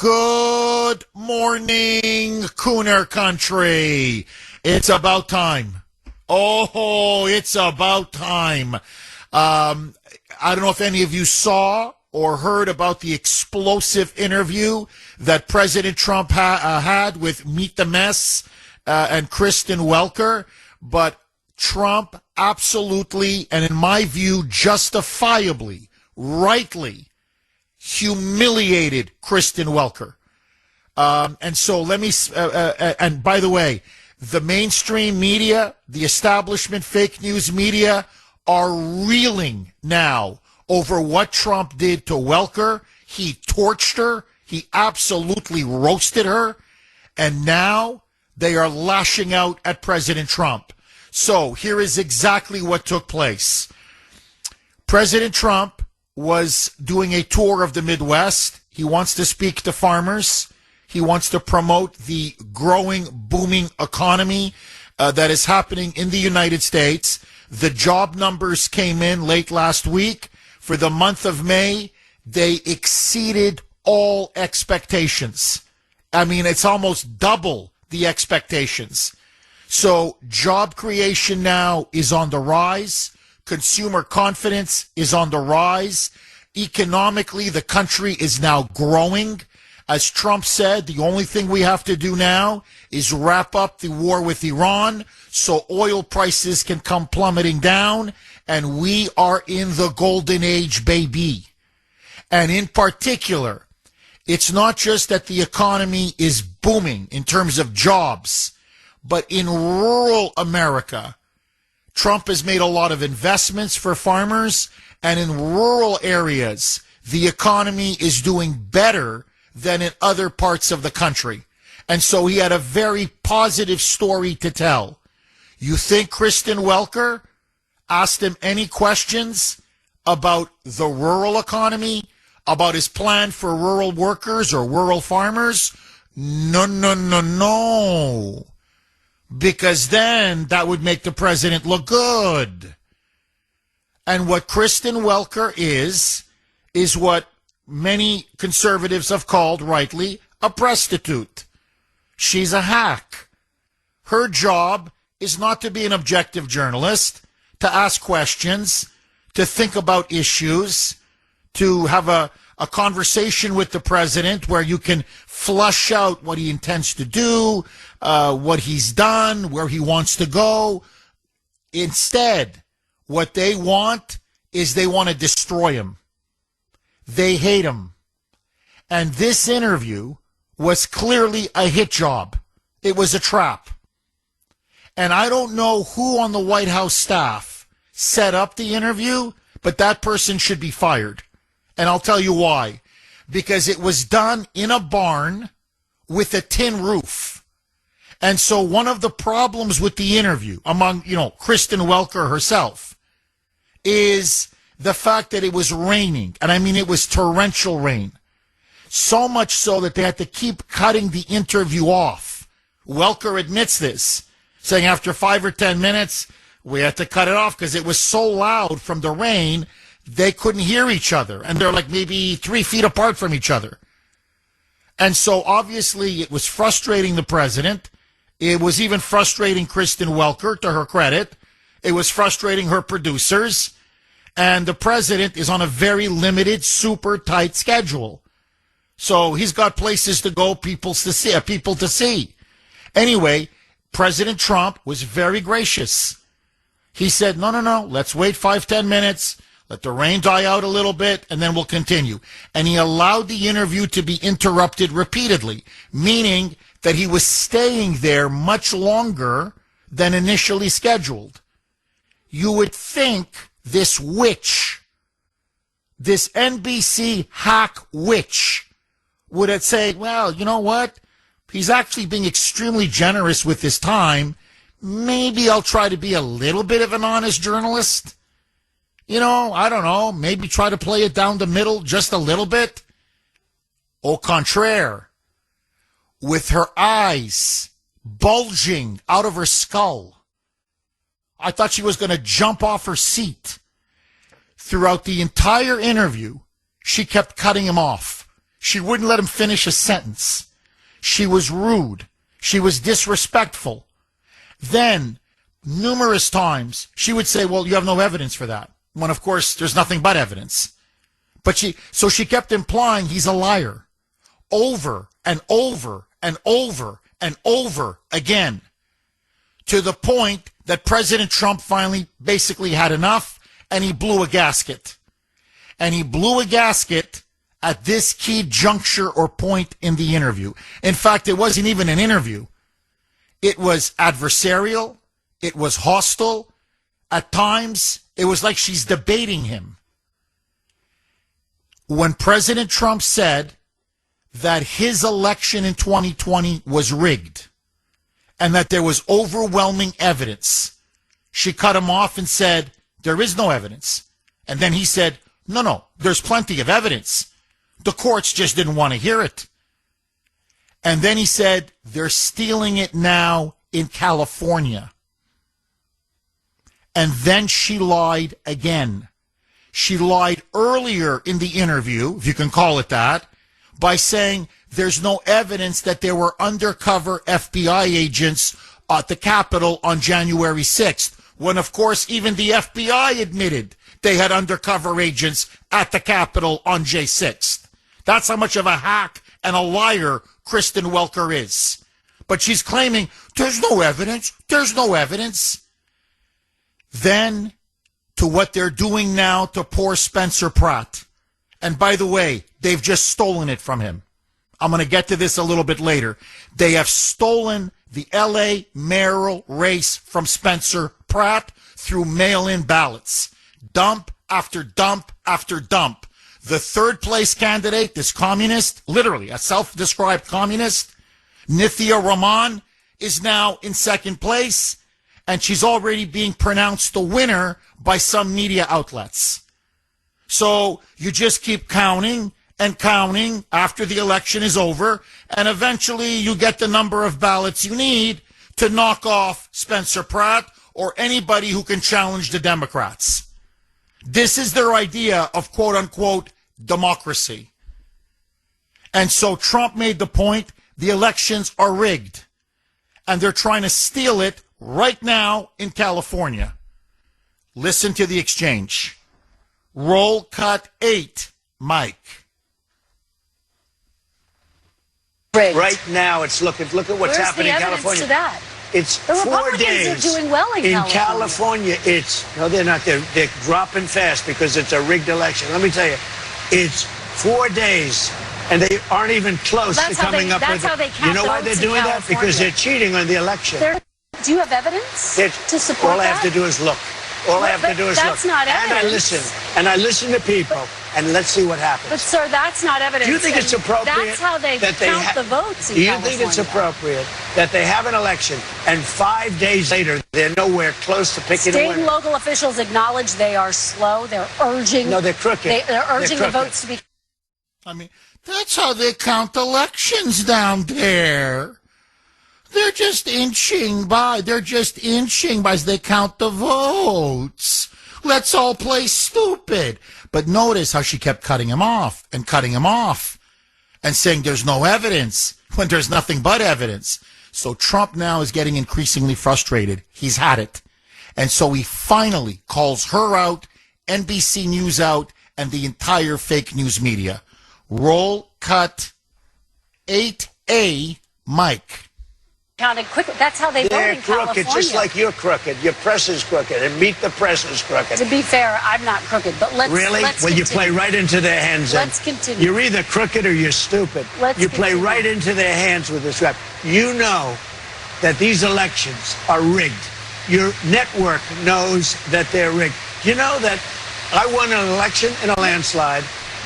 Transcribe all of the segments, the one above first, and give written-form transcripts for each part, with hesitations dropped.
Good morning, Kuhner country. It's about time. Oh, it's about time. I don't know if any of you saw or heard about the explosive interview that President Trump had with Meet the Mess and Kristen Welker, but Trump absolutely, and in my view, justifiably, rightly, humiliated Kristen Welker. And so let me, and by the way, the mainstream media, the establishment fake news media are reeling now over what Trump did to Welker. He torched her. He absolutely roasted her. And now they are lashing out at President Trump. So here is exactly what took place. President Trump was doing a tour of the Midwest. He wants to speak to farmers. He wants to promote the growing, booming economy that is happening in the United States. The job numbers came in late last week. For the month of May, they exceeded all expectations. I mean, it's almost double the expectations. So job creation now is on the rise. Consumer confidence is on the rise. Economically, the country is now growing. As Trump said, the only thing we have to do now is wrap up the war with Iran so oil prices can come plummeting down, and we are in the golden age, baby. And in particular, it's not just that the economy is booming in terms of jobs, but in rural America, Trump has made a lot of investments for farmers, and in rural areas, the economy is doing better than in other parts of the country. And so he had a very positive story to tell. You think Kristen Welker asked him any questions about the rural economy, about his plan for rural workers or rural farmers? No, no, no, no. Because then that would make the president look good. And what Kristen Welker is what many conservatives have called, rightly, a prostitute. She's a hack. Her job is not to be an objective journalist, to ask questions, to think about issues, to have a conversation with the president where you can flush out what he intends to do, what he's done, where he wants to go. Instead, what they want is they want to destroy him. They hate him. And this interview was clearly a hit job. It was a trap. And I don't know who on the White House staff set up the interview, but that person should be fired. And I'll tell you why. Because it was done in a barn with a tin roof. And so one of the problems with the interview, among, Kristen Welker herself, is the fact that it was raining. And I mean, it was torrential rain. So much so that they had to keep cutting the interview off. Welker admits this, saying after 5 or 10 minutes, we had to cut it off because it was so loud from the rain, they couldn't hear each other. And they're like maybe 3 feet apart from each other. And so obviously it was frustrating the president. It was even frustrating Kristen Welker, to her credit. It was frustrating her producers. And the president is on a very limited, super tight schedule. So he's got places to go, people to see. Anyway, President Trump was very gracious. He said, no, let's wait 5-10 minutes. Let the rain die out a little bit, and then we'll continue. And he allowed the interview to be interrupted repeatedly, meaning that he was staying there much longer than initially scheduled. You would think this witch, this NBC hack witch, would have said, well, you know what? He's actually being extremely generous with his time. Maybe I'll try to be a little bit of an honest journalist. I don't know, maybe try to play it down the middle just a little bit. Au contraire, with her eyes bulging out of her skull, I thought she was going to jump off her seat. Throughout the entire interview, she kept cutting him off. She wouldn't let him finish a sentence. She was rude. She was disrespectful. Then, numerous times, she would say, well, you have no evidence for that. When, of course, there's nothing but evidence. But she kept implying he's a liar. Over and over and over and over again. To the point that President Trump finally basically had enough, and he blew a gasket. And he blew a gasket at this key juncture or point in the interview. In fact, it wasn't even an interview. It was adversarial. It was hostile. At times, it was like she's debating him. When President Trump said that his election in 2020 was rigged and that there was overwhelming evidence, she cut him off and said, there is no evidence. And then he said, no, there's plenty of evidence. The courts just didn't want to hear it. And then he said, they're stealing it now in California. And then she lied again. She lied earlier in the interview, if you can call it that, by saying there's no evidence that there were undercover FBI agents at the Capitol on January 6th, when, of course, even the FBI admitted they had undercover agents at the Capitol on J6th. That's how much of a hack and a liar Kristen Welker is. But she's claiming there's no evidence. There's no evidence. Then to what they're doing now to poor Spencer Pratt. And by the way, they've just stolen it from him. I'm going to get to this a little bit later. They have stolen the L.A. mayoral race from Spencer Pratt through mail-in ballots. Dump after dump after dump. The third place candidate, this communist, literally a self-described communist, Nithya Raman, is now in second place, and she's already being pronounced the winner by some media outlets. So you just keep counting and counting after the election is over, and eventually you get the number of ballots you need to knock off Spencer Pratt or anybody who can challenge the Democrats. This is their idea of quote-unquote democracy. And so Trump made the point the elections are rigged, and they're trying to steal it right now in California. Listen to the exchange. Roll cut 8, Mike. Rigged. Right now, it's look at what's happening in California. To that? It's the 4 Republicans days. are doing well in California. No, they're not. They're dropping fast because it's a rigged election. Let me tell you, it's 4 days, and they aren't even close to coming up with it. You know why they're doing that? Because they're cheating on the election. Do you have evidence to support that? All I have to do is look. All I have to do is look. That's not evidence. And I listen to people, and let's see what happens. But, sir, that's not evidence. Do you think it's appropriate? That's how they count the votes in California. Do you think it's appropriate that they have an election, and 5 days later, they're nowhere close to picking a winner? State and local officials acknowledge they are slow. They're urging. No, they're crooked. They're urging the votes to be. I mean, that's how they count elections down there. They're just inching by. They're just inching by as they count the votes. Let's all play stupid. But notice how she kept cutting him off and saying there's no evidence when there's nothing but evidence. So Trump now is getting increasingly frustrated. He's had it. And so he finally calls her out, NBC News out, and the entire fake news media. Roll cut 8A, Mike. Counted quickly. That's how they vote in California. They're crooked, just like you're crooked. Your press is crooked, and Meet the Press is crooked. To be fair, I'm not crooked, but let's Really? Let's Well, continue. you play right into their hands. Let's continue. You're either crooked or you're stupid. You play right into their hands with this rap. You know that these elections are rigged. Your network knows that they're rigged. You know that I won an election in a landslide,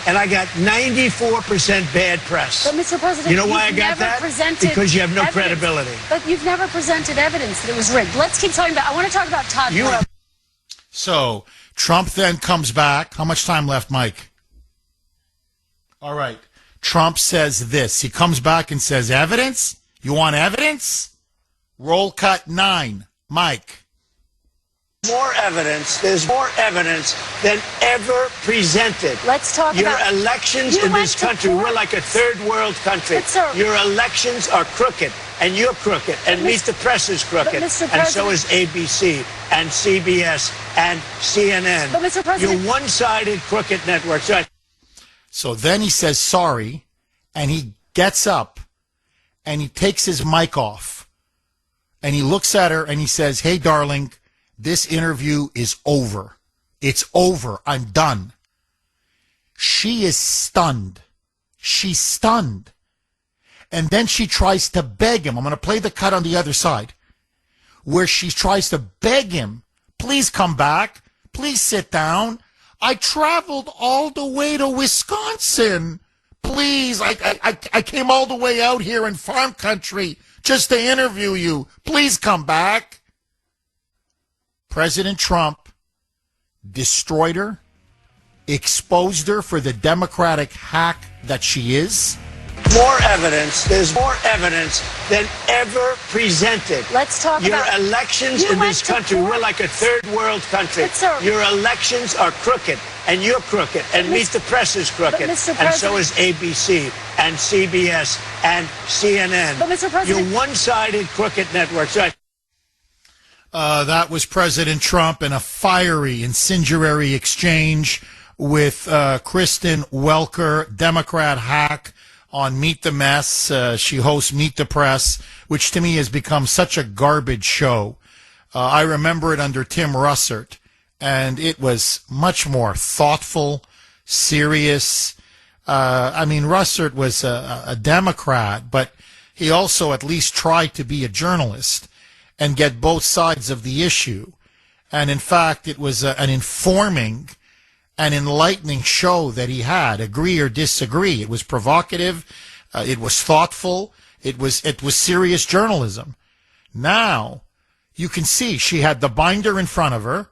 and I got 94% bad press. But, Mr. President, you know why I got that? Because you have no credibility. But you've never presented evidence that it was rigged. Let's keep talking about. I want to talk about Todd. So Trump then comes back. How much time left, Mike? All right. Trump says this. He comes back and says, evidence? You want evidence? Roll cut 9, Mike. More evidence. There's more evidence than ever presented. Let's talk your about elections in this country. We're like a third world country. Your elections are crooked, and you're crooked, and Meet the Press is crooked, and so is ABC and CBS and CNN. But Mr. President, you're one-sided crooked networks. So then he says sorry, and he gets up, and he takes his mic off, and he looks at her, and he says, "Hey, darling, this interview is over. It's over. I'm done." She is stunned. She's stunned. And then she tries to beg him. I'm going to play the cut on the other side, where she tries to beg him, "Please come back. Please sit down. I traveled all the way to Wisconsin. Please, I came all the way out here in farm country just to interview you. Please come back." President Trump destroyed her, exposed her for the Democratic hack that she is. More evidence. There's more evidence than ever presented. Let's talk your about your elections in this country. We're like a third world country. Your elections are crooked, and you're crooked, and Meet the Press is crooked, and so is ABC and CBS and CNN. But Mr. President, you're one-sided crooked networks. Right. That was President Trump in a fiery, incendiary exchange with Kristen Welker, Democrat hack, on Meet the Mess. She hosts Meet the Press, which to me has become such a garbage show. I remember it under Tim Russert, and it was much more thoughtful, serious. Russert was a Democrat, but he also at least tried to be a journalist and get both sides of the issue. And in fact, it was an informing and enlightening show that he had, agree or disagree. It was provocative. It was thoughtful. It was serious journalism. Now, you can see she had the binder in front of her,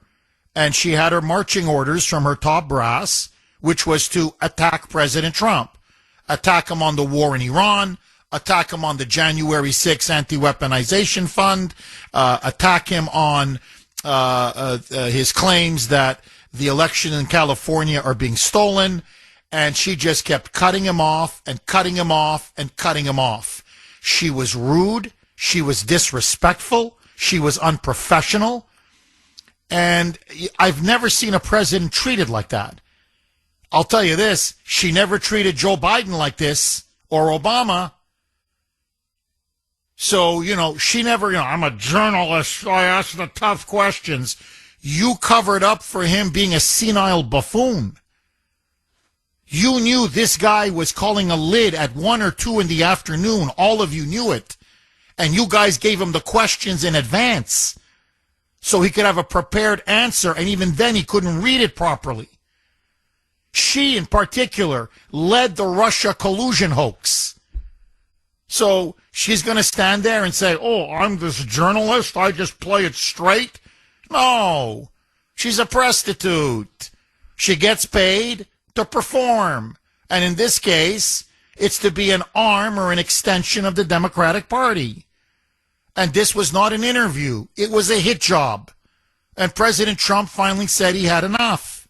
and she had her marching orders from her top brass, which was to attack President Trump, attack him on the war in Iran, attack him on the January 6th anti-weaponization fund, attack him on his claims that the election in California are being stolen, and she just kept cutting him off and cutting him off and cutting him off. She was rude. She was disrespectful. She was unprofessional. And I've never seen a president treated like that. I'll tell you this, she never treated Joe Biden like this or Obama. So, she never, I'm a journalist, I ask the tough questions. You covered up for him being a senile buffoon. You knew this guy was calling a lid at 1 or 2 in the afternoon. All of you knew it. And you guys gave him the questions in advance so he could have a prepared answer, and even then he couldn't read it properly. She, in particular, led the Russia collusion hoax. So she's going to stand there and say, "Oh, I'm this journalist, I just play it straight." No, she's a prostitute. She gets paid to perform. And in this case, it's to be an arm or an extension of the Democratic Party. And this was not an interview. It was a hit job. And President Trump finally said he had enough.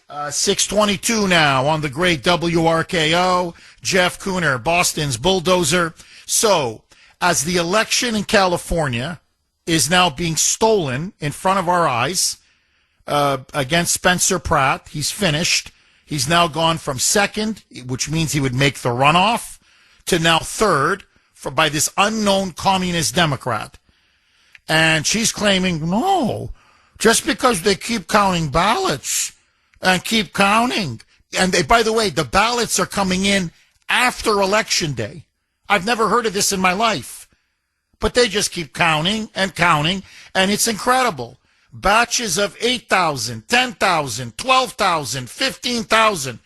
6:22 now on the great WRKO. Jeff Kuhner, Boston's bulldozer. So, as the election in California is now being stolen in front of our eyes against Spencer Pratt, he's finished. He's now gone from second, which means he would make the runoff, to now third by this unknown communist Democrat. And she's claiming, no, just because they keep counting ballots and keep counting. And by the way, the ballots are coming in after Election Day. I've never heard of this in my life. But they just keep counting, and it's incredible. Batches of 8,000, 10,000, 12,000, 15,000,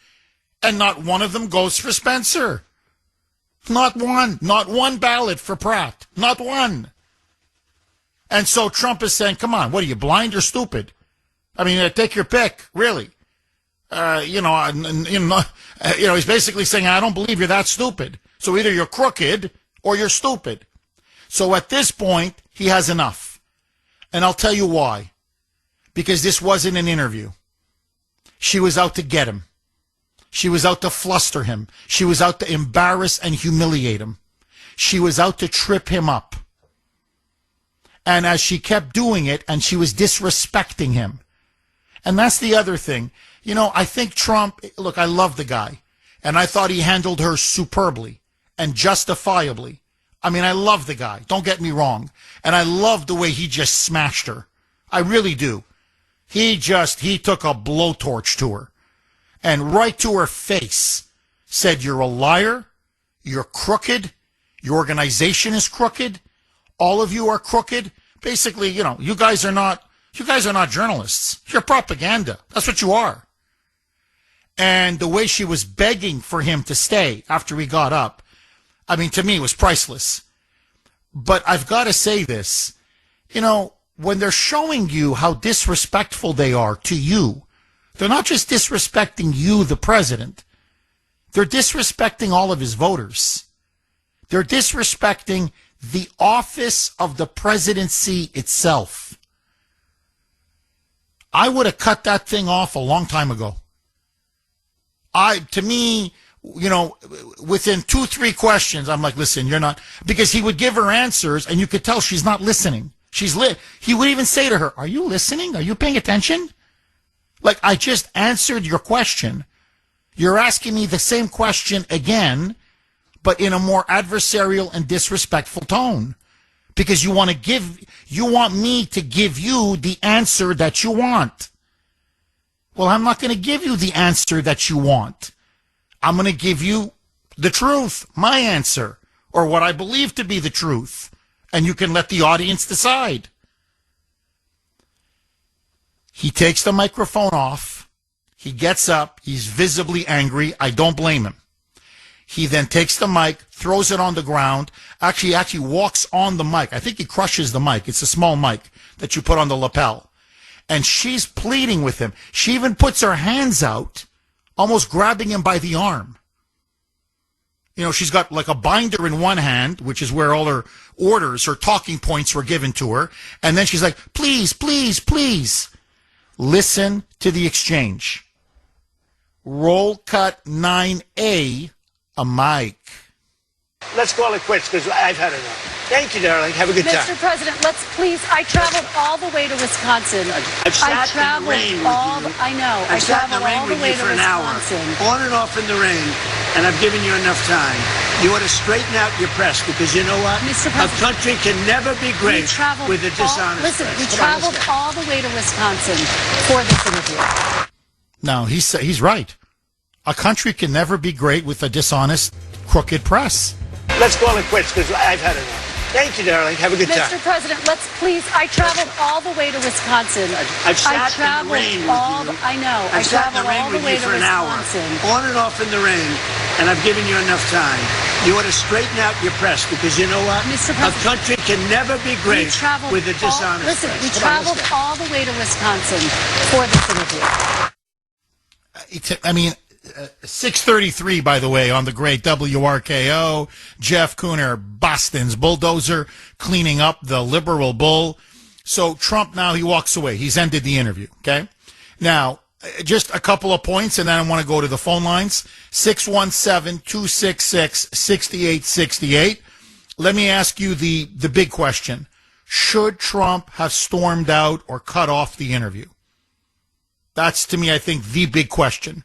and not one of them goes for Spencer. Not one ballot for Pratt. Not one. And so Trump is saying, come on, what are you, blind or stupid? I mean, take your pick, really. He's basically saying, I don't believe you're that stupid. So either you're crooked or you're stupid. So at this point, he has enough. And I'll tell you why. because this wasn't an interview. She was out to get him. She was out to fluster him. She was out to embarrass and humiliate him. She was out to trip him up. And as she kept doing it, and she was disrespecting him. And that's the other thing. You know, I think Trump, look, I love the guy. And I thought he handled her superbly and justifiably. I mean, I love the guy. Don't get me wrong. And I love the way he just smashed her. I really do. He took a blowtorch to her. And right to her face said, you're a liar. You're crooked. Your organization is crooked. All of you are crooked. Basically, you know, you guys are not journalists. You're propaganda. That's what you are. And the way she was begging for him to stay after he got up, I mean, to me, it was priceless. But I've got to say this, you know, when they're showing you how disrespectful they are to you, they're not just disrespecting you, the president. They're disrespecting all of his voters. They're disrespecting the office of the presidency itself. I would have cut that thing off a long time ago. To me, you know, within 2-3 questions, I'm like, listen, you're not, because he would give her answers and you could tell she's not listening. He would even say to her, are you listening? Are you paying attention? Like, I just answered your question. You're asking me the same question again, but in a more adversarial and disrespectful tone. Because you want me to give you the answer that you want. Well, I'm not going to give you the answer that you want. I'm going to give you the truth, my answer, or what I believe to be the truth. And you can let the audience decide. He takes the microphone off. He gets up. He's visibly angry. I don't blame him. He then takes the mic, throws it on the ground, actually walks on the mic. I think he crushes the mic. It's a small mic that you put on the lapel. And she's pleading with him. She even puts her hands out, almost grabbing him by the arm. You know, she's got like a binder in one hand, which is where all her orders, her talking points were given to her. And then she's like, please, please, please. Listen to the exchange. Roll cut 9A, a mic. Let's call it quits because I've had enough. Thank you, darling. Have a good time. Mr. President, let's please. I traveled all the way to Wisconsin. I've sat in the rain with you. I know. I traveled all the way to Wisconsin. On and off in the rain, and I've given you enough time. You ought to straighten out your press because you know what? Mr. President, a country can never be great with a dishonest Listen, press. we traveled all the way to Wisconsin for this interview. No, he's right. A country can never be great with a dishonest, crooked press. Let's call it quits because I've had enough. Thank you, darling. Have a good time. Mr. President, let's please. I traveled all the way to Wisconsin. I've sat in the rain with you. I know. I've sat in the rain with you for an hour, on and off in the rain, and I've given you enough time. You ought to straighten out your press because you know what? Mr. President, a country can never be great with a dishonest press. Listen, we traveled all the way to Wisconsin for this interview. I mean, 6:33, by the way, on the great WRKO. Jeff Kuhner, Boston's bulldozer, cleaning up the liberal bull. So Trump now, he walks away. He's ended the interview, okay? Now, just a couple of points, and then I want to go to the phone lines. 617-266-6868. Let me ask you the big question. Should Trump have stormed out or cut off the interview? That's, to me, I think, the big question.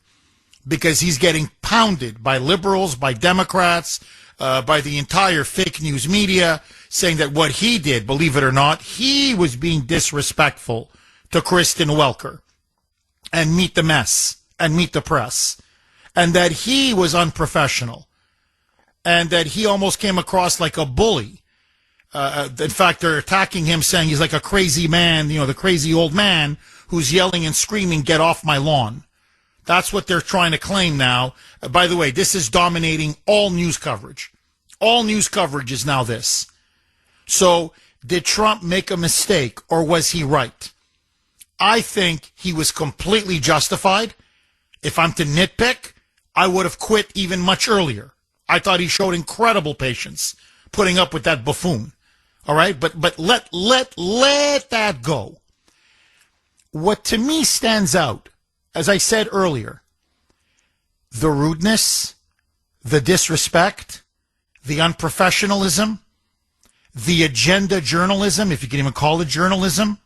Because he's getting pounded by liberals, by Democrats, by the entire fake news media, saying that what he did, believe it or not, he was being disrespectful to Kristen Welker and Meet the Mess and Meet the Press, and that he was unprofessional, and that he almost came across like a bully. In fact, they're attacking him, saying he's like a crazy man, you know, the crazy old man who's yelling and screaming, "Get off my lawn." That's what they're trying to claim now. By the way, this is dominating all news coverage. All news coverage is now this. So did Trump make a mistake or was he right? I think he was completely justified. If I'm to nitpick, I would have quit even much earlier. I thought he showed incredible patience putting up with that buffoon. All right? But let that go. what to me stands out, as I said earlier, the rudeness, the disrespect, the unprofessionalism, the agenda journalism, if you can even call it journalism,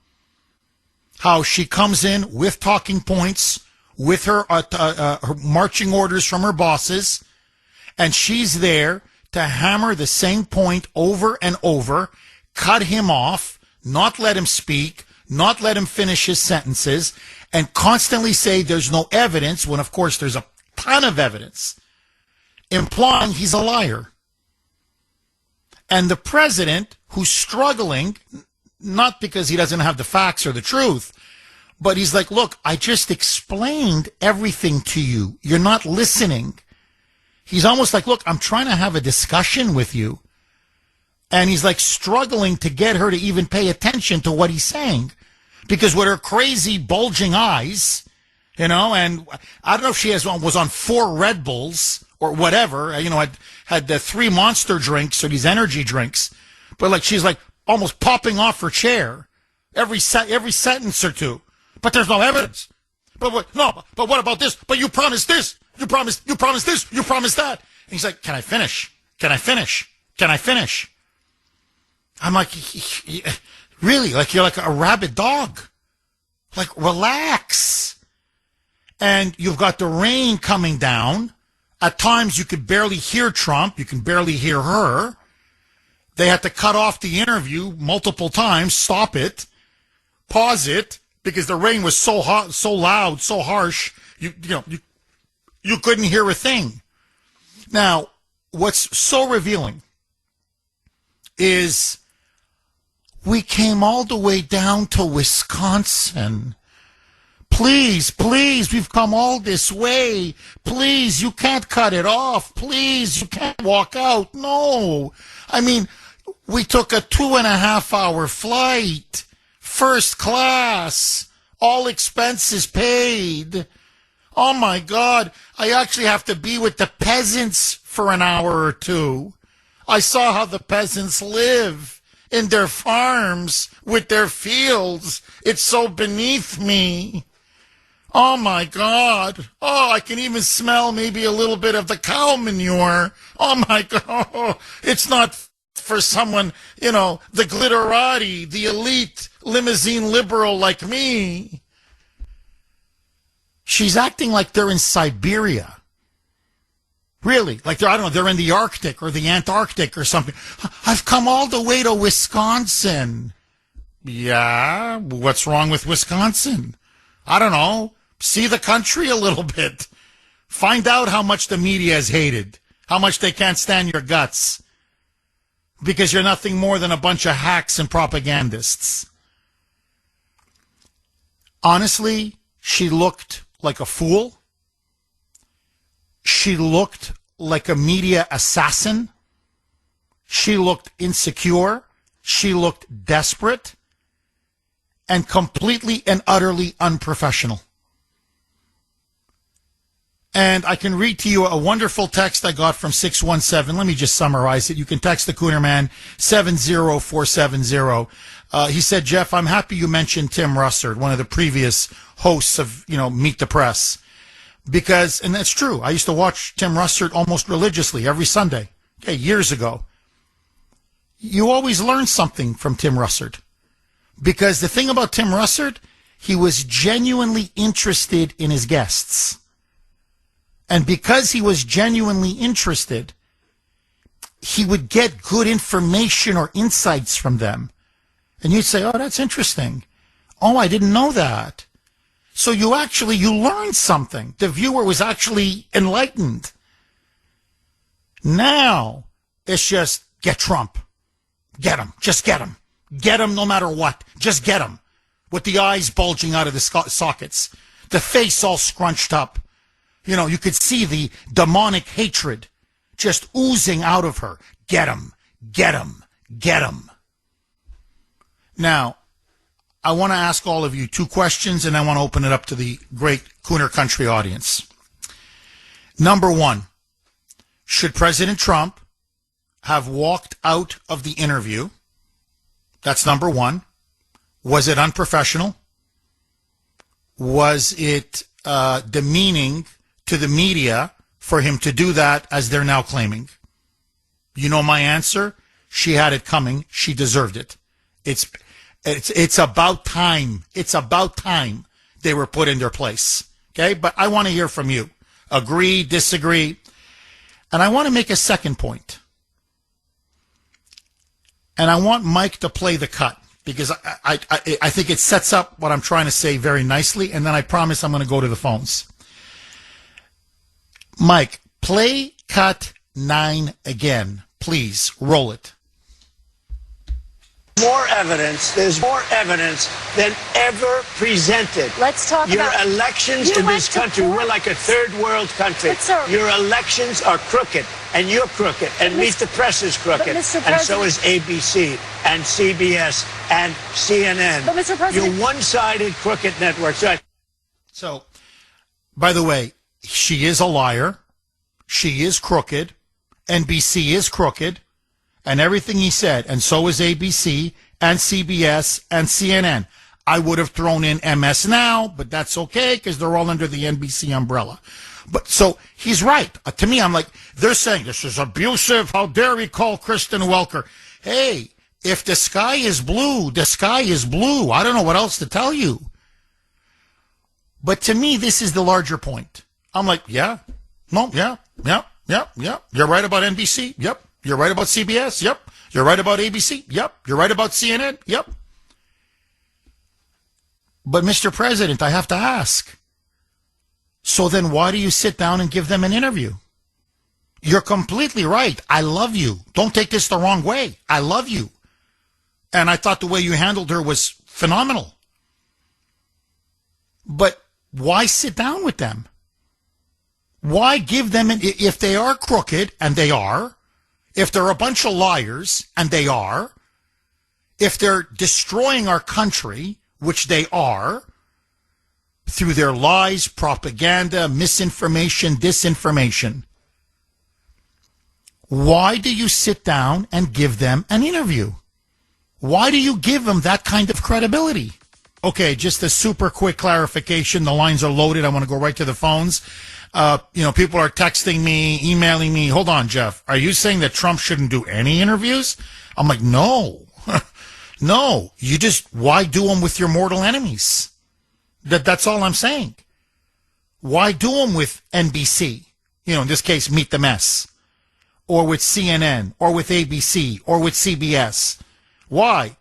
how she comes in with talking points, with her marching orders from her bosses, and she's there to hammer the same point over and over, cut him off, not let him speak, not let him finish his sentences, and constantly say there's no evidence, when of course there's a ton of evidence, implying he's a liar. And the president, who's struggling, not because he doesn't have the facts or the truth, but he's like, look, I just explained everything to you. You're not listening. He's almost like, look, I'm trying to have a discussion with you. And he's like struggling to get her to even pay attention to what he's saying. Because with her crazy bulging eyes, you know, and I don't know if she was on 4 Red Bulls or whatever, you know, had the 3 Monster drinks or these energy drinks. But like she's like almost popping off her chair every sentence or two. But there's no evidence. But what about this? But you promised this. You promised this. You promised that. And he's like, can I finish? Can I finish? Can I finish? I'm like, really? Like you're like a rabid dog. Like, relax. And you've got the rain coming down. At times you could barely hear Trump. You can barely hear her. They had to cut off the interview multiple times, stop it, pause it, because the rain was so hot, so loud, so harsh, you couldn't hear a thing. Now, what's so revealing is we came all the way down to Wisconsin. Please, we've come all this way. Please, you can't cut it off. Please, you can't walk out. No. I mean, we took a 2.5-hour flight. First class, all expenses paid. Oh my God, I actually have to be with the peasants for an hour or two. I saw how the peasants live in their farms with their fields. It's so beneath me. Oh my God. Oh, I can even smell maybe a little bit of the cow manure. Oh my God. It's not for someone, you know, the glitterati, the elite limousine liberal like me. She's acting like they're in Siberia. Really, like they're in the Arctic or the Antarctic or something. I've come all the way to Wisconsin. Yeah, what's wrong with Wisconsin? I don't know. See the country a little bit. Find out how much the media is hated, how much they can't stand your guts. Because you're nothing more than a bunch of hacks and propagandists. Honestly, she looked like a fool. She looked like a media assassin. She looked insecure. She looked desperate. And completely and utterly unprofessional. And I can read to you a wonderful text I got from 617. Let me just summarize it. You can text the Kuhner Man, 70470. He said, Jeff, I'm happy you mentioned Tim Russert, one of the previous hosts of, Meet the Press. Because, and that's true, I used to watch Tim Russert almost religiously every Sunday, years ago. You always learn something from Tim Russert. Because the thing about Tim Russert, he was genuinely interested in his guests. And because he was genuinely interested, he would get good information or insights from them. And you'd say, oh, that's interesting. Oh, I didn't know that. So you learned something. The viewer was actually enlightened. Now, it's just get Trump. Get him. Just get him. Get him no matter what. Just get him. With the eyes bulging out of the sockets. The face all scrunched up. You could see the demonic hatred just oozing out of her. Get him. Get him. Get him. Now, I want to ask all of you 2 questions, and I want to open it up to the great Kuhner Country audience. Number 1, should President Trump have walked out of the interview? That's number 1. Was it unprofessional? Was it demeaning to the media for him to do that, as they're now claiming? You know my answer? She had it coming. She deserved it. It's about time. It's about time they were put in their place. Okay? But I want to hear from you. Agree, disagree. And I want to make a second point. And I want Mike to play the cut, because I think it sets up what I'm trying to say very nicely. And then I promise I'm going to go to the phones. Mike, play cut 9 again. Please, roll it. There's more evidence than ever presented. Let's talk your about elections in this country. We're like a third world country. But, sir, your elections are crooked, and you're crooked, and Meet the Press is crooked, and so is ABC and CBS and CNN. But, Mr. President, you're one-sided crooked networks. Right. So, by the way, she is a liar. She is crooked. NBC is crooked. And everything he said, and so is ABC and CBS and CNN. I would have thrown in MS Now, but that's okay because they're all under the NBC umbrella. But so he's right. To me, I'm like, they're saying this is abusive. How dare he call Kristen Welker? Hey, if the sky is blue, the sky is blue. I don't know what else to tell you. But to me, this is the larger point. I'm like, yeah. You're right about NBC. Yep. You're right about CBS. Yep. You're right about ABC. Yep. You're right about CNN. Yep. But, Mr. President, I have to ask. So then why do you sit down and give them an interview? You're completely right. I love you. Don't take this the wrong way. I love you. And I thought the way you handled her was phenomenal. But why sit down with them? Why give them, if they are crooked, and they are, if they're a bunch of liars, and they are, if they're destroying our country, which they are, through their lies, propaganda, misinformation, disinformation, why do you sit down and give them an interview? Why do you give them that kind of credibility? Okay, just a super quick clarification. The lines are loaded. I want to go right to the phones. People are texting me, emailing me. Hold on, Jeff. Are you saying that Trump shouldn't do any interviews? I'm like, no. No. Why do them with your mortal enemies? That's all I'm saying. Why do them with NBC? In this case, Meet the Mess. Or with CNN, or with ABC, or with CBS. Why?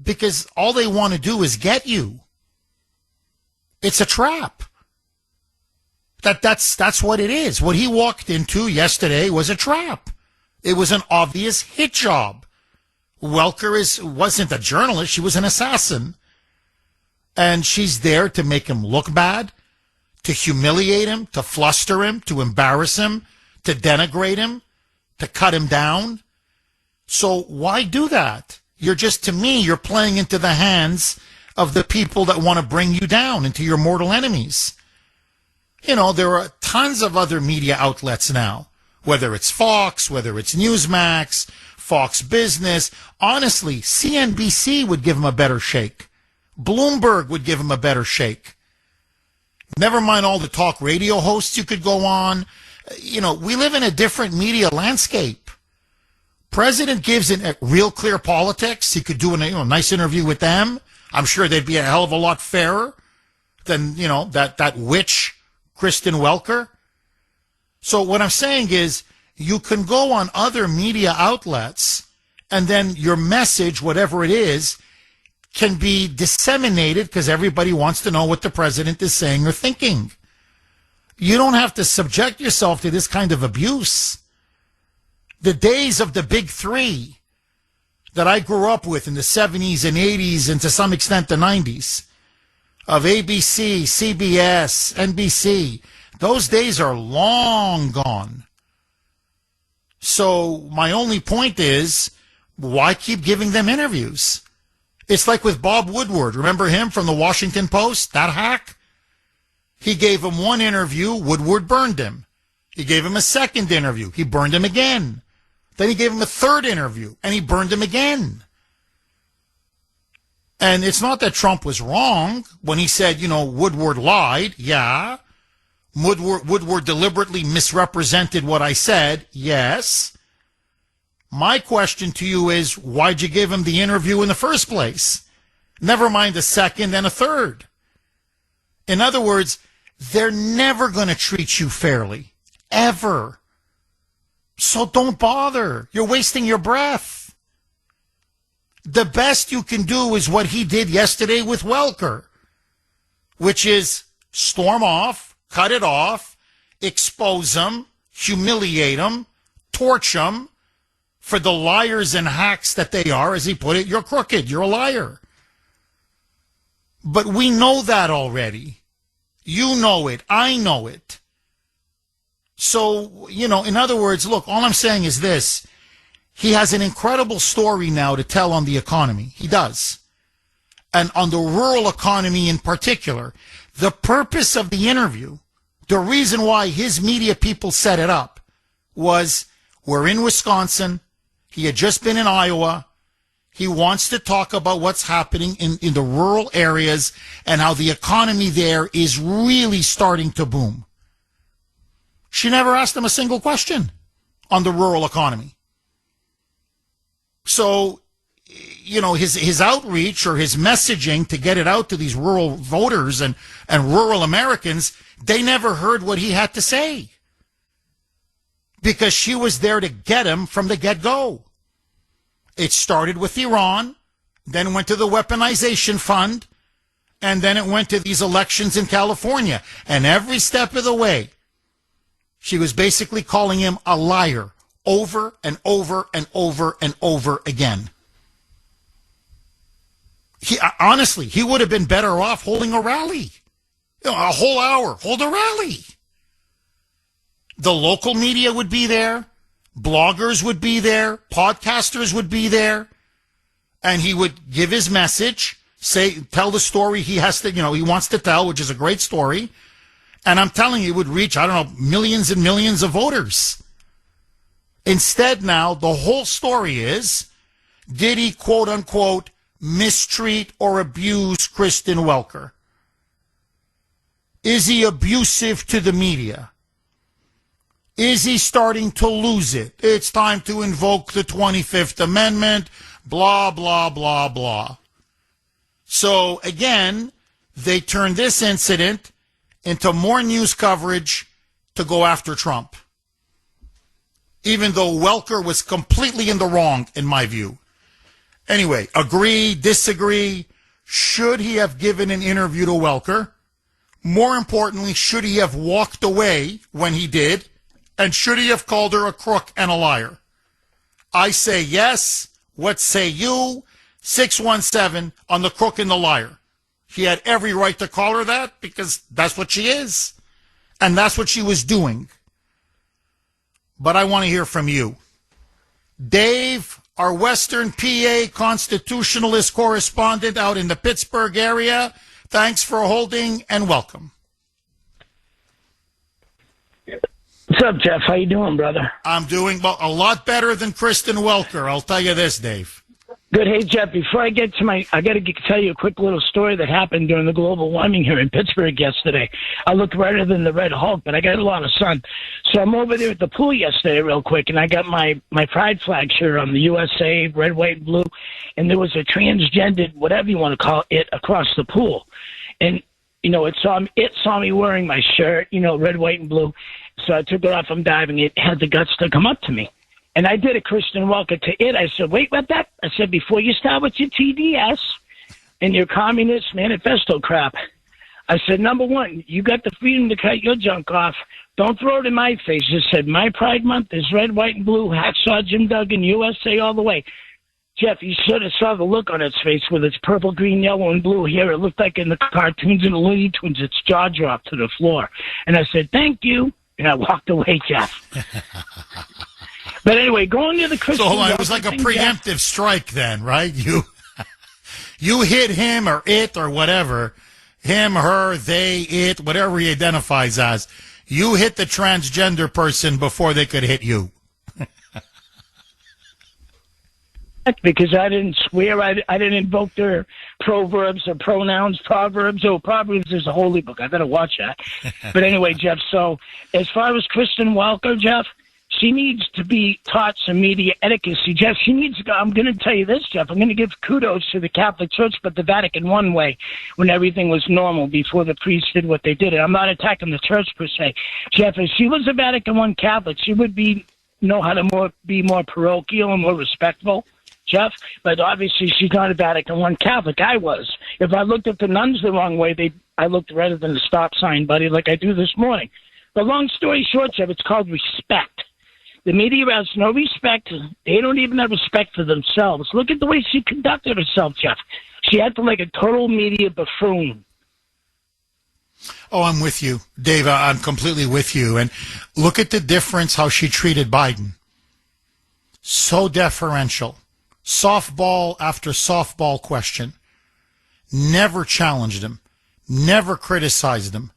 Because all they want to do is get you. It's a trap. That's what it is. What he walked into yesterday was a trap. It was an obvious hit job. Welker wasn't a journalist. She was an assassin. And she's there to make him look bad, to humiliate him, to fluster him, to embarrass him, to denigrate him, to cut him down. So why do that? To me, you're playing into the hands of the people that want to bring you down, into your mortal enemies. There are tons of other media outlets now, whether it's Fox, whether it's Newsmax, Fox Business. Honestly, CNBC would give him a better shake. Bloomberg would give him a better shake. Never mind all the talk radio hosts you could go on. We live in a different media landscape. President gives in Real Clear Politics. He could do a nice interview with them. I'm sure they'd be a hell of a lot fairer than, that witch, Kristen Welker. So what I'm saying is you can go on other media outlets and then your message, whatever it is, can be disseminated because everybody wants to know what the president is saying or thinking. You don't have to subject yourself to this kind of abuse. The days of the big three that I grew up with in the 70s and 80s and to some extent the 90s of ABC, CBS, NBC, those days are long gone. So my only point is, why keep giving them interviews? It's like with Bob Woodward. Remember him from the Washington Post, that hack? He gave him one interview, Woodward burned him. He gave him a second interview, he burned him again. Then he gave him a third interview, and he burned him again. And it's not that Trump was wrong when he said, Woodward lied. Yeah. Woodward deliberately misrepresented what I said. Yes. My question to you is, why'd you give him the interview in the first place? Never mind a second and a third. In other words, they're never going to treat you fairly. Ever. So don't bother. You're wasting your breath. The best you can do is what he did yesterday with Welker, which is storm off, cut it off, expose them, humiliate them, torch them for the liars and hacks that they are. As he put it, you're crooked, you're a liar. But we know that already. You know it. I know it. So, in other words, look, all I'm saying is this. He has an incredible story now to tell on the economy. He does. And on the rural economy in particular. The purpose of the interview, the reason why his media people set it up, was we're in Wisconsin. He had just been in Iowa. He wants to talk about what's happening in the rural areas and how the economy there is really starting to boom. She never asked him a single question on the rural economy. So, his outreach or his messaging to get it out to these rural voters and rural Americans, they never heard what he had to say. Because she was there to get him from the get-go. It started with Iran, then went to the weaponization fund, and then it went to these elections in California. And every step of the way, she was basically calling him a liar over and over and over and over again. Honestly, he would have been better off holding a rally. A whole hour, hold a rally. The local media would be there. Bloggers would be there. Podcasters would be there. And he would give his message, tell the story he has to, he wants to tell, which is a great story. And I'm telling you, it would reach, millions and millions of voters. Instead now, the whole story is, did he, quote unquote, mistreat or abuse Kristen Welker? Is he abusive to the media? Is he starting to lose it? It's time to invoke the 25th Amendment, blah, blah, blah, blah. So, again, they turned this incident into more news coverage to go after Trump. Even though Welker was completely in the wrong, in my view. Anyway, agree, disagree. Should he have given an interview to Welker? More importantly, should he have walked away when he did? And should he have called her a crook and a liar? I say yes. What say you? 617 on the crook and the liar. He had every right to call her that because that's what she is. And that's what she was doing. But I want to hear from you. Dave, our Western PA constitutionalist correspondent out in the Pittsburgh area, thanks for holding and welcome. What's up, Jeff? How you doing, brother? I'm doing a lot better than Kristen Welker. I'll tell you this, Dave. Good. Hey, Jeff, before I get to I got to tell you a quick little story that happened during the global warming here in Pittsburgh yesterday. I look redder than the Red Hulk, but I got a lot of sun. So I'm over there at the pool yesterday real quick, and I got my Pride flag shirt on, the USA, red, white, and blue, and there was a transgendered, whatever you want to call it, across the pool. And, it saw me wearing my shirt, red, white, and blue. So I took it off from diving. It had the guts to come up to me. And I did a Kristen Welker to it. I said, wait, what that? I said, before you start with your TDS and your Communist Manifesto crap, I said, number one, you got the freedom to cut your junk off. Don't throw it in my face. I said, my Pride Month is red, white, and blue. Hacksaw Jim Duggan, USA all the way. Jeff, you should have saw the look on its face with its purple, green, yellow, and blue hair. It looked like in the cartoons and the Looney Tunes, its jaw dropped to the floor. And I said, thank you. And I walked away, Jeff. But anyway, going to the Christian... So it was like a preemptive strike then, right? You hit him or it or whatever. Him, her, they, it, whatever he identifies as. You hit the transgender person before they could hit you. Because I didn't swear. I didn't invoke their Proverbs or pronouns, Proverbs. Oh, Proverbs is a holy book. I better watch that. But anyway, Jeff, so as far as Kristen Welker, Jeff, she needs to be taught some media etiquette. Jeff, she needs to go. I'm going to tell you this, Jeff. I'm going to give kudos to the Catholic Church, but the Vatican one way when everything was normal before the priests did what they did. And I'm not attacking the church per se. Jeff, if she was a Vatican one Catholic, she would know how to be more parochial and more respectful, Jeff. But obviously she's not a Vatican one Catholic. I was. If I looked at the nuns the wrong way, I looked redder than the stop sign, buddy, like I do this morning. But long story short, Jeff, it's called respect. The media has no respect. They don't even have respect for themselves. Look at the way she conducted herself, Jeff. She acted like a total media buffoon. Oh, I'm with you, Dave. I'm completely with you. And look at the difference how she treated Biden. So deferential. Softball after softball question. Never challenged him. Never criticized him.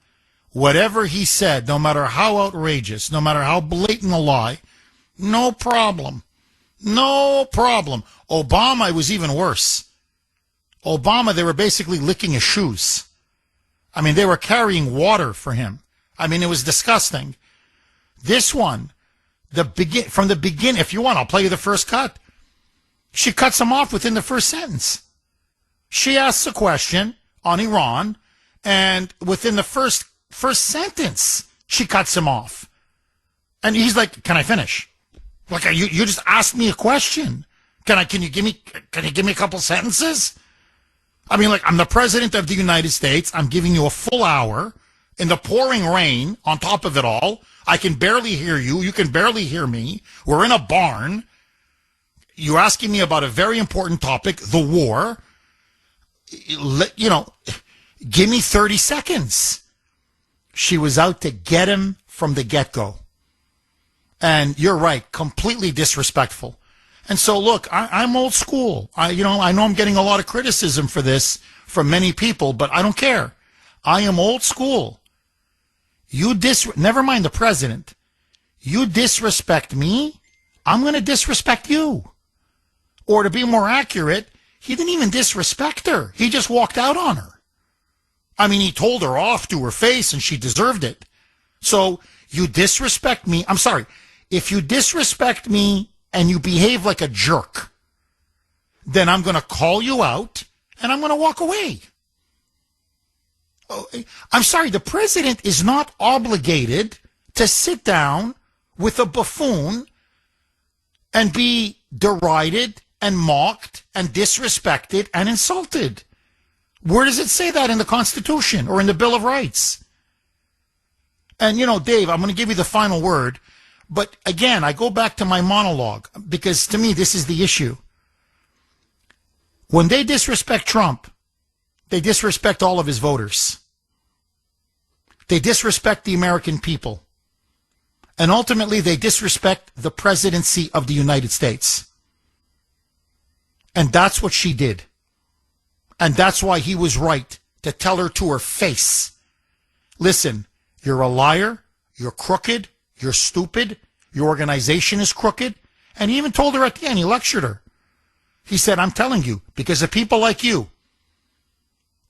Whatever he said, no matter how outrageous, no matter how blatant a lie, no problem. No problem. Obama, it was even worse. Obama, they were basically licking his shoes. I mean, they were carrying water for him. I mean, it was disgusting. This one, from the beginning, if you want, I'll play you the first cut. She cuts him off within the first sentence. She asks a question on Iran, and within the first sentence, she cuts him off. And he's like, "Can I finish? Like, you just asked me a question. Can you give me a couple sentences?" I mean, like, I'm the president of the United States. I'm giving you a full hour in the pouring rain on top of it all. I can barely hear you. You can barely hear me. We're in a barn. You're asking me about a very important topic, the war. Give me 30 seconds. She was out to get him from the get-go. And you're right, completely disrespectful. And so, look, I'm old school. I know I'm getting a lot of criticism for this from many people, but I don't care. I am old school. Never mind the president. You disrespect me, I'm going to disrespect you. Or to be more accurate, he didn't even disrespect her. He just walked out on her. I mean, he told her off to her face, and she deserved it. So you disrespect me. I'm sorry. If you disrespect me and you behave like a jerk, then I'm going to call you out and I'm going to walk away. Oh, I'm sorry. The president is not obligated to sit down with a buffoon and be derided and mocked and disrespected and insulted. Where does it say that in the Constitution or in the Bill of Rights? And, Dave, I'm going to give you the final word. But again, I go back to my monologue because to me, this is the issue. When they disrespect Trump, they disrespect all of his voters. They disrespect the American people. And ultimately, they disrespect the presidency of the United States. And that's what she did. And that's why he was right to tell her to her face, "Listen, you're a liar, you're crooked, you're stupid, your organization is crooked." And he even told her at the end, he lectured her. He said, "I'm telling you, because of people like you,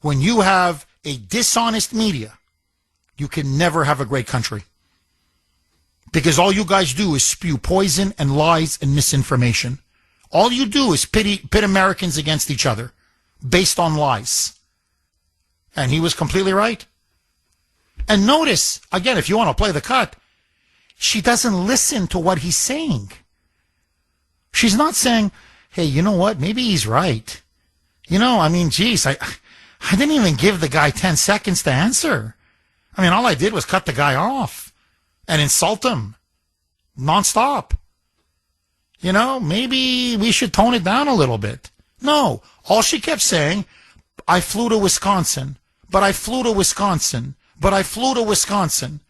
when you have a dishonest media, you can never have a great country. Because all you guys do is spew poison and lies and misinformation. All you do is pit Americans against each other based on lies." And he was completely right. And notice, again, if you want to play the cut, she doesn't listen to what he's saying. She's not saying, "Hey, you know what? Maybe he's right. Geez, I didn't even give the guy 10 seconds to answer. I mean, all I did was cut the guy off and insult him nonstop. Maybe we should tone it down a little bit." No, all she kept saying, "I flew to Wisconsin, but I flew to Wisconsin, but I flew to Wisconsin."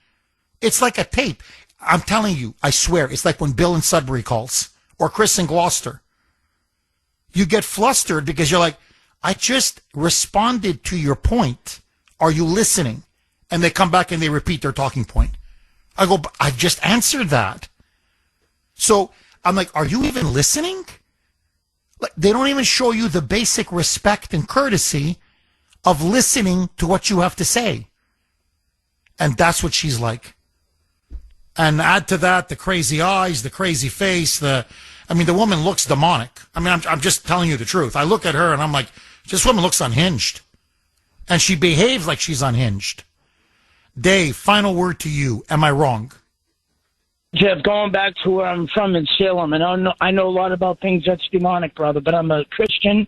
It's like a tape. I'm telling you, I swear, it's like when Bill in Sudbury calls or Chris in Gloucester. You get flustered because you're like, "I just responded to your point. Are you listening?" And they come back and they repeat their talking point. I go, "I just answered that." So I'm like, "Are you even listening?" Like, they don't even show you the basic respect and courtesy of listening to what you have to say. And that's what she's like. And add to that the crazy eyes, the crazy face, the woman looks demonic. I mean, I'm just telling you the truth. I look at her and I'm like, this woman looks unhinged. And she behaves like she's unhinged. Dave, final word to you. Am I wrong? Jeff, going back to where I'm from in Salem, and I know a lot about things that's demonic, brother, but I'm a Christian,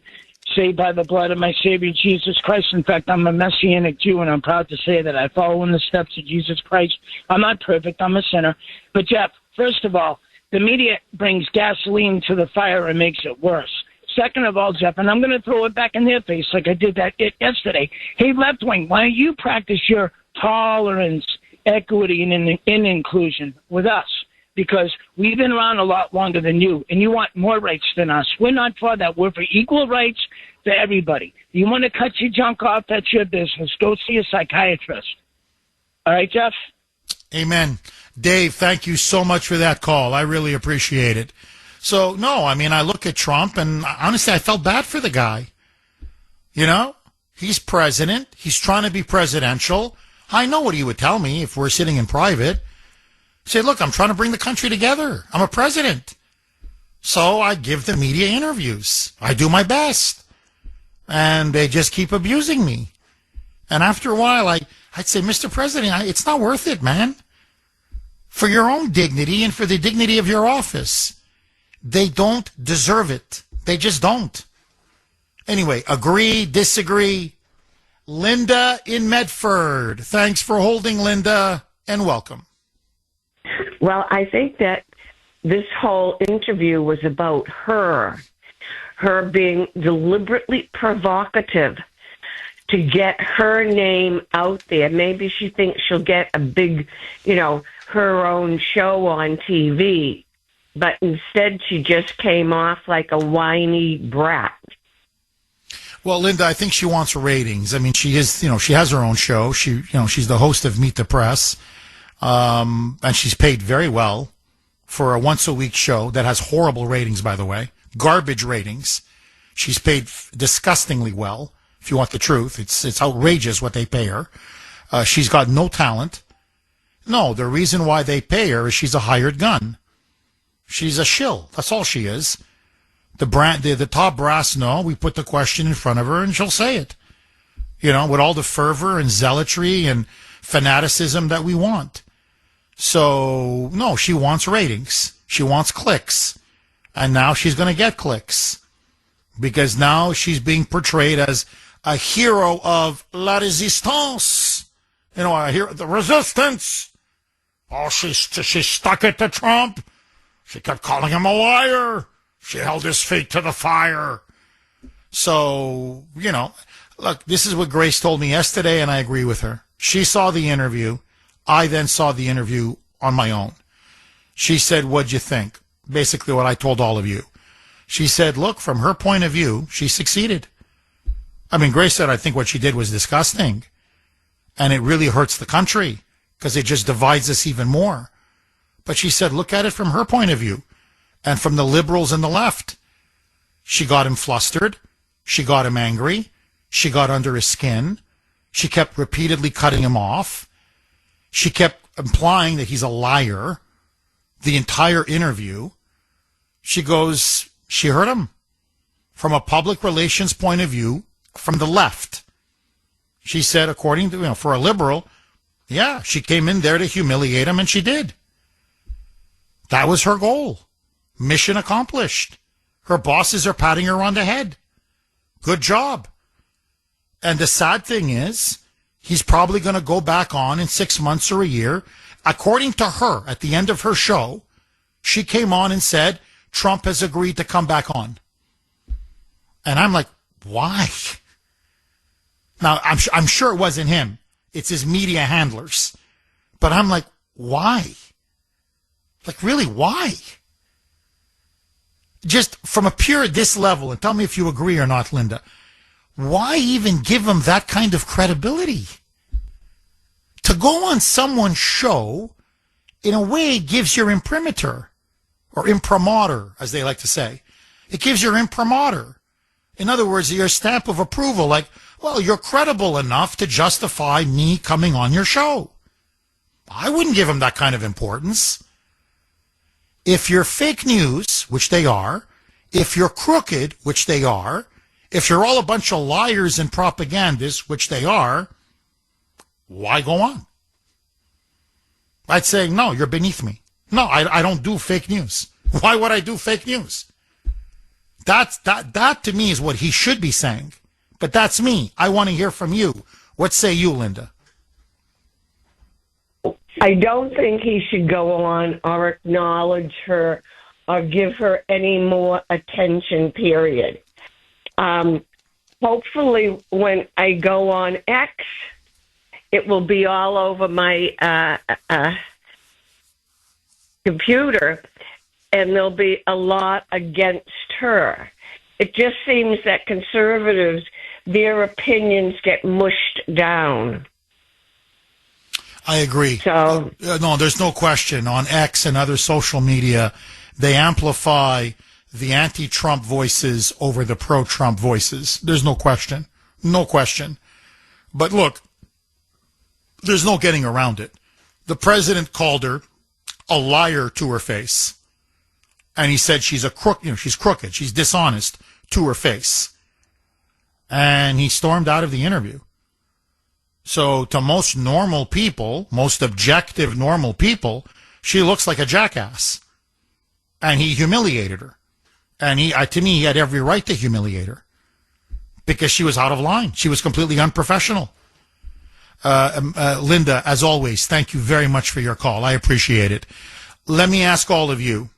saved by the blood of my Savior, Jesus Christ. In fact, I'm a Messianic Jew, and I'm proud to say that I follow in the steps of Jesus Christ. I'm not perfect. I'm a sinner. But, Jeff, first of all, the media brings gasoline to the fire and makes it worse. Second of all, Jeff, and I'm going to throw it back in their face like I did that yesterday. Hey, left wing, why don't you practice your tolerance, equity, and inclusion with us? Because we've been around a lot longer than you, and you want more rights than us. We're not for that. We're for equal rights to everybody. You want to cut your junk off, that's your business. Go see a psychiatrist. All right, Jeff? Amen. Dave, thank you so much for that call. I really appreciate it. So, no, I mean, I look at Trump, and honestly, I felt bad for the guy. You know, he's president. He's trying to be presidential. I know what he would tell me if we're sitting in private. Say, look, I'm trying to bring the country together. I'm a president. So I give the media interviews. I do my best. And they just keep abusing me. And after a while, I'd say, Mr. President, it's not worth it, man. For your own dignity and for the dignity of your office. They don't deserve it. They just don't. Anyway, agree, disagree. Linda in Medford. Thanks for holding, Linda, and welcome. Well, I think that this whole interview was about her being deliberately provocative to get her name out there. Maybe she thinks she'll get a big, her own show on TV, but instead she just came off like a whiny brat. Well, Linda, I think she wants ratings. I mean, she is, she has her own show. She's the host of Meet the Press. And she's paid very well for a once-a-week show that has horrible ratings, by the way. Garbage ratings. She's paid disgustingly well, if you want the truth. It's outrageous what they pay her. She's got no talent. No, the reason why they pay her is she's a hired gun. She's a shill. That's all she is. The top brass know. We put the question in front of her, and she'll say it. With all the fervor and zealotry and fanaticism that we want. So, no, she wants ratings. She wants clicks. And now she's going to get clicks. Because now she's being portrayed as a hero of la résistance. A hero, the resistance. Oh, she stuck it to Trump. She kept calling him a liar. She held his feet to the fire. So, look, this is what Grace told me yesterday, and I agree with her. She saw the interview. I then saw the interview on my own. She said, what'd you think? Basically what I told all of you. She said, look, from her point of view, she succeeded. I mean, Grace said, I think what she did was disgusting. And it really hurts the country because it just divides us even more. But she said, look at it from her point of view and from the liberals and the left. She got him flustered. She got him angry. She got under his skin. She kept repeatedly cutting him off. She kept implying that he's a liar the entire interview. She heard him from a public relations point of view from the left. She said, according to, for a liberal, yeah, she came in there to humiliate him, and she did. That was her goal. Mission accomplished. Her bosses are patting her on the head. Good job. And the sad thing is, he's probably going to go back on in 6 months or a year. According to her, at the end of her show, she came on and said, Trump has agreed to come back on. And I'm like, why? Now, I'm sure it wasn't him. It's his media handlers. But I'm like, why? Like, really, why? Just from a pure this level, and tell me if you agree or not, Linda, why even give him that kind of credibility? To go on someone's show, in a way, gives your imprimatur, or imprimatur, as they like to say. It gives your imprimatur. In other words, your stamp of approval, like, well, you're credible enough to justify me coming on your show. I wouldn't give them that kind of importance. If you're fake news, which they are, if you're crooked, which they are, if you're all a bunch of liars and propagandists, which they are, why go on? I'd say, no, you're beneath me. No, I don't do fake news. Why would I do fake news? That to me is what he should be saying. But that's me. I want to hear from you. What say you, Linda? I don't think he should go on or acknowledge her or give her any more attention, period. Hopefully when I go on X, it will be all over my computer, and there'll be a lot against her. It just seems that conservatives, their opinions get mushed down. I agree. So, no, there's no question. On X and other social media, they amplify the anti-Trump voices over the pro-Trump voices. There's no question. No question. But look, there's no getting around it. The president called her a liar to her face. And he said she's a crook, she's crooked, she's dishonest to her face. And he stormed out of the interview. So to most normal people, most objective normal people, she looks like a jackass. And he humiliated her. And to me, he had every right to humiliate her. Because she was out of line. She was completely unprofessional. Linda, as always, thank you very much for your call. I appreciate it. Let me ask all of you,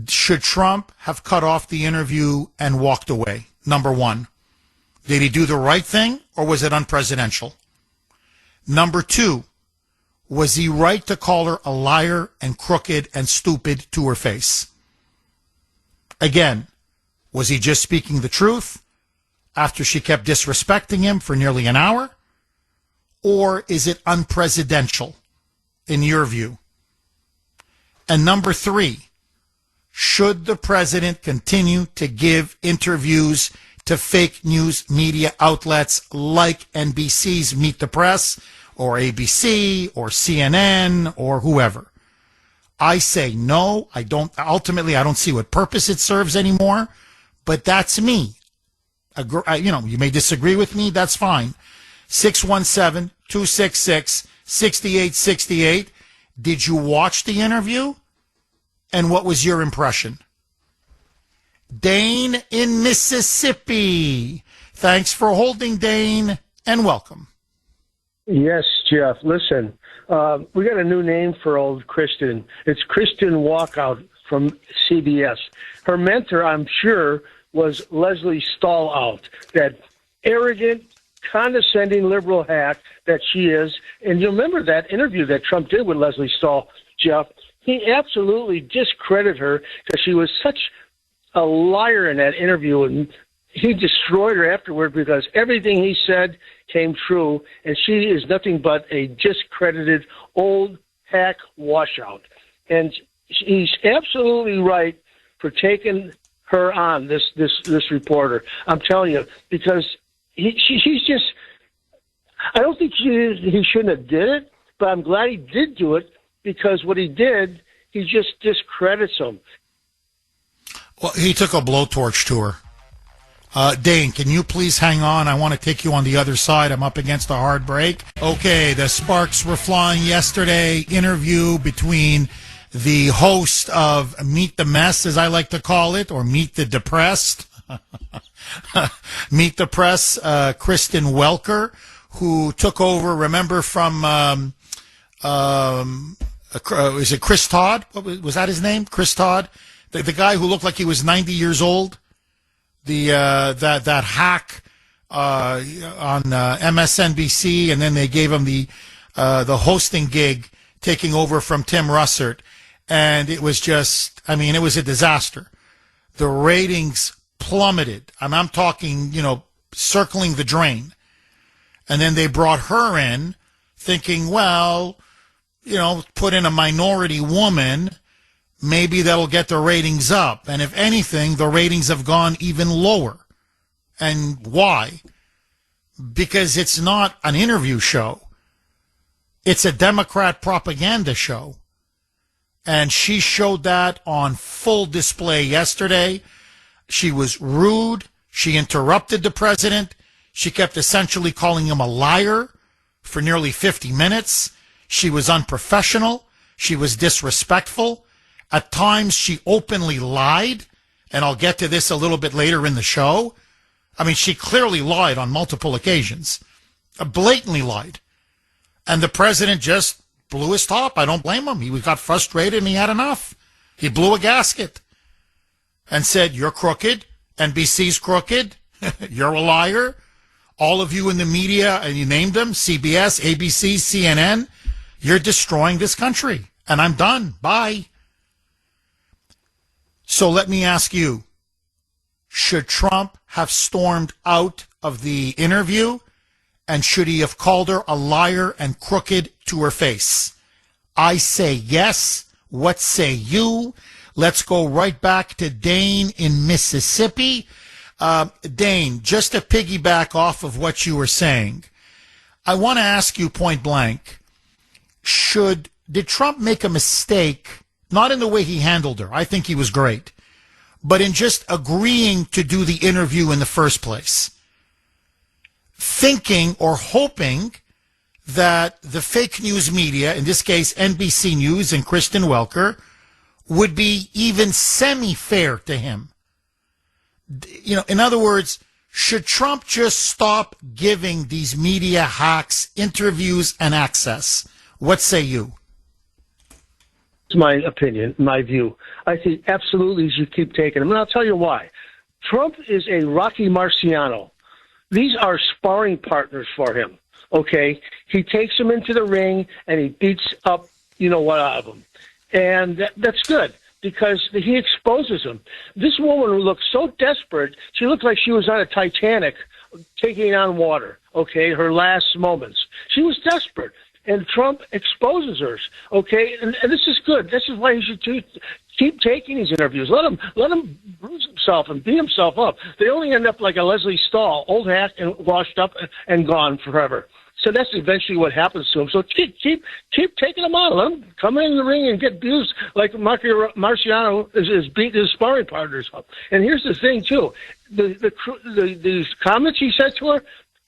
should Trump have cut off the interview and walked away? Number one, did he do the right thing or was it unpresidential? Number two, was he right to call her a liar and crooked and stupid to her face? Again, was he just speaking the truth after she kept disrespecting him for nearly an hour? Or is it unpresidential in your view? And number three, should the president continue to give interviews to fake news media outlets like NBC's Meet the Press or ABC or CNN or whoever? I say no. Ultimately, I don't see what purpose it serves anymore, but that's me. You may disagree with me. That's fine. 617-266-6868. Did you watch the interview? And what was your impression? Dane in Mississippi. Thanks for holding, Dane, and welcome. Yes, Jeff. Listen, we got a new name for old Kristen. It's Kristen Walkout from CBS. Her mentor, I'm sure, was Leslie Stallout, that arrogant, condescending liberal hack that she is. And you remember that interview that Trump did with Leslie Stahl, Jeff? He absolutely discredited her because she was such a liar in that interview, and he destroyed her afterward because everything he said came true, and she is nothing but a discredited old hack washout. And he's absolutely right for taking her on, this reporter. I'm telling you, because she's just, I don't think he shouldn't have did it, but I'm glad he did do it, because what he did, he just discredits him. Well, he took a blowtorch to her. Dane, can you please hang on? I want to take you on the other side. I'm up against a hard break. Okay, the sparks were flying yesterday. Interview between the host of Meet the Mess, as I like to call it, or Meet the Depressed. Meet the Press, Kristen Welker, who took over, remember, from... is it Chris Todd? Was that his name? Chris Todd? The guy who looked like he was 90 years old? That hack on MSNBC, and then they gave him the hosting gig, taking over from Tim Russert. And it was just, it was a disaster. The ratings plummeted. I'm talking, circling the drain. And then they brought her in thinking, well, put in a minority woman, maybe that'll get the ratings up. And if anything, the ratings have gone even lower. And why? Because it's not an interview show. It's a Democrat propaganda show. And she showed that on full display yesterday. She was rude. She interrupted the president. She kept essentially calling him a liar for nearly 50 minutes. She was unprofessional. She was disrespectful. At times, she openly lied. And I'll get to this a little bit later in the show. I mean, she clearly lied on multiple occasions. Blatantly lied. And the president just blew his top. I don't blame him. He got frustrated and he had enough. He blew a gasket and said, "You're crooked. NBC's crooked. You're a liar. All of you in the media," and you named them, CBS, ABC, CNN, "you're destroying this country. And I'm done. Bye." So let me ask you, should Trump have stormed out of the interview? And should he have called her a liar and crooked to her face? I say yes. What say you? Let's go right back to Dane in Mississippi. Dane, just to piggyback off of what you were saying, I want to ask you point blank, did Trump make a mistake, not in the way he handled her, I think he was great, but in just agreeing to do the interview in the first place? Thinking or hoping that the fake news media, in this case NBC News and Kristen Welker, would be even semi-fair to him. You know, in other words, should Trump just stop giving these media hacks interviews and access? What say you? It's my opinion, my view. I think absolutely you should keep taking them. And I'll tell you why. Trump is a Rocky Marciano. These are sparring partners for him, okay? He takes them into the ring, and he beats up, what out of them. And that's good, because he exposes them. This woman looks so desperate, she looked like she was on a Titanic taking on water, okay, her last moments. She was desperate, and Trump exposes her, okay? And this is good. This is why he should keep taking these interviews. Let him bruise himself and beat himself up. They only end up like a Leslie Stahl, old hat and washed up and gone forever. So that's eventually what happens to him. So keep taking them on. Let him come in the ring and get abused like Marciano is beating his sparring partners up. And here's the thing too: the comments he said to her.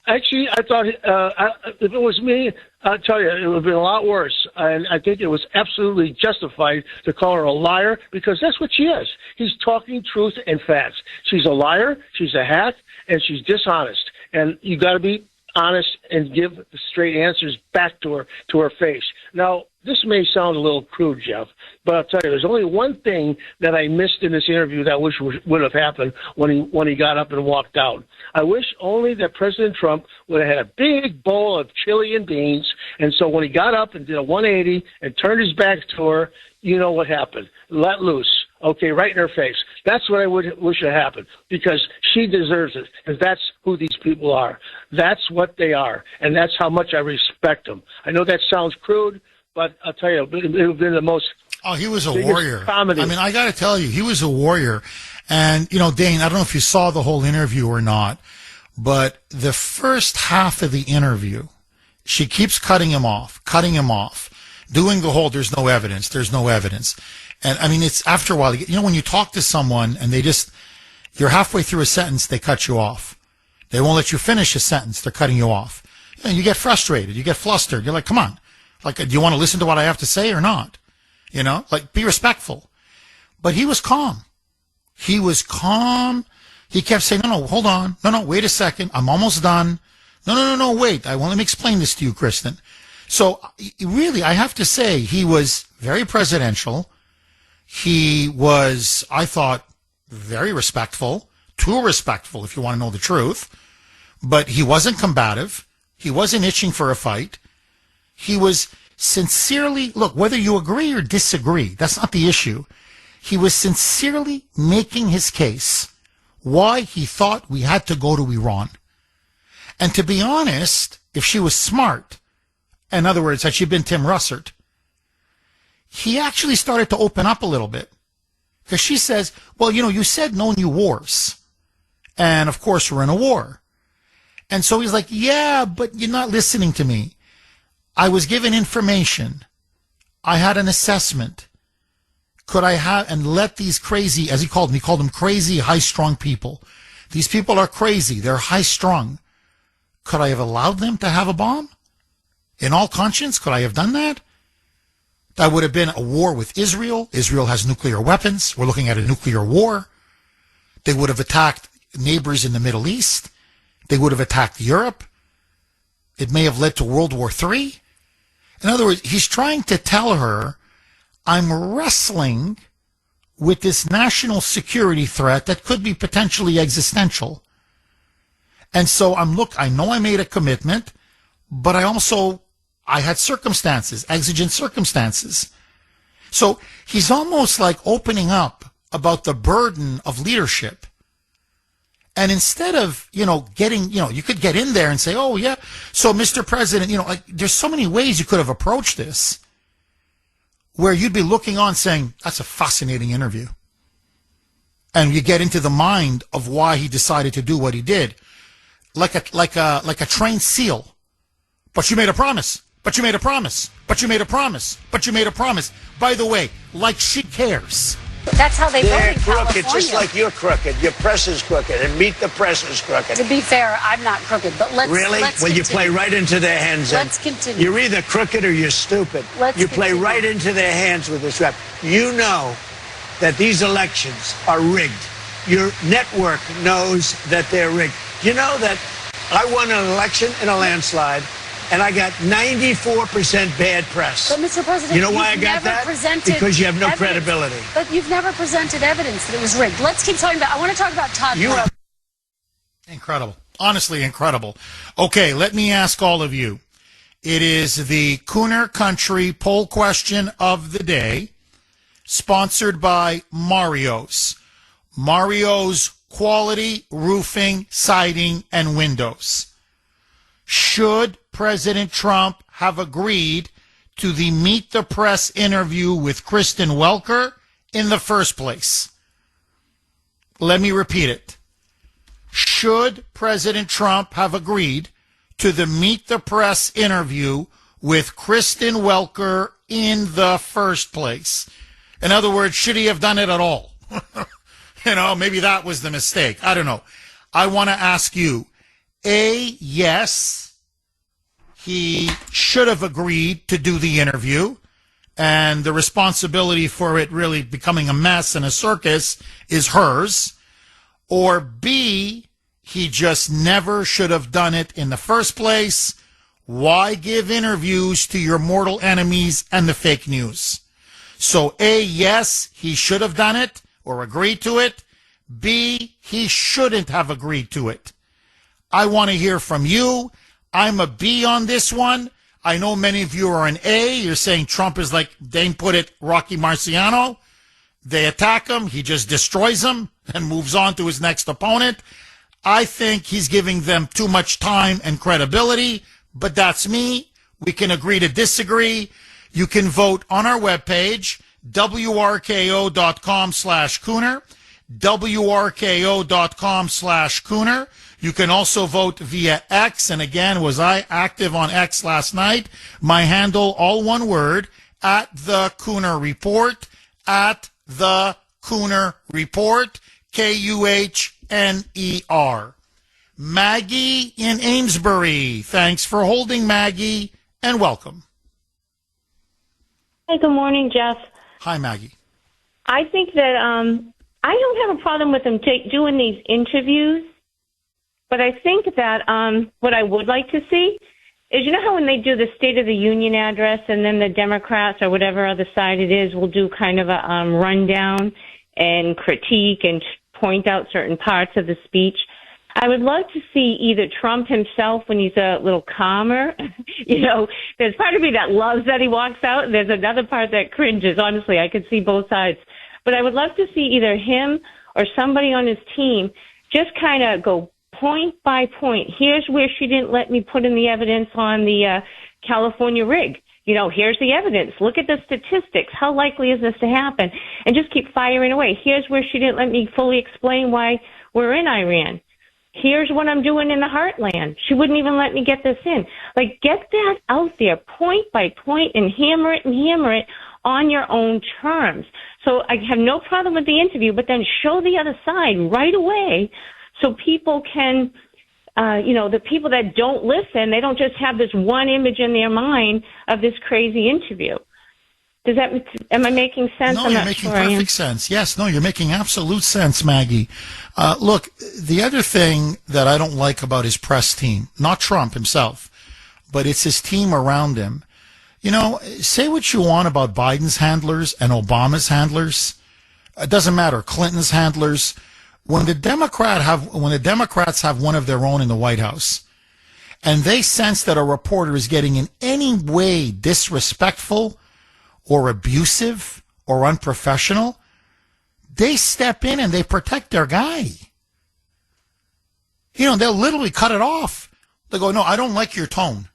Actually, I thought if it was me, I'll tell you, it would have been a lot worse. And I think it was absolutely justified to call her a liar, because that's what she is. He's talking truth and facts. She's a liar, she's a hack, and she's dishonest. And you got to be honest and give the straight answers back to her face. Now, this may sound a little crude, Jeff, but I'll tell you, there's only one thing that I missed in this interview that I wish would have happened when he got up and walked out. I wish only that President Trump would have had a big bowl of chili and beans, and so when he got up and did a 180 and turned his back to her, you know what happened? Let loose. Okay, right in her face. That's what I would wish had happened, because she deserves it, because that's who these people are. That's what they are, and that's how much I respect them. I know that sounds crude, but I'll tell you, it would have been the most... Oh, he was a warrior. Comedy. I mean, I got to tell you, he was a warrior. And, Dane, I don't know if you saw the whole interview or not, but the first half of the interview, she keeps cutting him off, doing the whole, there's no evidence. And, I mean, it's after a while, when you talk to someone and you're halfway through a sentence, they cut you off. They won't let you finish a sentence. They're cutting you off. And you get frustrated. You get flustered. You're like, come on. Like, do you want to listen to what I have to say or not? Be respectful. But he was calm. He kept saying, no, hold on. No, wait a second. I'm almost done. No, wait. Let me explain this to you, Kristen. So really, I have to say, he was very presidential. He was, I thought, very respectful, too respectful if you want to know the truth. But he wasn't combative. He wasn't itching for a fight. He was sincerely, look, whether you agree or disagree, that's not the issue. He was sincerely making his case why he thought we had to go to Iran. And to be honest, if she was smart, in other words, had she been Tim Russert, he actually started to open up a little bit. Because she says, well, you said no new wars. And of course, we're in a war. And so he's like, yeah, but you're not listening to me. I was given information. I had an assessment. Could I have, and let these crazy, as he called them crazy, high-strung people. These people are crazy. They're high-strung. Could I have allowed them to have a bomb? In all conscience, could I have done that? That would have been a war with Israel. Israel has nuclear weapons. We're looking at a nuclear war. They would have attacked neighbors in the Middle East. They would have attacked Europe. It may have led to World War III. In other words, he's trying to tell her, I'm wrestling with this national security threat that could be potentially existential. And so I know I made a commitment, but I had circumstances, exigent circumstances. So he's almost like opening up about the burden of leadership. And instead of, getting, you could get in there and say, oh, yeah. So, Mr. President, there's so many ways you could have approached this where you'd be looking on saying, that's a fascinating interview. And you get into the mind of why he decided to do what he did. Like a trained SEAL. But you made a promise. But you made a promise. But you made a promise. But you made a promise. By the way, like she cares. That's how they vote They're in crooked, California. just like you're crooked. Your press is crooked, and Meet the Press is crooked. To be fair, I'm not crooked, but let's Really? let's Well, you continue. play right into their hands. Let's continue. You're either crooked or you're stupid. You play continue. right into their hands with this rap. You know that these elections are rigged. Your network knows that they're rigged. You know that I won an election in a landslide, and I got 94% bad press. But, Mr. President, you know why I you've got never that? presented Because you have no evidence. credibility. But you've never presented evidence that it was rigged. Let's keep talking about, I want to talk about Todd. Incredible. Honestly, incredible. Okay, let me ask all of you. It is the Kuhner Country poll question of the day, sponsored by Mario's. Mario's Quality Roofing, Siding, and Windows. Should President Trump have agreed to the Meet the Press interview with Kristen Welker in the first place? Let me repeat it. Should President Trump have agreed to the Meet the Press interview with Kristen Welker in the first place? In other words, should he have done it at all? Maybe that was the mistake. I don't know. I want to ask you, yes, he should have agreed to do the interview, and the responsibility for it really becoming a mess and a circus is hers. Or B, he just never should have done it in the first place. Why give interviews to your mortal enemies and the fake news? So A, yes, he should have done it or agreed to it. B, he shouldn't have agreed to it. I want to hear from you. I'm a B on this one. I know many of you are an A. You're saying Trump is like, Dane put it, Rocky Marciano. They attack him. He just destroys them and moves on to his next opponent. I think he's giving them too much time and credibility, but that's me. We can agree to disagree. You can vote on our webpage, wrko.com/Kuhner, wrko.com/Kuhner. You can also vote via X. And again, was I active on X last night? My handle, all one word, at the Kuhner Report, at the Kuhner Report, Kuhner. Maggie in Amesbury. Thanks for holding, Maggie, and welcome. Hey, good morning, Jeff. Hi, Maggie. I think that I don't have a problem with them doing these interviews, but I think that what I would like to see is, how when they do the State of the Union address and then the Democrats or whatever other side it is will do kind of a rundown and critique and point out certain parts of the speech. I would love to see either Trump himself when he's a little calmer. There's part of me that loves that he walks out, and there's another part that cringes. Honestly, I could see both sides. But I would love to see either him or somebody on his team just kind of go point by point. Here's where she didn't let me put in the evidence on the California rig. Here's the evidence. Look at the statistics. How likely is this to happen? And just keep firing away. Here's where she didn't let me fully explain why we're in Iran. Here's what I'm doing in the heartland. She wouldn't even let me get this in. Like, get that out there point by point and hammer it on your own terms. So I have no problem with the interview, but then show the other side right away so people can, the people that don't listen, they don't just have this one image in their mind of this crazy interview. Am I making sense? No, you're making perfect sense. Yes, no, you're making absolute sense, Maggie. Look, the other thing that I don't like about his press team, not Trump himself, but it's his team around him. Say what you want about Biden's handlers and Obama's handlers. It doesn't matter. Clinton's handlers. When the Democrats have one of their own in the White House, and they sense that a reporter is getting in any way disrespectful or abusive or unprofessional, they step in and they protect their guy. They'll literally cut it off. They go, no, I don't like your tone.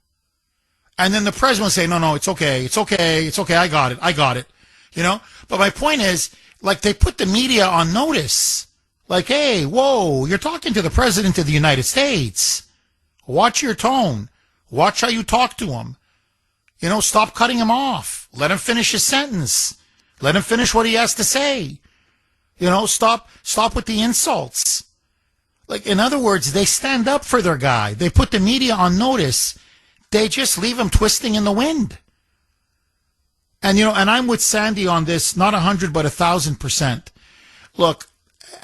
And then the president will say, no, it's okay, I got it. But my point is, like, they put the media on notice. Like, hey, whoa, you're talking to the president of the United States. Watch your tone. Watch how you talk to him. Stop cutting him off. Let him finish his sentence. Let him finish what he has to say. Stop with the insults. Like, in other words, they stand up for their guy. They put the media on notice. They just leave him twisting in the wind. And, and I'm with Sandy on this, not 100, but 1,000%. Look,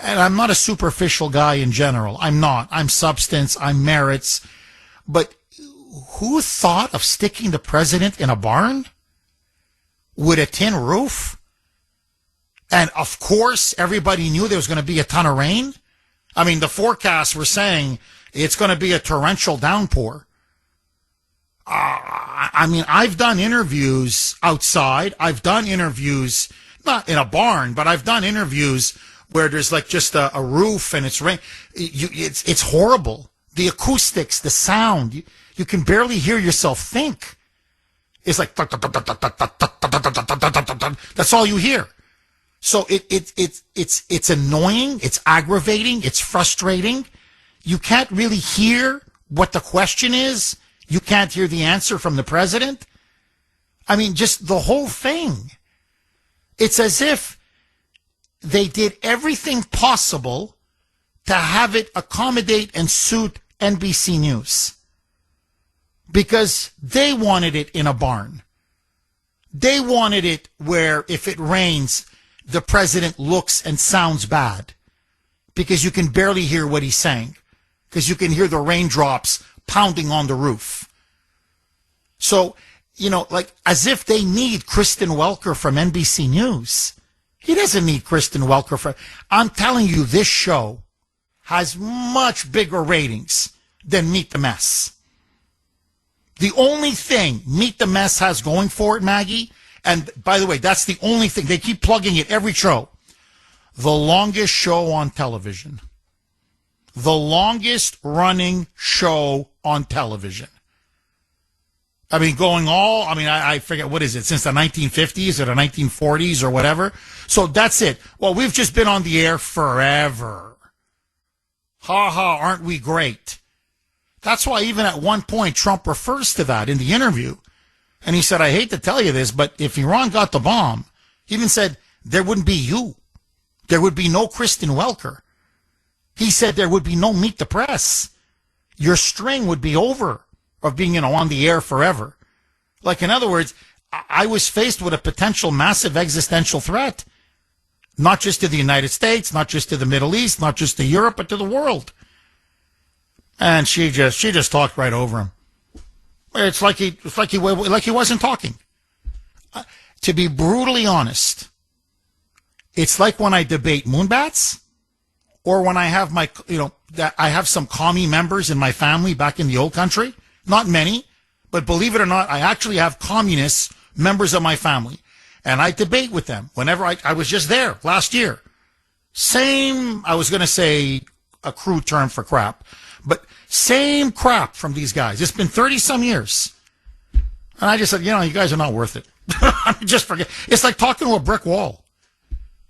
and I'm not a superficial guy in general. I'm not. I'm substance. I'm merits. But who thought of sticking the president in a barn with a tin roof? And of course, everybody knew there was going to be a ton of rain. I mean, the forecasts were saying it's going to be a torrential downpour. I've done interviews outside. I've done interviews, not in a barn, but I've done interviews where there's like just a roof and it's rain. It's horrible. The acoustics, the sound, you can barely hear yourself think. It's like, that's all you hear. So it's annoying. It's aggravating. It's frustrating. You can't really hear what the question is. You can't hear the answer from the president. I mean, just the whole thing. It's as if they did everything possible to have it accommodate and suit NBC News. Because they wanted it in a barn. They wanted it where if it rains, the president looks and sounds bad. Because you can barely hear what he's saying. Because you can hear the raindrops pounding on the roof. So, like as if they need Kristen Welker from NBC News. He doesn't need Kristen Welker I'm telling you, this show has much bigger ratings than Meet the Mess. The only thing Meet the Mess has going for it, Maggie, and by the way, that's the only thing. They keep plugging it every show. The longest show on television. The longest running show on television. I mean, I forget, what is it, since the 1950s or the 1940s or whatever? So that's it. Well, we've just been on the air forever. Ha ha, aren't we great? That's why even at one point Trump refers to that in the interview. And he said, I hate to tell you this, but if Iran got the bomb, he even said, there wouldn't be you. There would be no Kristen Welker. He said there would be no Meet the Press. Your string would be over of being, on the air forever. Like, in other words, I was faced with a potential massive existential threat. Not just to the United States, not just to the Middle East, not just to Europe, but to the world. And she just talked right over him. It's like he wasn't talking. To be brutally honest, it's like when I debate moonbats, or when I have I have some commie members in my family back in the old country. Not many, but believe it or not, I actually have communist members of my family. And I debate with them whenever I was just there last year. Same, I was going to say a crude term for crap, but same crap from these guys. It's been 30 some years. And I just said, you guys are not worth it. Just forget. It's like talking to a brick wall.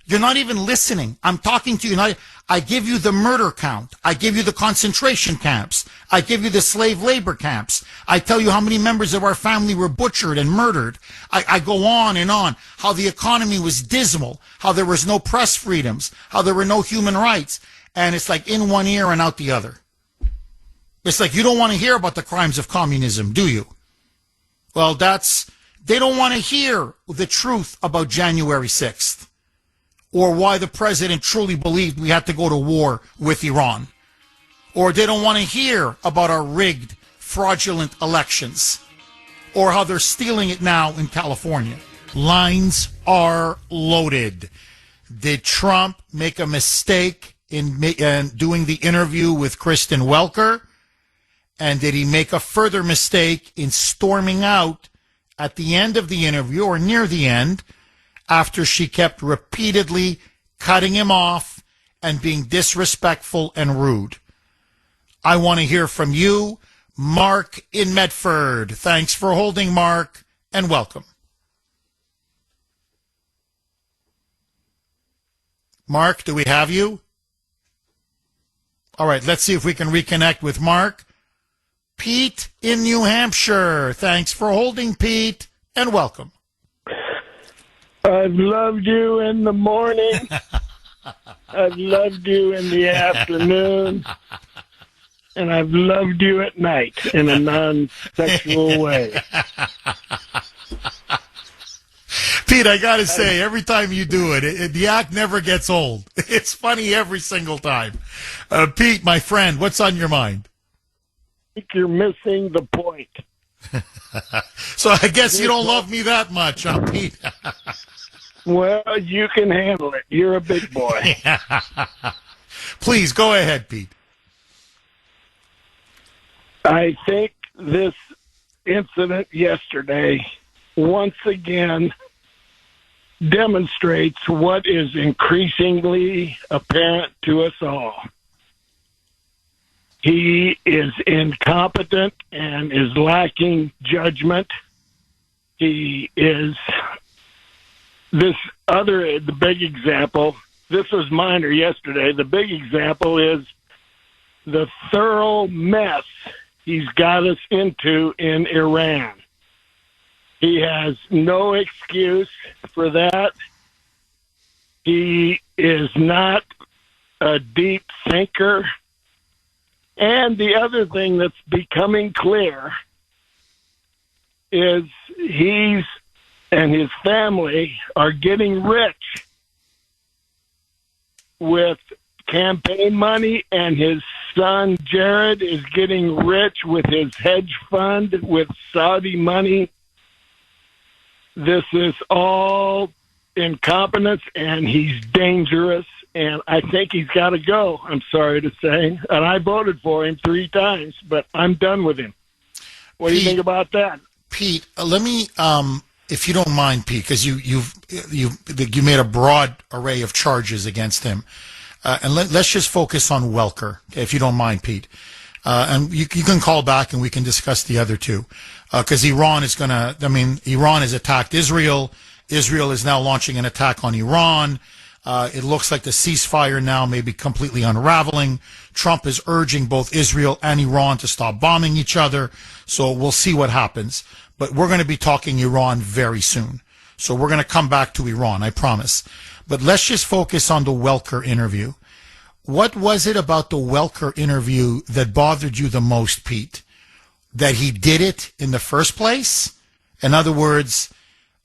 You're not even listening. I'm talking to you. I give you the murder count. I give you the concentration camps. I give you the slave labor camps. I tell you how many members of our family were butchered and murdered. I go on and on. How the economy was dismal. How there was no press freedoms. How there were no human rights. And it's like in one ear and out the other. It's like you don't want to hear about the crimes of communism, do you? Well, they don't want to hear the truth about January 6th. Or why the president truly believed we had to go to war with Iran. Or they don't want to hear about our rigged, fraudulent elections. Or how they're stealing it now in California. Lines are loaded. Did Trump make a mistake in doing the interview with Kristen Welker? And did he make a further mistake in storming out at the end of the interview or near the end after she kept repeatedly cutting him off and being disrespectful and rude? I want to hear from you, Mark in Medford. Thanks for holding, Mark, and welcome. Mark, do we have you? All right, let's see if we can reconnect with Mark. Pete in New Hampshire. Thanks for holding, Pete, and welcome. I've loved you in the morning. I've loved you in the afternoon. And I've loved you at night in a non-sexual way. Pete, I got to say, every time you do it, the act never gets old. It's funny every single time. Pete, my friend, what's on your mind? I think you're missing the point. So I guess you don't love me that much, huh, Pete? Well, you can handle it. You're a big boy. Please, go ahead, Pete. I think this incident yesterday once again demonstrates what is increasingly apparent to us all. He is incompetent and is lacking judgment. He is the big example. This was minor yesterday. The big example is the thorough mess he's got us into in Iran. He has no excuse for that. He is not a deep thinker. And the other thing that's becoming clear is he's and his family are getting rich with campaign money, and his son Jared is getting rich with his hedge fund with Saudi money. This is all incompetence, and he's dangerous, and I think he's got to go, I'm sorry to say. And I voted for him 3 times, but I'm done with him. What do you think about that? Pete, let me, if you don't mind, Pete, because you made a broad array of charges against him. And let's just focus on Welker, if you don't mind, Pete. And you can call back and we can discuss the other two. Because Iran has attacked Israel. Israel is now launching an attack on Iran. It looks like the ceasefire now may be completely unraveling. Trump is urging both Israel and Iran to stop bombing each other. So we'll see what happens. But we're going to be talking Iran very soon. So we're going to come back to Iran, I promise. But let's just focus on the Welker interview. What was it about the Welker interview that bothered you the most, Pete? That he did it in the first place? In other words,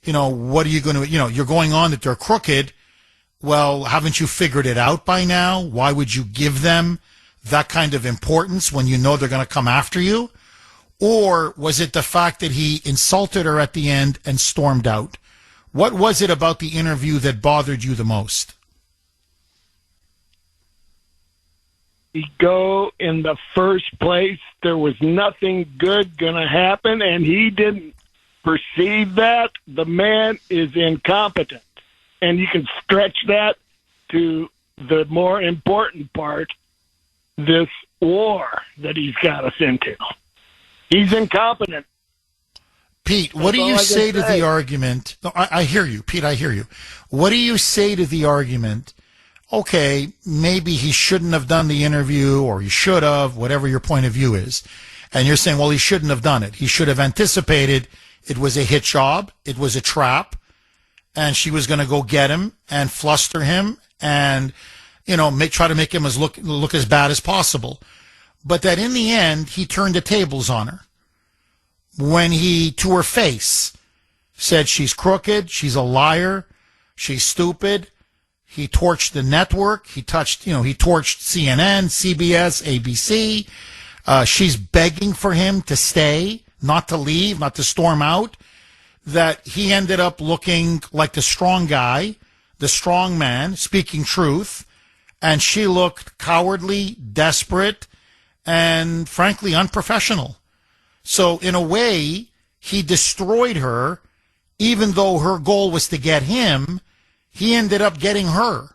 what are you going to, you're going on that they're crooked. Well, haven't you figured it out by now? Why would you give them that kind of importance when you know they're going to come after you? Or was it the fact that he insulted her at the end and stormed out? What was it about the interview that bothered you the most? Go in the first place. There was nothing good going to happen, and he didn't perceive that. The man is incompetent. And you can stretch that to the more important part, this war that he's got us into. He's incompetent. Pete, what do you say to the argument? No, I hear you, Pete, I hear you. What do you say to the argument? Okay, maybe he shouldn't have done the interview, or he should have, whatever your point of view is. And you're saying, well, he shouldn't have done it. He should have anticipated it was a hit job, it was a trap, and she was going to go get him and fluster him and, try to make him look as bad as possible. But that in the end, he turned the tables on her. When he, to her face, said she's crooked, she's a liar, she's stupid. He torched the network. He torched CNN, CBS, ABC. She's begging for him to stay, not to leave, not to storm out. That he ended up looking like the strong guy, the strong man, speaking truth. And she looked cowardly, desperate, and frankly unprofessional. So in a way, he destroyed her, even though her goal was to get him. He ended up getting her.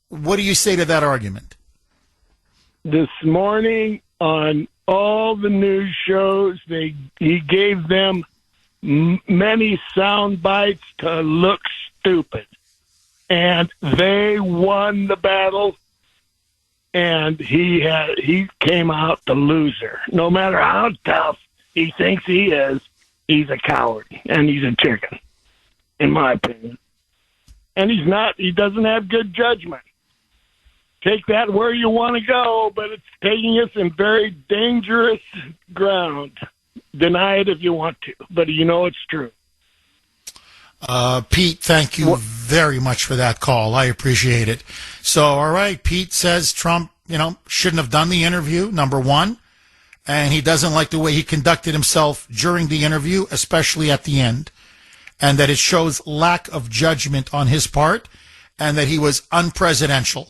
What do you say to that argument? This morning on all the news shows, he gave them many sound bites to look stupid. And they won the battle, and he came out the loser. No matter how tough he thinks he is, he's a coward, and he's a chicken, in my opinion. And he doesn't have good judgment. Take that where you want to go, but it's taking us in very dangerous ground. Deny it if you want to, but it's true. Pete, thank you very much for that call. I appreciate it. So, all right, Pete says Trump, shouldn't have done the interview, number one. And he doesn't like the way he conducted himself during the interview, especially at the end. And that it shows lack of judgment on his part, and that he was unpresidential.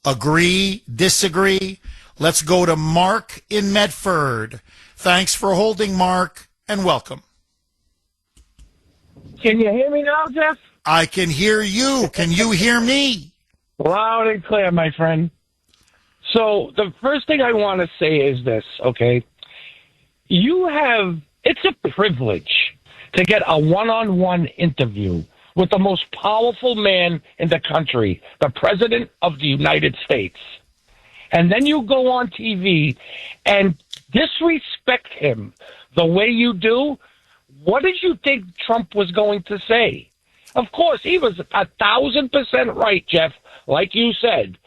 Agree, disagree? Let's go to Mark in Medford. Thanks for holding, Mark, and welcome. Can you hear me now, Jeff? I can hear you. Can you hear me? Loud and clear, my friend. So the first thing I want to say is this, okay? It's a privilege to get a one-on-one interview with the most powerful man in the country, the President of the United States. And then you go on TV and disrespect him the way you do. What did you think Trump was going to say? Of course, he was 1,000% right, Jeff, like you said,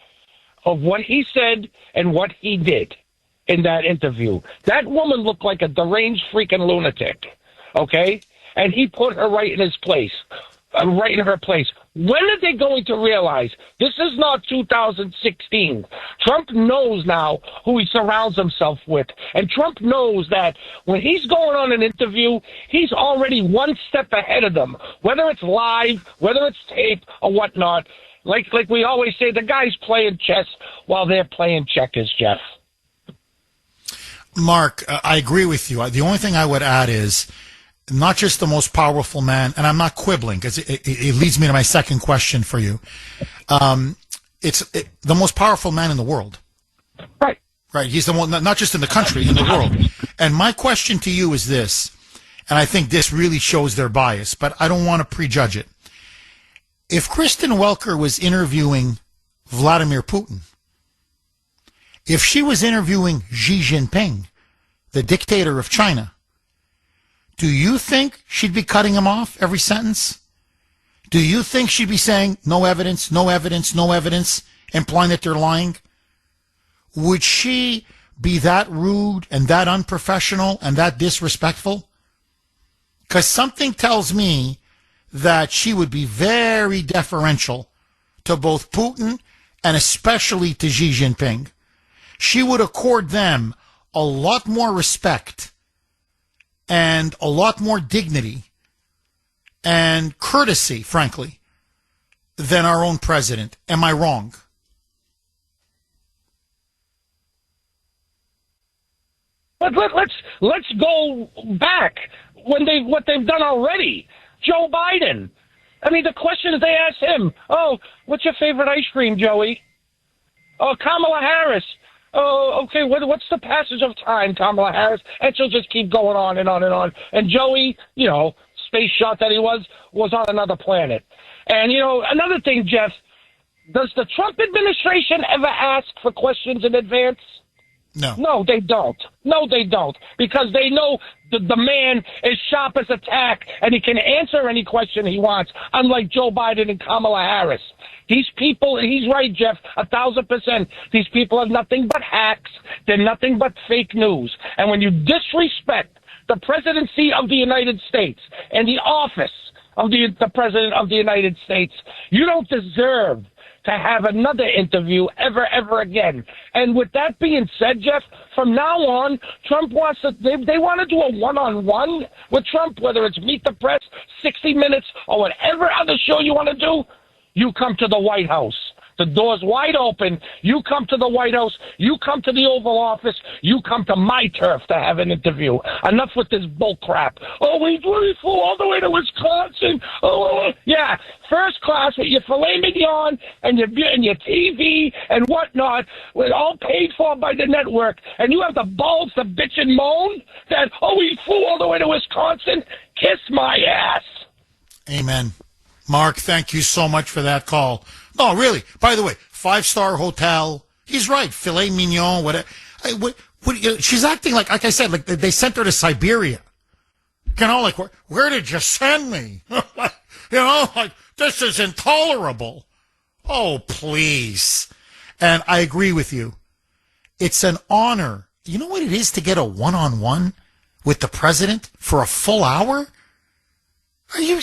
of what he said and what he did in that interview. That woman looked like a deranged freaking lunatic, okay? And he put her right in his place, right in her place. When are they going to realize this is not 2016? Trump knows now who he surrounds himself with. And Trump knows that when he's going on an interview, he's already one step ahead of them, whether it's live, whether it's tape or whatnot. Like we always say, the guy's playing chess while they're playing checkers, Jeff. Mark, I agree with you. The only thing I would add is, not just the most powerful man, and I'm not quibbling because it leads me to my second question for you. It's the most powerful man in the world. Right. Right. He's the one, not just in the country, in the world. And my question to you is this, and I think this really shows their bias, but I don't want to prejudge it. If Kristen Welker was interviewing Vladimir Putin, if she was interviewing Xi Jinping, the dictator of China, do you think she'd be cutting him off every sentence? Do you think she'd be saying, no evidence, no evidence, no evidence, implying that they're lying? Would she be that rude and that unprofessional and that disrespectful? Because something tells me that she would be very deferential to both Putin and especially to Xi Jinping. She would accord them a lot more respect and a lot more dignity and courtesy, frankly, than our own president. Am I wrong? But let's go back what they've done already. Joe Biden. I mean, the questions they asked him. Oh, what's your favorite ice cream, Joey? Oh, Kamala Harris. oh, okay, what's the passage of time, Kamala Harris? And she'll just keep going on and on and on. And Joey, space shot that he was on another planet. And, another thing, Jeff, does the Trump administration ever ask for questions in advance? No. No, they don't. No, they don't. Because they know the man is sharp as a tack, and he can answer any question he wants, unlike Joe Biden and Kamala Harris. These people, he's right, Jeff, 1,000%. These people are nothing but hacks. They're nothing but fake news. And when you disrespect the presidency of the United States and the office of the President of the United States, you don't deserve to have another interview ever again. And with that being said, Jeff, from now on, Trump wants to, they want to do a one-on-one with Trump, whether it's Meet the Press, 60 Minutes, or whatever other show you want to do, you come to the White House. The door's wide open. You come to the White House. You come to the Oval Office. You come to my turf to have an interview. Enough with this bull crap. Oh, we flew all the way to Wisconsin. Oh, yeah. First class with your filet mignon and your TV and whatnot, with all paid for by the network. And you have the balls to bitch and moan that, oh, we flew all the way to Wisconsin. Kiss my ass. Amen. Mark, thank you so much for that call. No, really. By the way, 5-star hotel. He's right. Filet mignon, whatever. She's acting like I said, like they sent her to Siberia. Like, where did you send me? Like, this is intolerable. Oh, please. And I agree with you. It's an honor. You know what it is to get a one-on-one with the president for a full hour? Are you...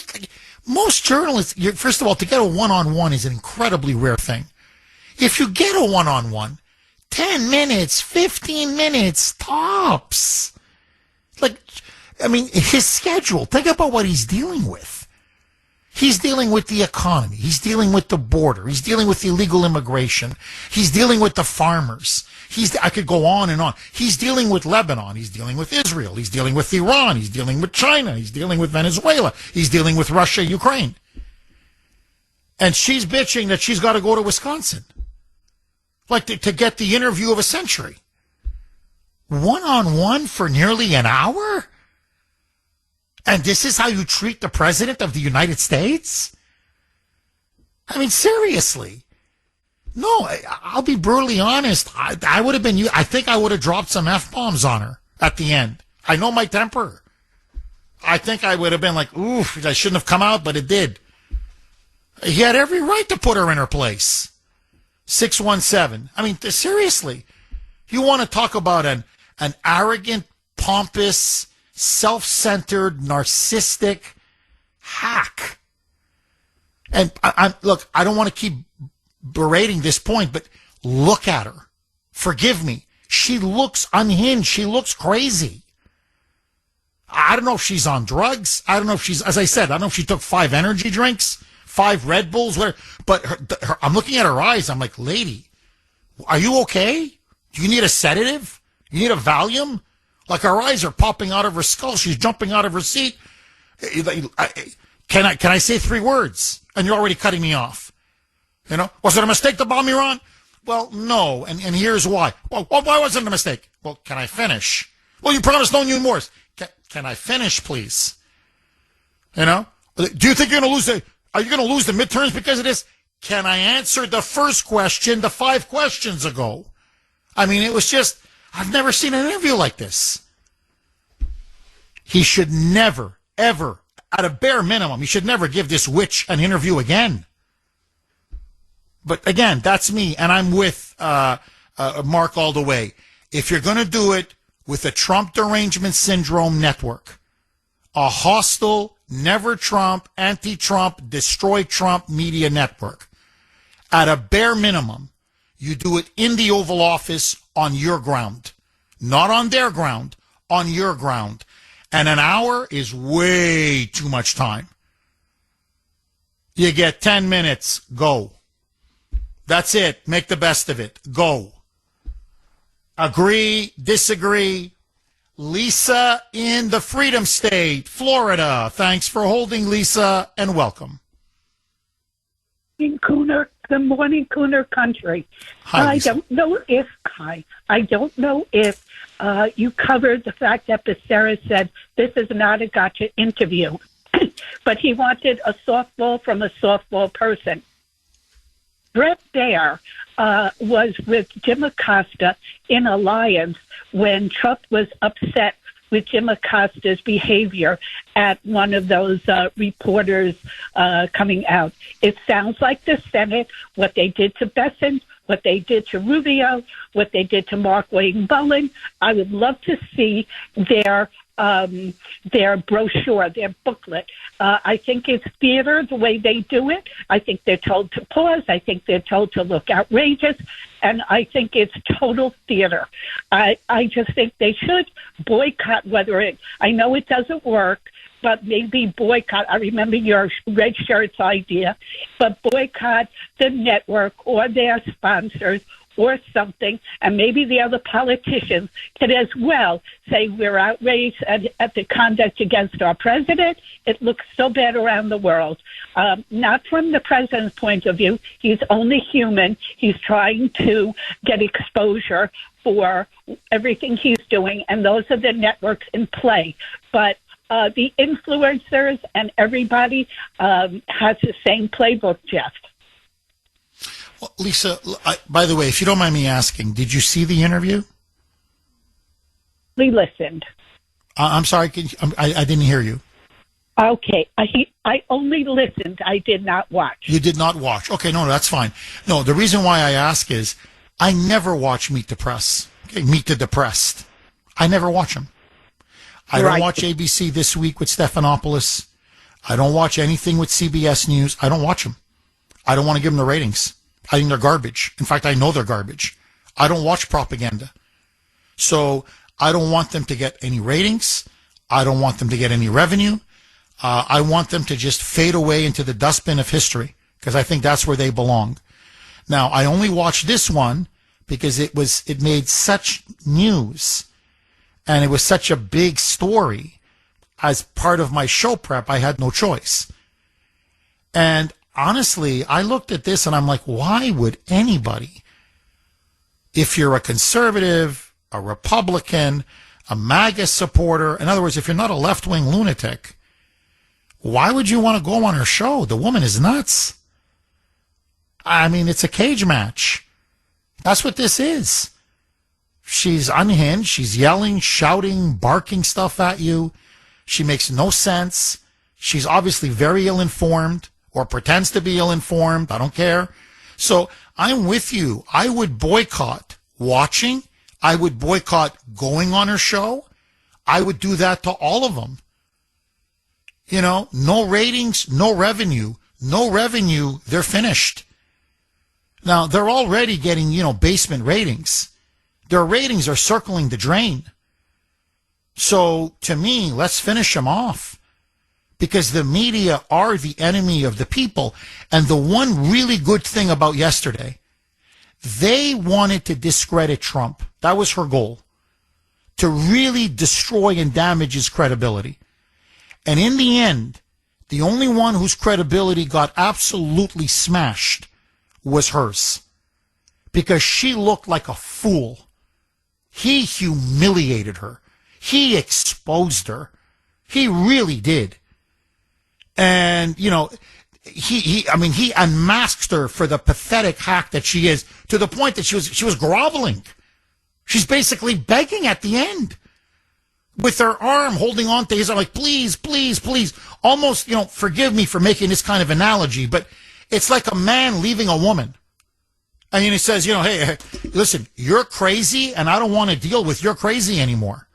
Most journalists, first of all, to get a one-on-one is an incredibly rare thing. If you get a one-on-one, 10 minutes, 15 minutes, tops. His schedule, think about what he's dealing with. He's dealing with the economy. He's dealing with the border. He's dealing with illegal immigration. He's dealing with the farmers. I could go on and on. He's dealing with Lebanon. He's dealing with Israel. He's dealing with Iran. He's dealing with China. He's dealing with Venezuela. He's dealing with Russia, Ukraine. And she's bitching that she's got to go to Wisconsin. To get the interview of a century. One-on-one for nearly an hour? And this is how you treat the President of the United States? Seriously. No, I'll be brutally honest. I would have been you. I think I would have dropped some F-bombs on her at the end. I know my temper. I think I would have been like, oof, I shouldn't have come out, but it did. He had every right to put her in her place. 617. Seriously. You want to talk about an arrogant, pompous, self-centered, narcissistic hack. And look, I don't want to keep berating this point, but look at her. Forgive me. She looks unhinged. She looks crazy. I don't know if she's on drugs. I don't know if she's, as I said, I don't know if she took 5 energy drinks, 5 Red Bulls, but I'm looking at her eyes. I'm like, lady, are you okay? Do you need a sedative? You need a Valium? Like, her eyes are popping out of her skull. She's jumping out of her seat. Can I say 3 words? And you're already cutting me off. Was it a mistake to bomb Iran? Well, no, and here's why. Well, why was it a mistake? Well, can I finish? Well, you promised no new wars. Can I finish, please? Do you think you're going to lose are you going to lose the midterms because of this? Can I answer the first question the 5 questions ago? It was just, I've never seen an interview like this. He should never, ever, at a bare minimum, he should never give this witch an interview again. But again, that's me, and I'm with Mark all the way. If you're going to do it with a Trump derangement syndrome network, a hostile, never Trump, anti-Trump, destroy Trump media network, at a bare minimum, you do it in the Oval Office on your ground. Not on their ground, on your ground. And an hour is way too much time. You get 10 minutes, go. That's it. Make the best of it. Go. Agree, disagree. Lisa in the Freedom State, Florida. Thanks for holding, Lisa, and welcome. Kuhner, Good morning, Kuhner Country. Hi, Lisa. I don't know if you covered the fact that Becerra said this is not a gotcha interview, but he wanted a softball from a softball person. Brett Baer was with Jim Acosta in Alliance when Trump was upset with Jim Acosta's behavior at one of those reporters coming out. It sounds like the Senate, what they did to Bessent, what they did to Rubio, what they did to Mark Wayne Bullen. I would love to see their brochure, their booklet. I think it's theater the way they do it. I think they're told to pause. I think they're told to look outrageous. And I think it's total theater. I just think they should boycott I know it doesn't work, but maybe boycott. I remember your red shirts idea, but boycott the network or their sponsors or something, and maybe the other politicians can as well say we're outraged at the conduct against our president. It looks so bad around the world. Not from the president's point of view. He's only human. He's trying to get exposure for everything he's doing, and those are the networks in play. But the influencers and everybody has the same playbook, Jeff. Well, Lisa, by the way, if you don't mind me asking, did you see the interview? We listened. I'm sorry, I didn't hear you. Okay, I only listened. I did not watch. You did not watch. Okay, no, that's fine. No, the reason why I ask is I never watch Meet the Press. Okay, Meet the Depressed. I never watch them. I don't watch ABC This Week with Stephanopoulos. I don't watch anything with CBS News. I don't watch them. I don't want to give them the ratings. I think they're garbage. In fact, I know they're garbage. I don't watch propaganda. So I don't want them to get any ratings. I don't want them to get any revenue. I want them to just fade away into the dustbin of history because I think that's where they belong. Now, I only watched this one because it made such news and it was such a big story. As part of my show prep, I had no choice. And honestly, I looked at this and I'm like, why would anybody, if you're a conservative, a Republican, a MAGA supporter, in other words, if you're not a left-wing lunatic, why would you want to go on her show? The woman is nuts. I mean, it's a cage match. That's what this is. She's unhinged. She's yelling, shouting, barking stuff at you. She makes no sense. She's obviously very ill-informed or pretends to be ill-informed. I don't care. So I'm with you. I would boycott watching. I would boycott going on her show. I would do that to all of them. You know, no ratings, no revenue. No revenue, they're finished. Now, they're already getting, basement ratings. Their ratings are circling the drain. So, to me, let's finish them off. Because the media are the enemy of the people. And the one really good thing about yesterday, they wanted to discredit Trump. That was her goal. To really destroy and damage his credibility. And in the end, the only one whose credibility got absolutely smashed was hers. Because she looked like a fool. He humiliated her. He exposed her. He really did. And, he unmasked her for the pathetic hack that she is, to the point that she was groveling. She's basically begging at the end with her arm holding on to his arm, like, please, please, please. Almost, forgive me for making this kind of analogy, but it's like a man leaving a woman. And he says, hey, listen, you're crazy and I don't want to deal with your crazy anymore.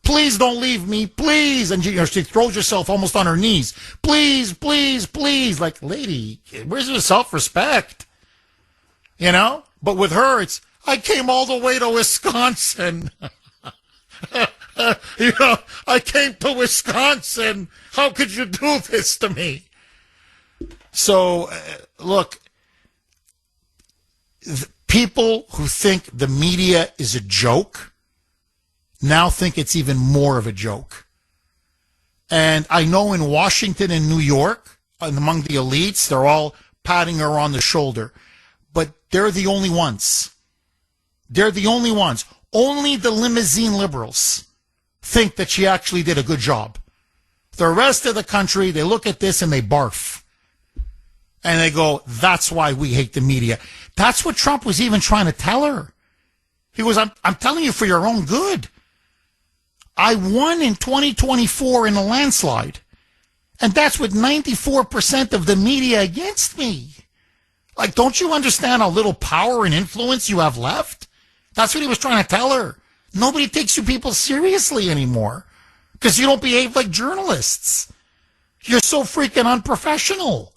Please don't leave me, please. And she throws herself almost on her knees. Please, please, please. Like, lady, where's your self-respect? But with her, it's, I came all the way to Wisconsin. I came to Wisconsin. How could you do this to me? So, look, people who think the media is a joke now think it's even more of a joke. And I know in Washington and New York, and among the elites, they're all patting her on the shoulder. But they're the only ones. They're the only ones. Only the limousine liberals think that she actually did a good job. The rest of the country, they look at this and they barf. And they go, that's why we hate the media. That's what Trump was even trying to tell her. He goes, I'm telling you for your own good. I won in 2024 in a landslide. And that's with 94% of the media against me. Like, don't you understand how little power and influence you have left? That's what he was trying to tell her. Nobody takes you people seriously anymore because you don't behave like journalists. You're so freaking unprofessional.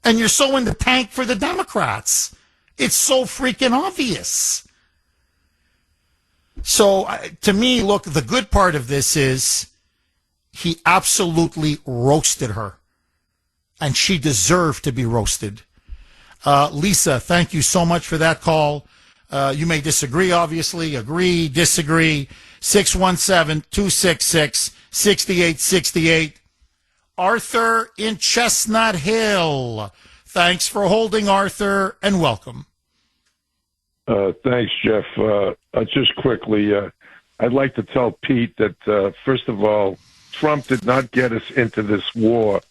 And you're so in the tank for the Democrats. It's so freaking obvious. So, to me, look, the good part of this is he absolutely roasted her. And she deserved to be roasted. Lisa, thank you so much for that call. You may disagree, obviously. Agree, disagree. 617-266-6868. Arthur in Chestnut Hill. Thanks for holding, Arthur, and welcome. Thanks, Jeff. Just quickly, I'd like to tell Pete that, first of all, Trump did not get us into this war.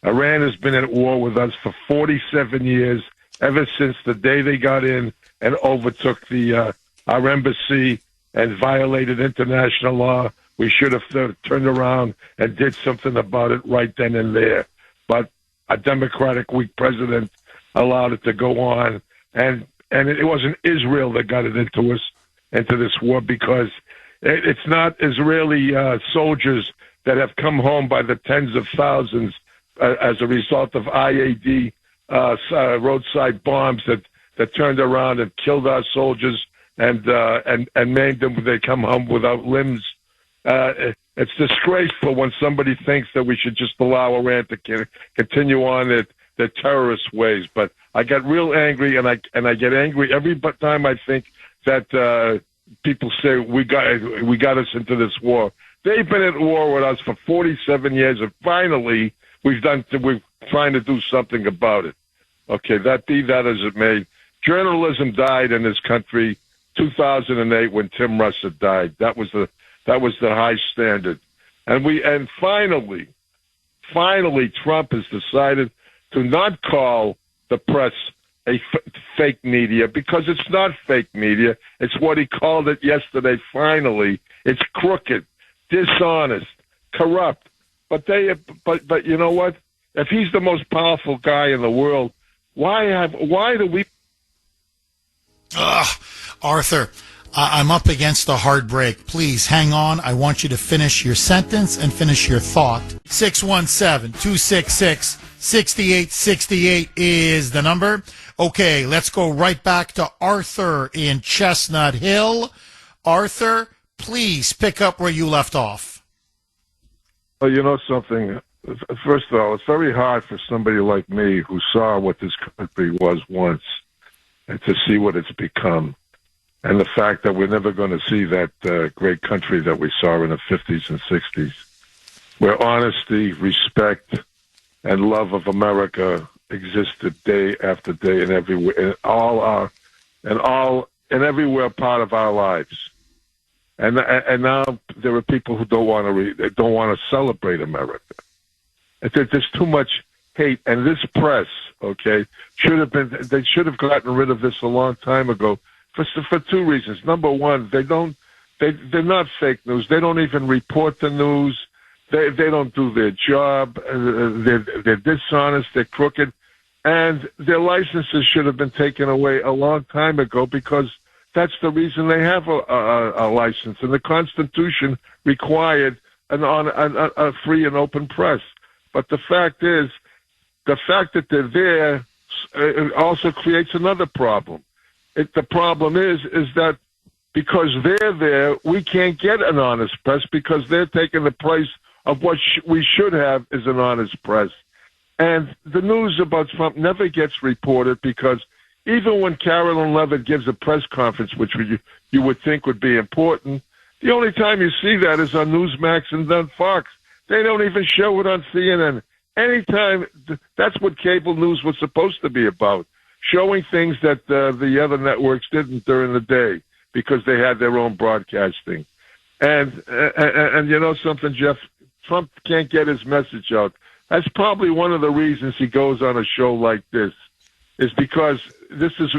Iran has been at war with us for 47 years, ever since the day they got in and overtook our embassy and violated international law. We should have turned around and did something about it right then and there. But a Democratic weak president allowed it to go on. And it wasn't Israel that got it into this war, because it's not Israeli soldiers that have come home by the tens of thousands as a result of IAD roadside bombs that turned around and killed our soldiers and maimed them. They come home without limbs. It's disgraceful when somebody thinks that we should just allow Iran to continue on their terrorist ways. But I get real angry, and I get angry every time I think that people say we got us into this war. They've been at war with us for 47 years, and finally we're trying to do something about it. Okay, that as it may. Journalism died in this country 2008 when Tim Russell died. That was the high standard. And finally Trump has decided to not call the press a fake media, because it's not fake media. It's what he called it yesterday. Finally, it's crooked, dishonest, corrupt. But you know what? If he's the most powerful guy in the world, why do we? Arthur, I'm up against a hard break. Please hang on. I want you to finish your sentence and finish your thought. 617-266-6868 is the number. Okay, let's go right back to Arthur in Chestnut Hill. Arthur, please pick up where you left off. Well, you know something? First of all, it's very hard for somebody like me who saw what this country was once and to see what it's become. And the fact that we're never going to see that great country that we saw in the 50s and 60s, where honesty, respect, and love of America existed day after day and everywhere, everywhere part of our lives. And now there are people who don't want to celebrate America. There's too much hate, and this press, okay, they should have gotten rid of this a long time ago. For two reasons. Number one, they're not fake news. They don't even report the news. They don't do their job. They're dishonest. They're crooked, and their licenses should have been taken away a long time ago, because that's the reason they have a license. And the Constitution required a free and open press. But the fact that they're there also creates another problem. The problem is that because they're there, we can't get an honest press, because they're taking the place of what we should have is an honest press. And the news about Trump never gets reported, because even when Carolyn Levitt gives a press conference, which you would think would be important, the only time you see that is on Newsmax and on Fox. They don't even show it on CNN. anytime, that's what cable news was supposed to be about, showing things that the other networks didn't during the day because they had their own broadcasting. And you know something, Jeff? Trump can't get his message out. That's probably one of the reasons he goes on a show like this, is because this is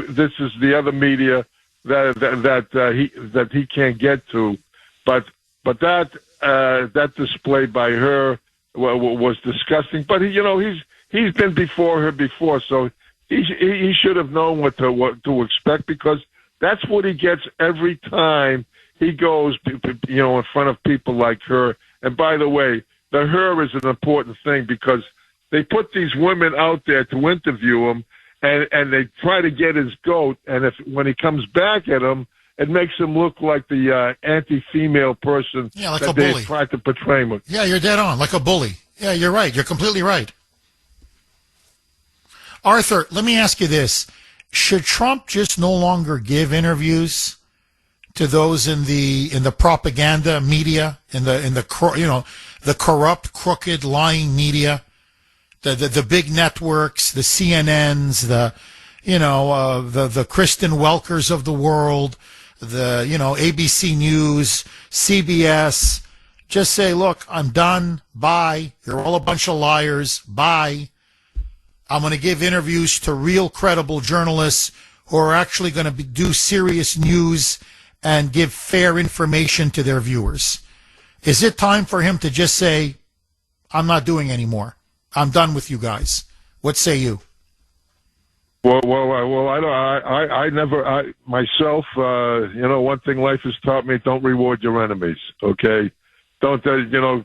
the other media that he can't get to. But that display by her was disgusting. But he's been before her before, so he should have known what to expect, because that's what he gets every time he goes, in front of people like her. And by the way, the her is an important thing, because they put these women out there to interview him, and they try to get his goat. And when he comes back at him, it makes him look like the anti-female person like that a they bully. tried to portray him. Yeah, you're dead on, like a bully. Yeah, you're right. You're completely right. Arthur, let me ask you this. Should Trump just no longer give interviews to those in the propaganda media, in the corrupt, crooked, lying media, the big networks, the CNNs, the Kristen Welkers of the world, the ABC News, CBS? Just say, look, I'm done. Bye. You're all a bunch of liars. Bye. I'm going to give interviews to real credible journalists who are actually going to do serious news and give fair information to their viewers. Is it time for him to just say, I'm not doing anymore. I'm done with you guys? What say you? Well, I never myself, one thing life has taught me, don't reward your enemies, okay? Don't,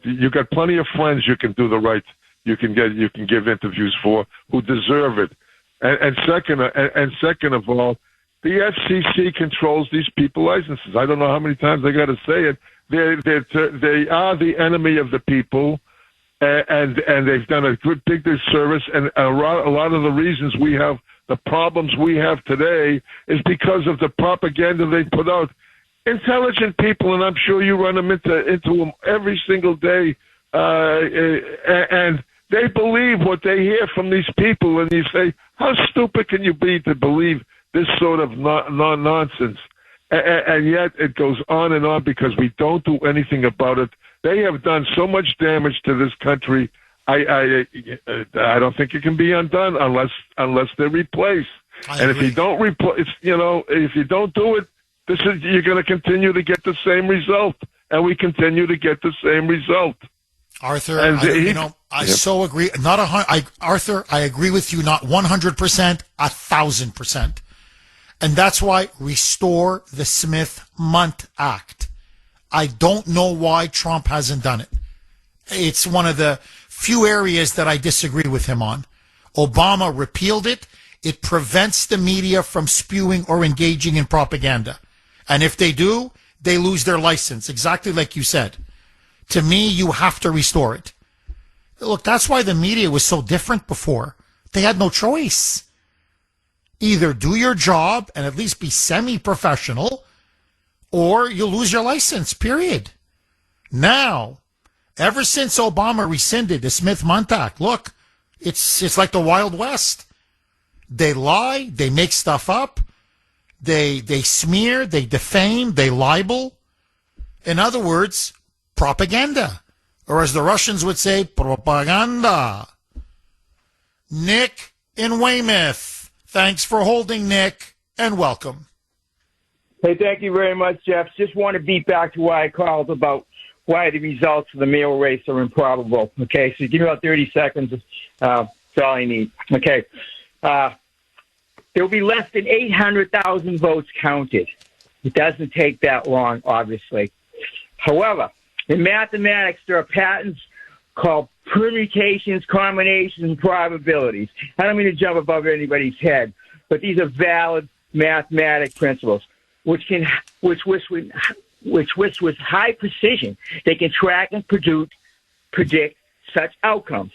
you got plenty of friends you can you can give interviews for who deserve it. And second of all, the FCC controls ththese people licenses. I don't know how many times I got to say it. They are the enemy of the people, and they've done a big disservice. And a lot of the reasons we have the problems we have today is because of the propaganda they put out. Intelligent people, and I'm sure you run them into them every single day, and they believe what they hear from these people. And you say, how stupid can you be to believe this sort of nonsense? And yet it goes on and on because we don't do anything about it. They have done so much damage to this country. I don't think it can be undone unless they're replaced. And if you don't replace, if you don't do it, you're going to continue to get the same result, and we continue to get the same result. Arthur, I so agree. Arthur, I agree with you. Not 100%, 1,000%. And that's why restore the Smith-Mundt Act. I don't know why Trump hasn't done it. It's one of the few areas that I disagree with him on. Obama repealed it. It prevents the media from spewing or engaging in propaganda. And if they do, they lose their license, exactly like you said. To me, you have to restore it. Look, that's why the media was so different before. They had no choice. Either do your job and at least be semi-professional, or you'll lose your license, period. Now, ever since Obama rescinded the Smith-Mundt Act, look, it's like the Wild West. They lie, they make stuff up, they smear, they defame, they libel. In other words, propaganda. Or as the Russians would say, propaganda. Nick in Weymouth. Thanks for holding, Nick, and welcome. Hey, thank you very much, Jeff. Just want to beat back to why I called about why the results of the mail race are improbable. Okay, so give me about 30 seconds. That's all I need. Okay. There will be less than 800,000 votes counted. It doesn't take that long, obviously. However, in mathematics, there are patterns called permutations, combinations, and probabilities. I don't mean to jump above anybody's head, but these are valid mathematic principles, which with high precision, they can track and predict such outcomes.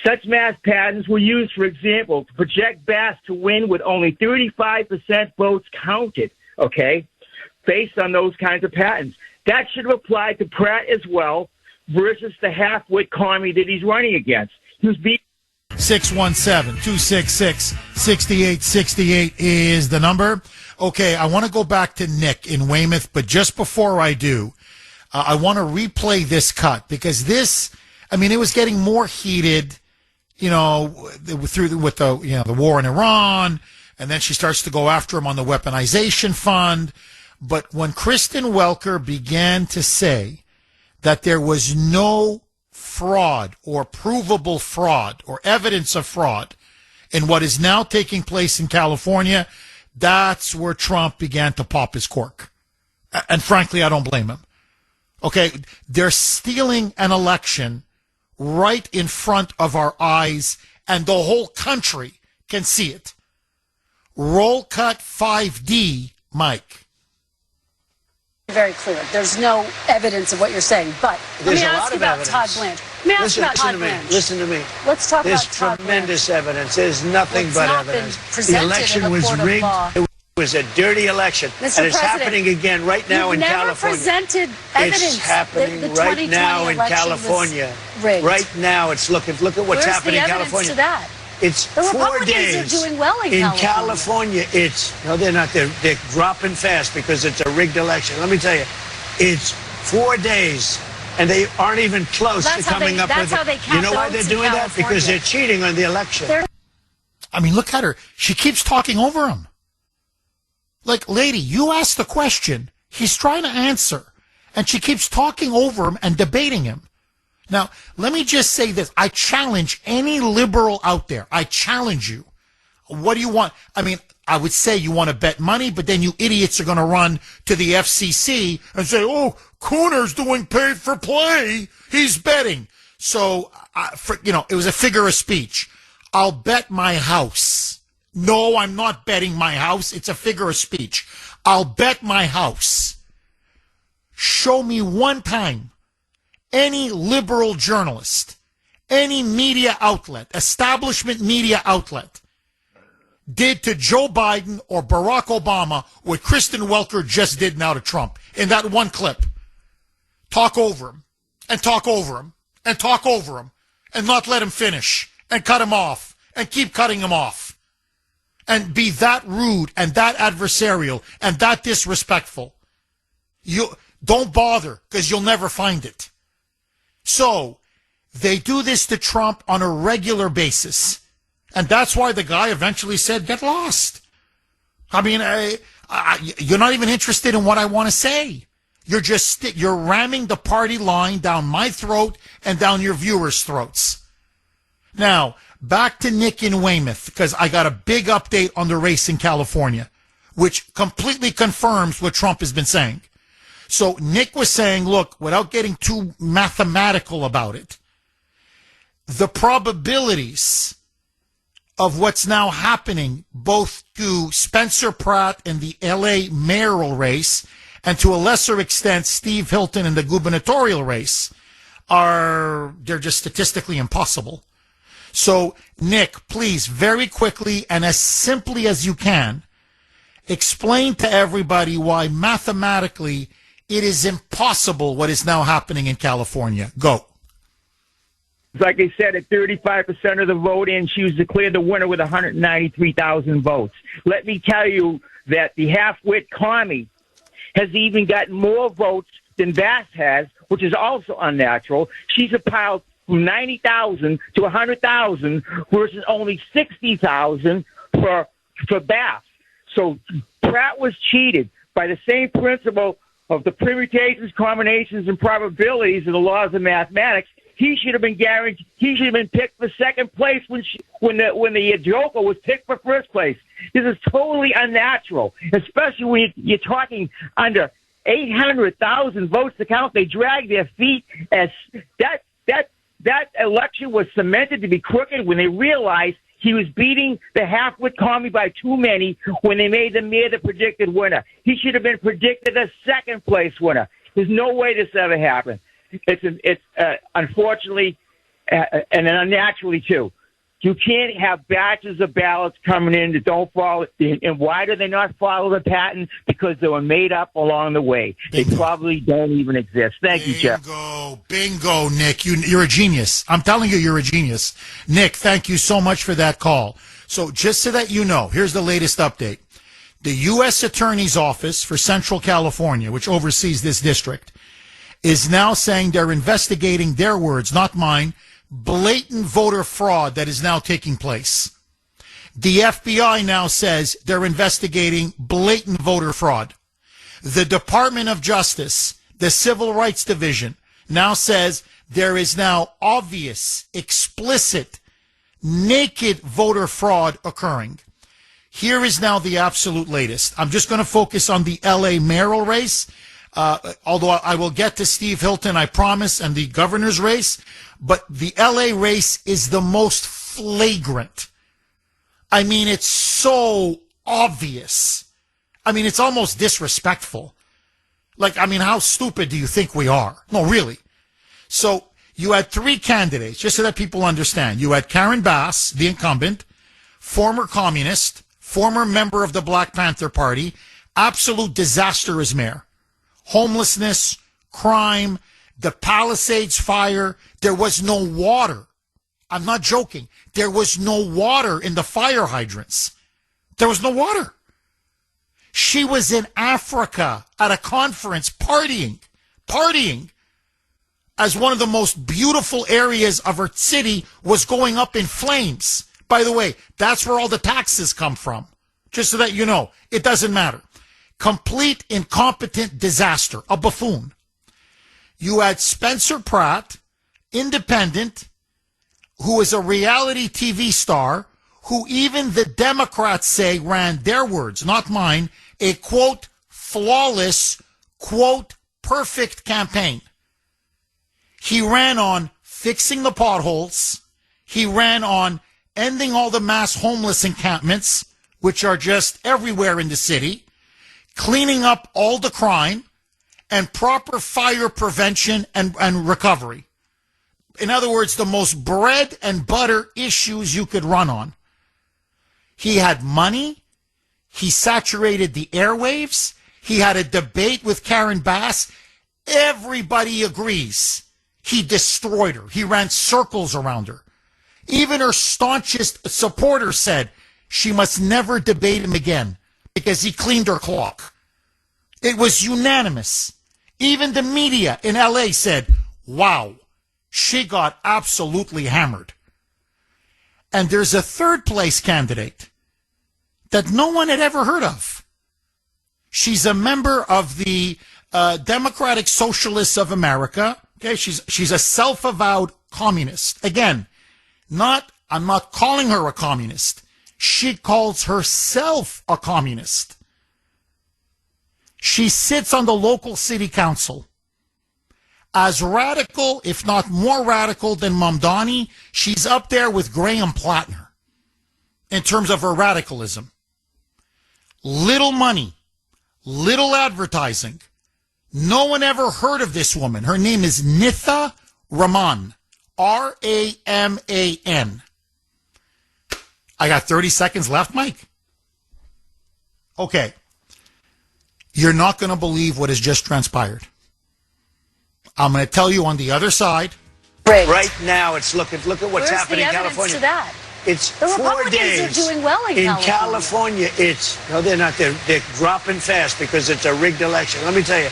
Such math patterns were used, for example, to project Bass to win with only 35% votes counted, okay, based on those kinds of patterns. That should have applied to Pratt as well versus the half-wit commie that he's running against. who's being 617-266-6868 is the number. Okay, I want to go back to Nick in Weymouth, but just before I do, I want to replay this cut because this, I mean, it was getting more heated, with the war in Iran, and then she starts to go after him on the weaponization fund. But when Kristen Welker began to say that there was no fraud or provable fraud or evidence of fraud in what is now taking place in California, that's where Trump began to pop his cork. And frankly, I don't blame him. Okay, they're stealing an election right in front of our eyes, and the whole country can see it. Roll cut 5D, Mike. Very clear. There's no evidence of what you're saying, but let me ask you about Todd Blanchard. Let me ask you about Todd Blanchard. Listen to me. Let's talk about There's Todd tremendous Blanchard. evidence. There's nothing but evidence. The election was rigged. It was a dirty election. Mr. And it's President, happening again right now in California. You've never presented evidence. It's happening the right now in California. Right now it's look at what's happening in California. To that? It's the 4 Republicans days. are doing well in California. They're not. They're dropping fast because it's a rigged election. Let me tell you, it's 4 days, and they aren't even close to coming up with it. You know why they're doing that? Because they're cheating on the election. I mean, look at her. She keeps talking over him. Like, lady, you asked the question. He's trying to answer, and she keeps talking over him and debating him. Now, let me just say this. I challenge any liberal out there. I challenge you. What do you want? I mean, I would say you want to bet money, but then you idiots are going to run to the FCC and say, oh, Kuhner's doing paid for play. He's betting. So, it was a figure of speech. I'll bet my house. No, I'm not betting my house. It's a figure of speech. I'll bet my house. Show me one time any liberal journalist, any media outlet, establishment media outlet, did to Joe Biden or Barack Obama what Kristen Welker just did now to Trump in that one clip. Talk over him, and talk over him, and talk over him, and not let him finish, and cut him off, and keep cutting him off, and be that rude, and that adversarial, and that disrespectful. You don't bother, because you'll never find it. So, they do this to Trump on a regular basis. And that's why the guy eventually said, get lost. I mean, you're not even interested in what I want to say. You're ramming the party line down my throat and down your viewers' throats. Now, back to Nick in Weymouth, because I got a big update on the race in California, which completely confirms what Trump has been saying. So Nick was saying, look, without getting too mathematical about it, the probabilities of what's now happening both to Spencer Pratt in the LA mayoral race and to a lesser extent Steve Hilton in the gubernatorial race they're just statistically impossible. So Nick, please, very quickly and as simply as you can, explain to everybody why mathematically it is impossible what is now happening in California. Go. Like I said, at 35% of the vote in, she was declared the winner with 193,000 votes. Let me tell you that the half-wit commie has even gotten more votes than Bass has, which is also unnatural. She's piled from 90,000 to 100,000 versus only 60,000 for Bass. So Pratt was cheated by the same principle of the permutations, combinations, and probabilities of the laws of mathematics. He should have been guaranteed. He should have been picked for second place when the Joker was picked for first place. This is totally unnatural, especially when you're talking under 800,000 votes to count. They drag their feet as that election was cemented to be crooked when they realized he was beating the half-wit commie by too many when they made the mayor the predicted winner. He should have been predicted a second-place winner. There's no way this ever happened. It's unfortunately and unnaturally, too. You can't have batches of ballots coming in that don't follow. And why do they not follow the pattern? Because they were made up along the way. Bingo. They probably don't even exist. Thank you, Jeff. Bingo, Nick. You're a genius. I'm telling you, you're a genius. Nick, thank you so much for that call. So just so that you know, here's the latest update. The U.S. Attorney's Office for Central California, which oversees this district, is now saying they're investigating, their words, not mine, blatant voter fraud that is now taking place. The FBI now says they're investigating blatant voter fraud. The Department of Justice, the Civil Rights Division, now says there is now obvious, explicit, naked voter fraud occurring. Here is now the absolute latest. I'm just going to focus on the L.A. mayoral race, although I will get to Steve Hilton, I promise, and the governor's race. But the L.A. race is the most flagrant. I mean, it's so obvious. I mean, it's almost disrespectful. Like, I mean, how stupid do you think we are? No, really. So you had three candidates, just so that people understand. You had Karen Bass, the incumbent, former communist, former member of the Black Panther Party, absolute disaster as mayor. Homelessness, crime, the Palisades fire. There was no water. I'm not joking. There was no water in the fire hydrants. There was no water. She was in Africa at a conference partying, as one of the most beautiful areas of her city was going up in flames. By the way, that's where all the taxes come from. Just so that you know, it doesn't matter. Complete incompetent disaster, a buffoon. You had Spencer Pratt, independent, who is a reality TV star, who even the Democrats say ran, their words, not mine, a, quote, flawless, quote, perfect campaign. He ran on fixing the potholes. He ran on ending all the mass homeless encampments, which are just everywhere in the city, cleaning up all the crime, and proper fire prevention and recovery. In other words, the most bread and butter issues you could run on. He had money. He saturated the airwaves. He had a debate with Karen Bass. Everybody agrees. He destroyed her. He ran circles around her. Even her staunchest supporters said she must never debate him again because he cleaned her clock. It was unanimous. Even the media in L.A. said, wow, she got absolutely hammered. And there's a third place candidate that no one had ever heard of. She's a member of the Democratic Socialists of America. Okay, she's a self-avowed communist. Again, I'm not calling her a communist. She calls herself a communist. She sits on the local city council. As radical, if not more radical than Mamdani, she's up there with Graham Plattner in terms of her radicalism. Little money, little advertising. No one ever heard of this woman. Her name is Nitha Raman. R-A-M-A-N. I got 30 seconds left, Mike. Okay. You're not going to believe what has just transpired. I'm going to tell you on the other side. Right now, it's look at what's happening in California. To that? It's the 4 Republicans days. are doing well in California. No, they're not. They're dropping fast because it's a rigged election. Let me tell you,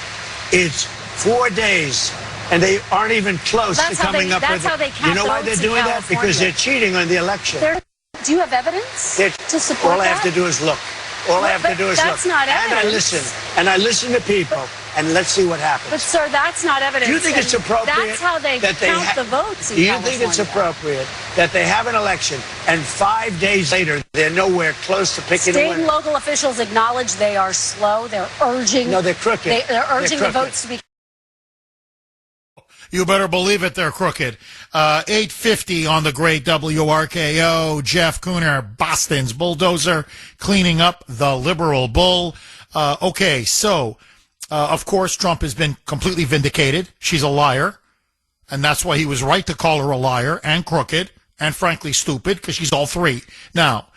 it's 4 days, and they aren't even close to coming up with it. You know why they're doing that? Because they're cheating on the election. Do you have evidence to support that? All I have to do is look. All I have to do is look. That's not evidence. And I listen to people, and let's see what happens. But, sir, that's not evidence. Do you think it's appropriate? That's how they count the votes in California. Do you think it's appropriate that they have an election, and 5 days later, they're nowhere close to picking a winner? State and local officials acknowledge they are slow. They're urging. No, they're crooked. They're urging the votes to be. You better believe it, they're crooked. 8:50 on the great WRKO. Jeff Kuhner, Boston's bulldozer, cleaning up the liberal bull. Okay, so, of course, Trump has been completely vindicated. She's a liar, and that's why he was right to call her a liar and crooked. and frankly stupid, because she's all three. Now,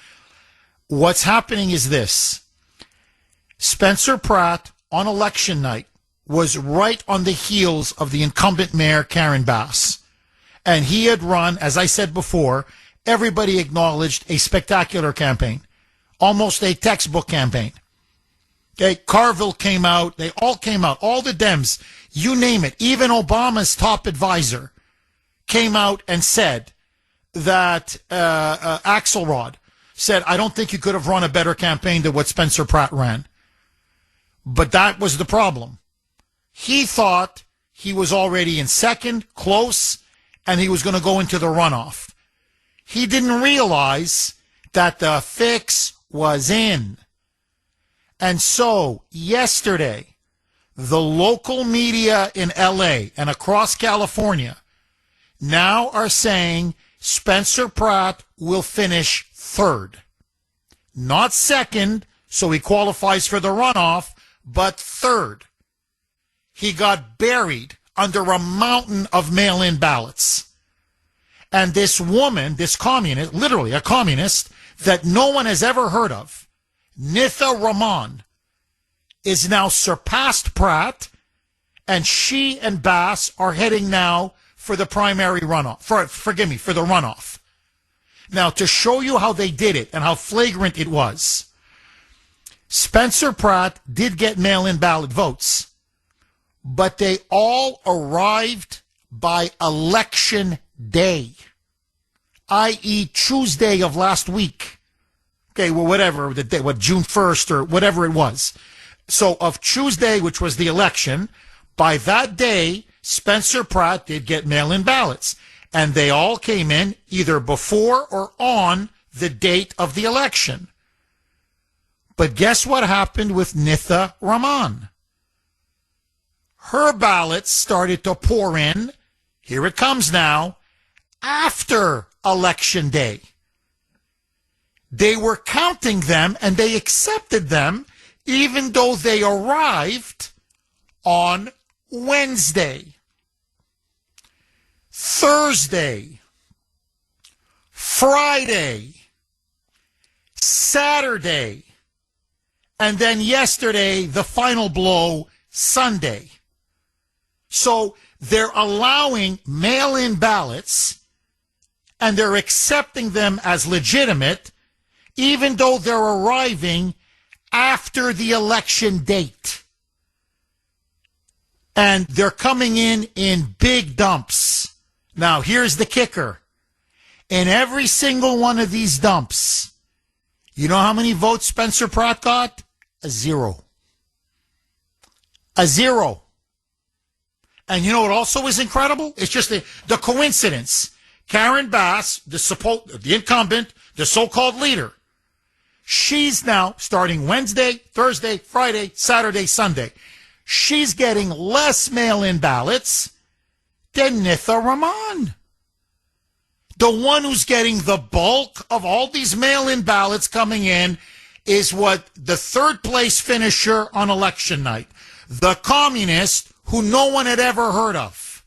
what's happening is this. Spencer Pratt, on election night, was right on the heels of the incumbent mayor, Karen Bass. And he had run, as I said before, everybody acknowledged a spectacular campaign, almost a textbook campaign. Okay, Carville came out. They all came out. All the Dems, you name it. Even Obama's top advisor came out and said that Axelrod said, I don't think you could have run a better campaign than what Spencer Pratt ran. But that was the problem. He thought he was already in second, close, and he was going to go into the runoff. He didn't realize that the fix was in. And so, yesterday, the local media in L.A. and across California now are saying Spencer Pratt will finish third. Not second, so he qualifies for the runoff, but third. He got buried under a mountain of mail-in ballots. And this woman, this communist, literally a communist, that no one has ever heard of, Nitha Rahman, is now surpassed Pratt, and she and Bass are heading now for the primary runoff. For the runoff. Now, to show you how they did it and how flagrant it was, Spencer Pratt did get mail-in ballot votes, but they all arrived by election day, i.e. Tuesday of last week. Okay, well, whatever, the day, June 1st or whatever it was. So of Tuesday, which was the election, by that day, Spencer Pratt did get mail-in ballots. And they all came in either before or on the date of the election. But guess what happened with Nitha Rahman? Her ballots started to pour in, here it comes now, after Election Day. They were counting them and they accepted them even though they arrived on Wednesday, Thursday, Friday, Saturday, and then yesterday, the final blow, Sunday. So they're allowing mail-in ballots and they're accepting them as legitimate even though they're arriving after the election date. And they're coming in big dumps. Now, here's the kicker. In every single one of these dumps, you know how many votes Spencer Pratt got? A zero. A zero. And you know what also is incredible? It's just the coincidence. Karen Bass, the incumbent, the so-called leader, she's now starting Wednesday, Thursday, Friday, Saturday, Sunday. She's getting less mail-in ballots than Nitha Rahman. The one who's getting the bulk of all these mail-in ballots coming in is what the third place finisher on election night, the communist who no one had ever heard of.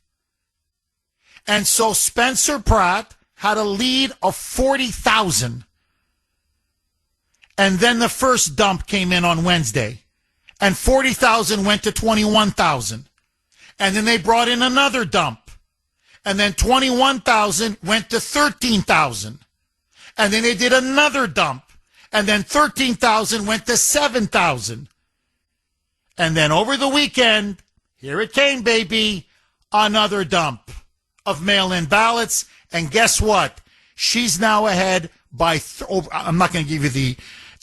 And so Spencer Pratt had a lead of 40,000. And then the first dump came in on Wednesday. And 40,000 went to 21,000. And then they brought in another dump. And then 21,000 went to 13,000. And then they did another dump. And then 13,000 went to 7,000. And then over the weekend, here it came, baby, another dump of mail-in ballots. And guess what? She's now ahead by, I'm not going to give you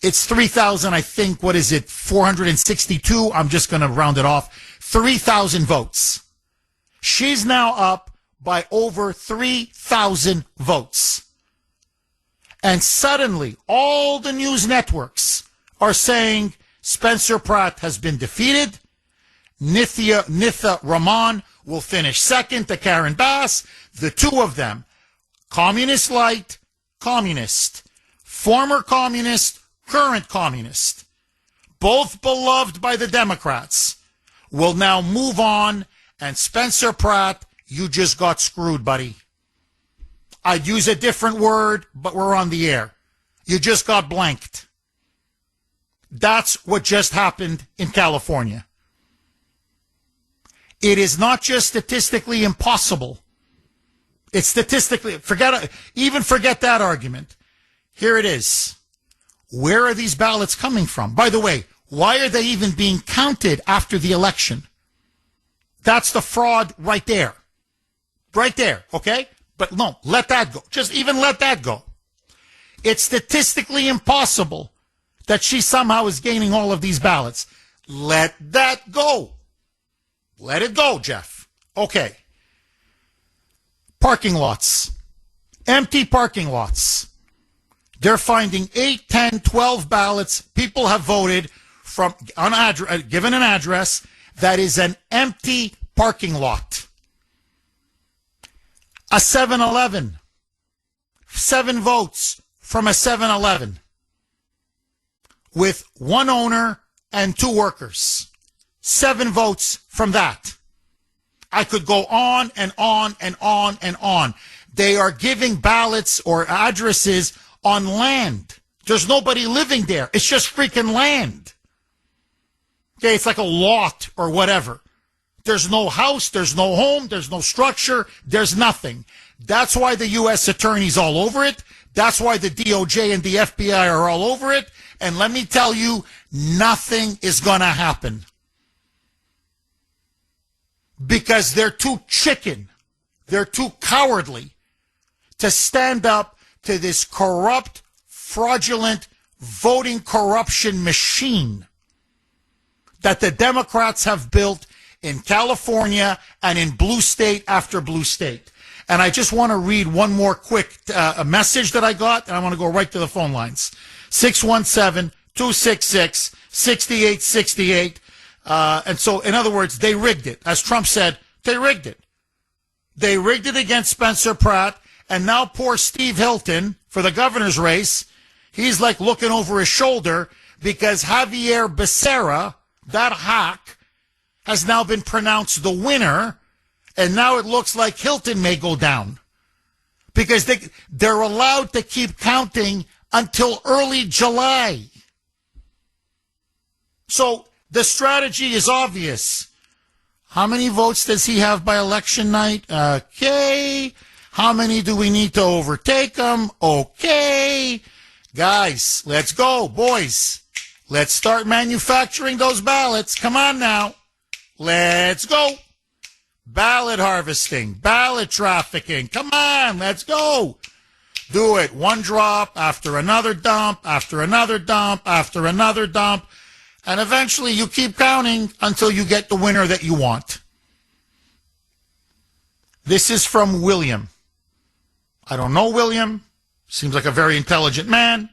it's 3,000, I think, 462. I'm just going to round it off. 3,000 votes. She's now up by over 3,000 votes. And suddenly, all the news networks are saying Spencer Pratt has been defeated. Nitha Rahman will finish second to Karen Bass. The two of them, communist light, communist, former communist, current communist, both beloved by the Democrats, will now move on. And Spencer Pratt, you just got screwed, buddy. I'd use a different word, but we're on the air. You just got blanked. That's what just happened in California. It is not just statistically impossible. It's statistically, forget that argument. Here it is. Where are these ballots coming from? By the way, why are they even being counted after the election? That's the fraud right there. Right there, okay? But no, let that go. Just even let that go. It's statistically impossible that she somehow is gaining all of these ballots. Let that go. Let it go, Jeff. Okay. Parking lots. Empty parking lots. They're finding 8, 10, 12 ballots. People have voted from given an address that is an empty parking lot. A 7-Eleven. 7 votes from a 7-Eleven with 1 owner and 2 workers. 7 votes from that. I could go on and on and on and on. They are giving ballots or addresses on land. There's nobody living there. It's just freaking land. Okay, it's like a lot or whatever. There's no house, there's no home, there's no structure, there's nothing. That's why the U.S. attorney's all over it. That's why the DOJ and the FBI are all over it. And let me tell you, nothing is going to happen. Because they're too chicken. They're too cowardly to stand up to this corrupt, fraudulent, voting corruption machine that the Democrats have built in California and in blue state after blue state. And I just want to read one more quick a message that I got, and I want to go right to the phone lines. 617-266-6868. And so, in other words, they rigged it. As Trump said, they rigged it. They rigged it against Spencer Pratt, and now poor Steve Hilton, for the governor's race, he's like looking over his shoulder because Javier Becerra, that hack, has now been pronounced the winner, and now it looks like Hilton may go down. Because they're allowed to keep counting until early July. So the strategy is obvious. How many votes does he have by election night? Okay. How many do we need to overtake him? Okay. Guys, let's go. Boys, let's start manufacturing those ballots. Come on now. Let's go. Ballot harvesting, ballot trafficking. Come on, let's go. Do it. One drop after another dump, after another dump, after another dump. And eventually you keep counting until you get the winner that you want. This is from William. I don't know William. Seems like a very intelligent man.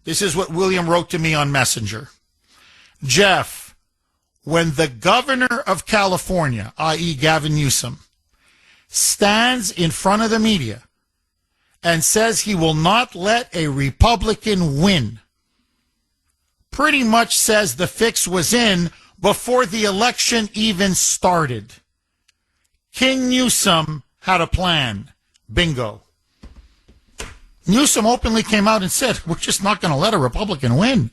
This is what William wrote to me on Messenger. Jeff, when the governor of California, i.e. Gavin Newsom, stands in front of the media and says he will not let a Republican win, pretty much says the fix was in before the election even started. King Newsom had a plan. Bingo. Newsom openly came out and said, we're just not going to let a Republican win.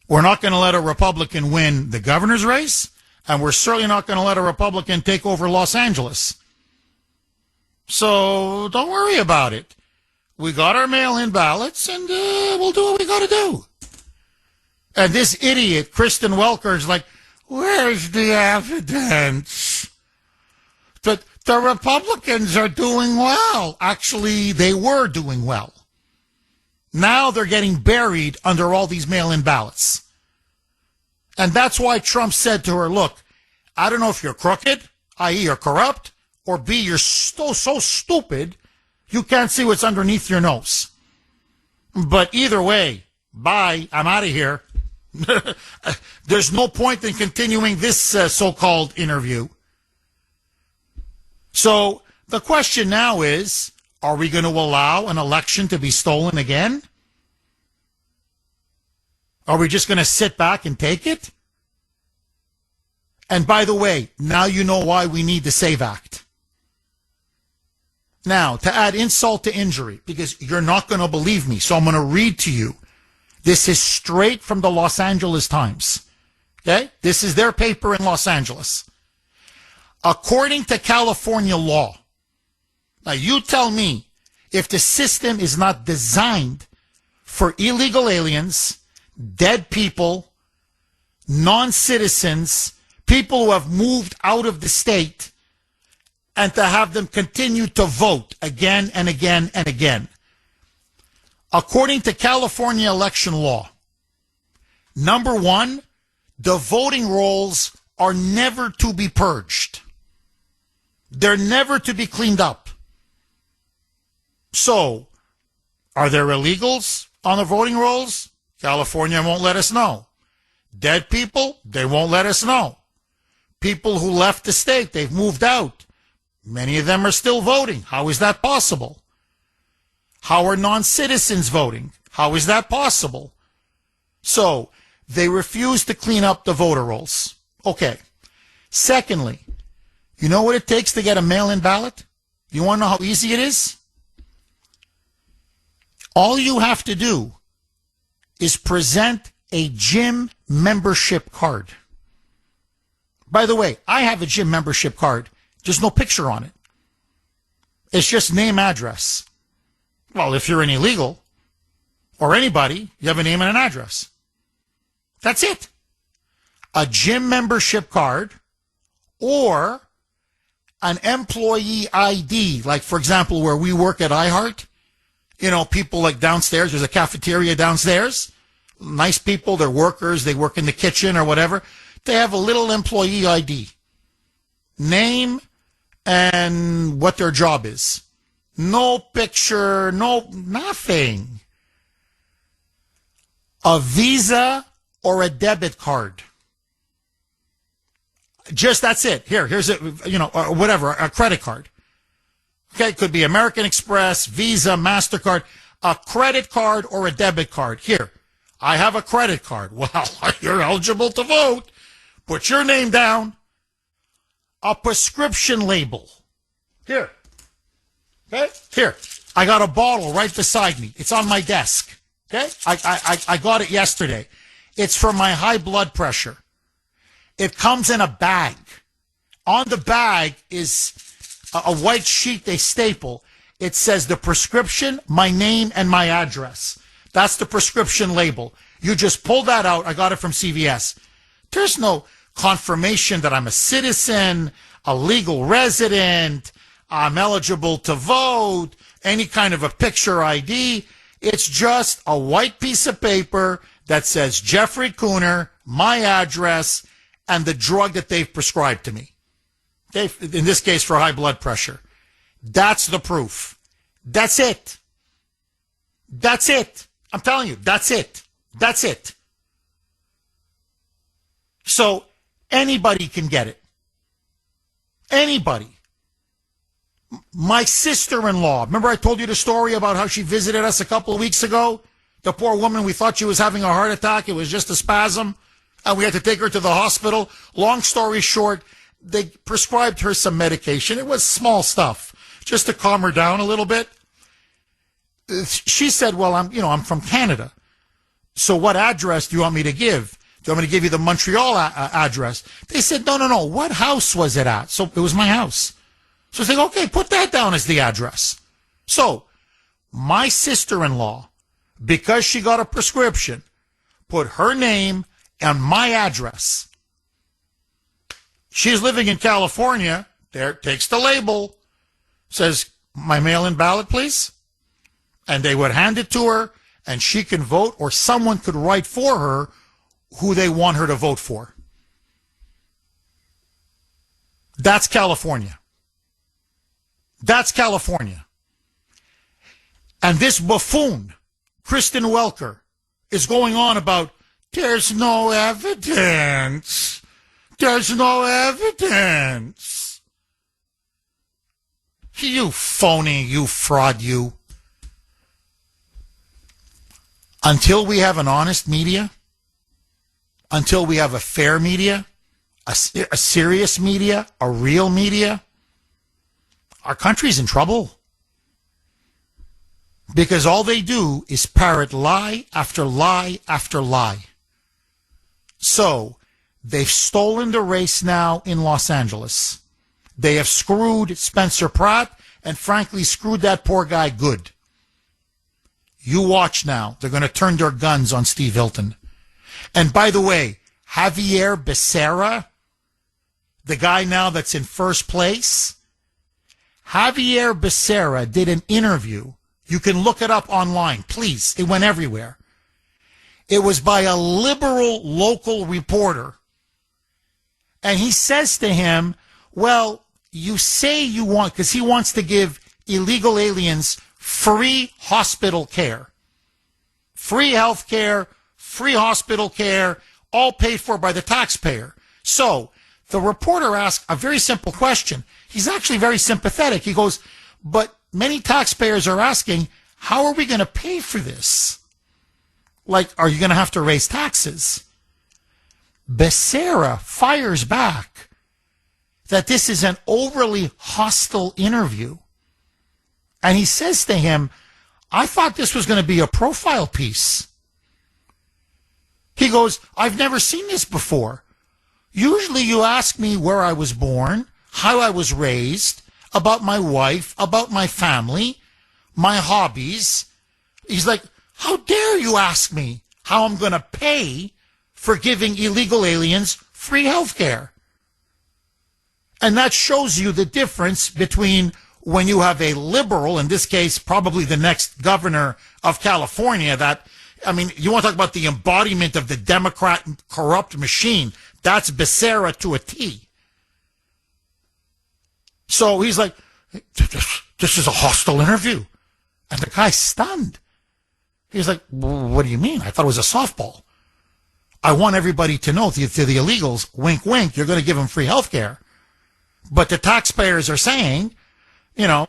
We're not going to let a Republican win the governor's race, and we're certainly not going to let a Republican take over Los Angeles. So don't worry about it. We got our mail-in ballots, and we'll do what we got to do. And this idiot, Kristen Welker, is like, where's the evidence? But the Republicans are doing well. Actually, they were doing well. Now they're getting buried under all these mail-in ballots. And that's why Trump said to her, look, I don't know if you're crooked, i.e. you're corrupt, or B, you're so stupid you can't see what's underneath your nose. But either way, bye, I'm out of here. There's no point in continuing this so-called interview. So the question now is, are we going to allow an election to be stolen again? Are we just going to sit back and take it? And by the way, now you know why we need the SAVE Act. Now, to add insult to injury, because you're not going to believe me, so I'm going to read to you. This is straight from the Los Angeles Times. Okay? This is their paper in Los Angeles. According to California law, now you tell me if the system is not designed for illegal aliens, dead people, non-citizens, people who have moved out of the state, and to have them continue to vote again and again and again. According to California election law, number one, the voting rolls are never to be purged. They're never to be cleaned up. So, are there illegals on the voting rolls? California won't let us know. Dead people, they won't let us know. People who left the state, they've moved out. Many of them are still voting. How is that possible? How are non-citizens voting? How is that possible? So, they refuse to clean up the voter rolls. Okay. Secondly, you know what it takes to get a mail-in ballot? You want to know how easy it is? All you have to do is present a gym membership card. By the way, I have a gym membership card. There's no picture on it. It's just name, address. Well, if you're an illegal or anybody, you have a name and an address. That's it. A gym membership card or an employee ID, like, for example, where we work at iHeart. You know, people like downstairs, there's a cafeteria downstairs. Nice people, they're workers, they work in the kitchen or whatever. They have a little employee ID. Name and what their job is. No picture, no nothing. A Visa or a debit card. Just that's it. Here's a, or whatever, a credit card. Okay, it could be American Express, Visa, MasterCard, a credit card or a debit card. Here, I have a credit card. Well, you're eligible to vote. Put your name down. A prescription label. Here. Okay? Here. I got a bottle right beside me. It's on my desk. Okay? I got it yesterday. It's for my high blood pressure. It comes in a bag. On the bag is a white sheet they staple. It says the prescription, my name, and my address. That's the prescription label. You just pull that out. I got it from CVS. There's no confirmation that I'm a citizen, a legal resident, I'm eligible to vote, any kind of a picture ID. It's just a white piece of paper that says Jeffrey Kuhner, my address, and the drug that they've prescribed to me. In this case, for high blood pressure. That's the proof. That's it. That's it. I'm telling you, that's it. That's it. So anybody can get it. Anybody. My sister-in-law, remember I told you the story about how she visited us a couple of weeks ago? The poor woman, we thought she was having a heart attack. It was just a spasm. And we had to take her to the hospital. Long story short, they prescribed her some medication. It was small stuff, just to calm her down a little bit. She said, well, I'm from Canada. So what address do you want me to give? Do you want me to give you the Montreal address? They said, no. What house was it at? So it was my house. So I said, okay, put that down as the address. So my sister-in-law, because she got a prescription, put her name and my address. She's living in California. There, takes the label, says, my mail-in ballot, please. And they would hand it to her, and she can vote, or someone could write for her who they want her to vote for. That's California. That's California. And this buffoon, Kristen Welker, is going on about, there's no evidence. There's no evidence. You phony, you fraud, you. Until we have an honest media, until we have a fair media, a serious media, a real media, our country's in trouble. because all they do is parrot lie after lie after lie. So they've stolen the race now in Los Angeles. They have screwed Spencer Pratt and frankly screwed that poor guy good. You watch now. They're going to turn their guns on Steve Hilton. And by the way, Javier Becerra, the guy now that's in first place, Javier Becerra did an interview. You can look it up online, please. It went everywhere. It was by a liberal local reporter. And he says to him, well, you say you want, because he wants to give illegal aliens free hospital care. Free health care, free hospital care, all paid for by the taxpayer. So the reporter asked a very simple question. He's actually very sympathetic. He goes, but many taxpayers are asking, how are we going to pay for this? Like, are you going to have to raise taxes? Becerra fires back that this is an overly hostile interview. And he says to him, I thought this was going to be a profile piece. He goes, I've never seen this before. Usually you ask me where I was born, how I was raised, about my wife, about my family, my hobbies. He's like, how dare you ask me how I'm going to pay for giving illegal aliens free health care? And that shows you the difference between when you have a liberal, in this case, probably the next governor of California, that, I mean, you want to talk about the embodiment of the Democrat corrupt machine. That's Becerra to a T. So he's like, this is a hostile interview. And the guy's stunned. He's like, what do you mean? I thought it was a softball. I want everybody to know, to the illegals, wink, wink, you're going to give them free health care. But the taxpayers are saying, you know,